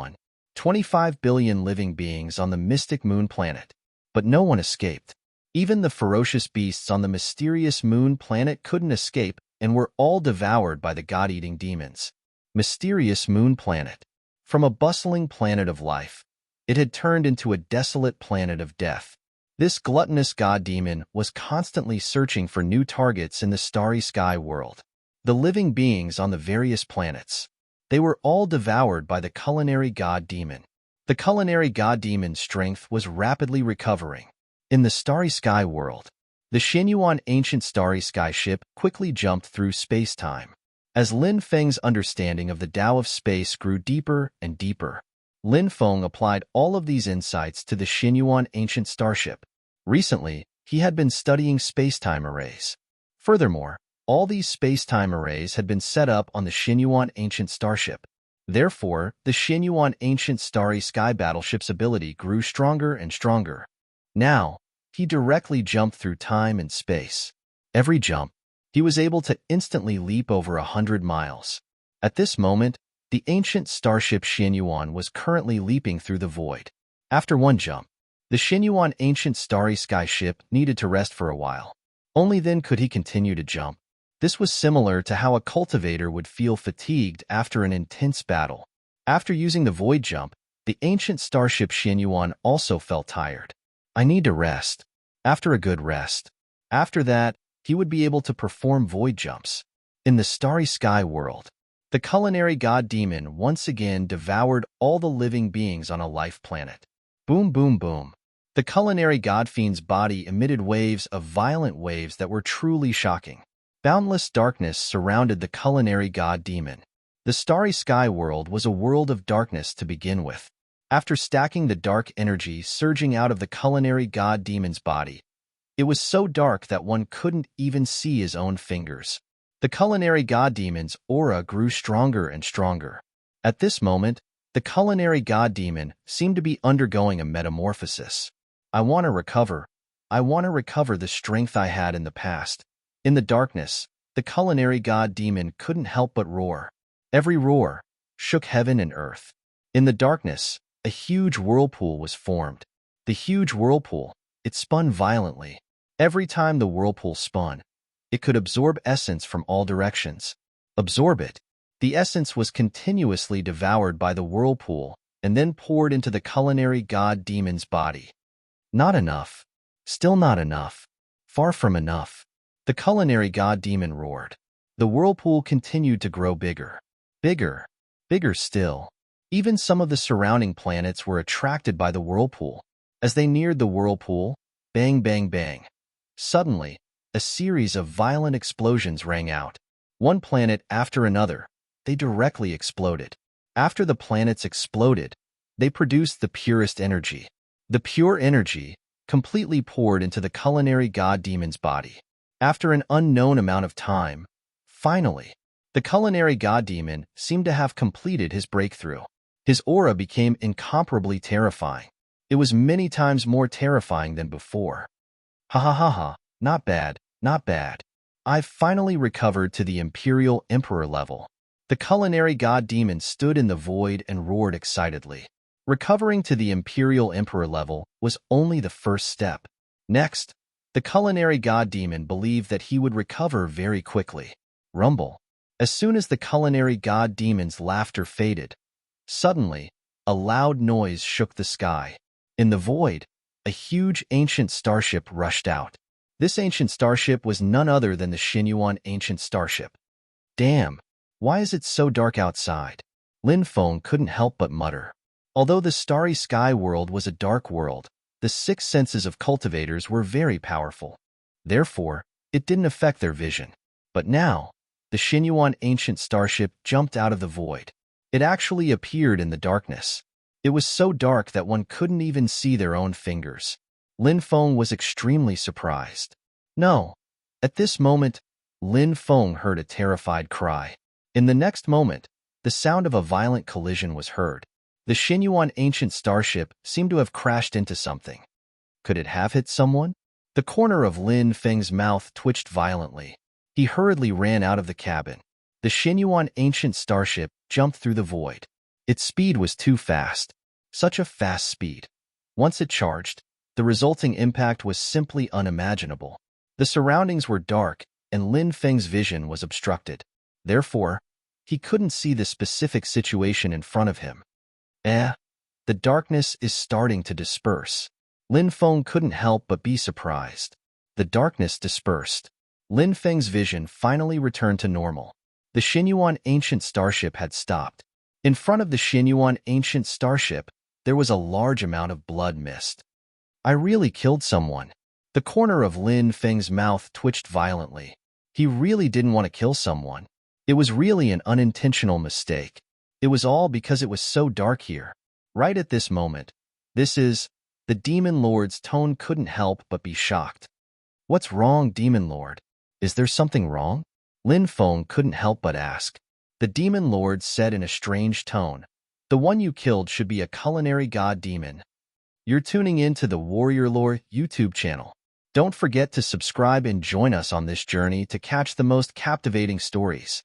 25 billion living beings on the mystic moon planet, but no one escaped. Even the ferocious beasts on the mysterious moon planet couldn't escape and were all devoured by the god-eating demons. Mysterious moon planet. From a bustling planet of life, it had turned into a desolate planet of death. This gluttonous god demon was constantly searching for new targets in the starry sky world. The living beings on the various planets, they were all devoured by the culinary god demon. The culinary god demon's strength was rapidly recovering. In the starry sky world, the Xinyuan ancient starry sky ship quickly jumped through space-time. As Lin Feng's understanding of the Tao of space grew deeper and deeper, Lin Feng applied all of these insights to the Xinyuan ancient starship. Recently, he had been studying space-time arrays. Furthermore, all these space-time arrays had been set up on the Xinyuan ancient starship. Therefore, the Xinyuan ancient starry sky battleship's ability grew stronger and stronger. Now, he directly jumped through time and space. Every jump, he was able to instantly leap over 100 miles. At this moment, the ancient starship Xinyuan was currently leaping through the void. After one jump, the Xinyuan ancient starry sky ship needed to rest for a while. Only then could he continue to jump. This was similar to how a cultivator would feel fatigued after an intense battle. After using the void jump, the ancient starship Xinyuan also felt tired. I need to rest. After a good rest. After that, he would be able to perform void jumps. In the starry sky world, the culinary god demon once again devoured all the living beings on a life planet. Boom, boom, boom. The culinary god fiend's body emitted waves of violent waves that were truly shocking. Boundless darkness surrounded the culinary god demon. The starry sky world was a world of darkness to begin with. After stacking the dark energy surging out of the culinary god demon's body, it was so dark that one couldn't even see his own fingers. The culinary god demon's aura grew stronger and stronger. At this moment, the culinary god demon seemed to be undergoing a metamorphosis. I want to recover. I want to recover the strength I had in the past. In the darkness, the culinary god demon couldn't help but roar. Every roar shook heaven and earth. In the darkness, a huge whirlpool was formed. The huge whirlpool, it spun violently. Every time the whirlpool spun, it could absorb essence from all directions. Absorb it. The essence was continuously devoured by the whirlpool and then poured into the culinary god demon's body. Not enough. Still not enough. Far from enough. The culinary god demon roared. The whirlpool continued to grow bigger. Bigger. Bigger still. Even some of the surrounding planets were attracted by the whirlpool. As they neared the whirlpool, bang, bang, bang. Suddenly, a series of violent explosions rang out. One planet after another, they directly exploded. After the planets exploded, they produced the purest energy. The pure energy completely poured into the culinary god demon's body. After an unknown amount of time, finally, the culinary god demon seemed to have completed his breakthrough. His aura became incomparably terrifying. It was many times more terrifying than before. Ha ha ha ha, not bad, not bad. I've finally recovered to the Imperial Emperor level. The culinary god demon stood in the void and roared excitedly. Recovering to the Imperial Emperor level was only the first step. Next, the culinary god demon believed that he would recover very quickly. Rumble. As soon as the culinary god demon's laughter faded, suddenly, a loud noise shook the sky. In the void, a huge ancient starship rushed out. This ancient starship was none other than the Xinyuan ancient starship. Damn, why is it so dark outside? Lin Feng couldn't help but mutter. Although the starry sky world was a dark world, the six senses of cultivators were very powerful. Therefore, it didn't affect their vision. But now, the Xinyuan ancient starship jumped out of the void. It actually appeared in the darkness. It was so dark that one couldn't even see their own fingers. Lin Feng was extremely surprised. No. At this moment, Lin Feng heard a terrified cry. In the next moment, the sound of a violent collision was heard. The Xinyuan ancient starship seemed to have crashed into something. Could it have hit someone? The corner of Lin Feng's mouth twitched violently. He hurriedly ran out of the cabin. The Xinyuan ancient starship jumped through the void. Its speed was too fast. Such a fast speed. Once it charged, the resulting impact was simply unimaginable. The surroundings were dark, and Lin Feng's vision was obstructed. Therefore, he couldn't see the specific situation in front of him. The darkness is starting to disperse. Lin Feng couldn't help but be surprised. The darkness dispersed. Lin Feng's vision finally returned to normal. The Xinyuan ancient starship had stopped. In front of the Xinyuan ancient starship, there was a large amount of blood mist. I really killed someone. The corner of Lin Feng's mouth twitched violently. He really didn't want to kill someone. It was really an unintentional mistake. It was all because it was so dark here. Right at this moment, the Demon Lord's tone couldn't help but be shocked. What's wrong, Demon Lord? Is there something wrong? Lin Feng couldn't help but ask. The Demon Lord said in a strange tone, the one you killed should be a culinary god demon. You're tuning in to the Warrior Lore YouTube channel. Don't forget to subscribe and join us on this journey to catch the most captivating stories.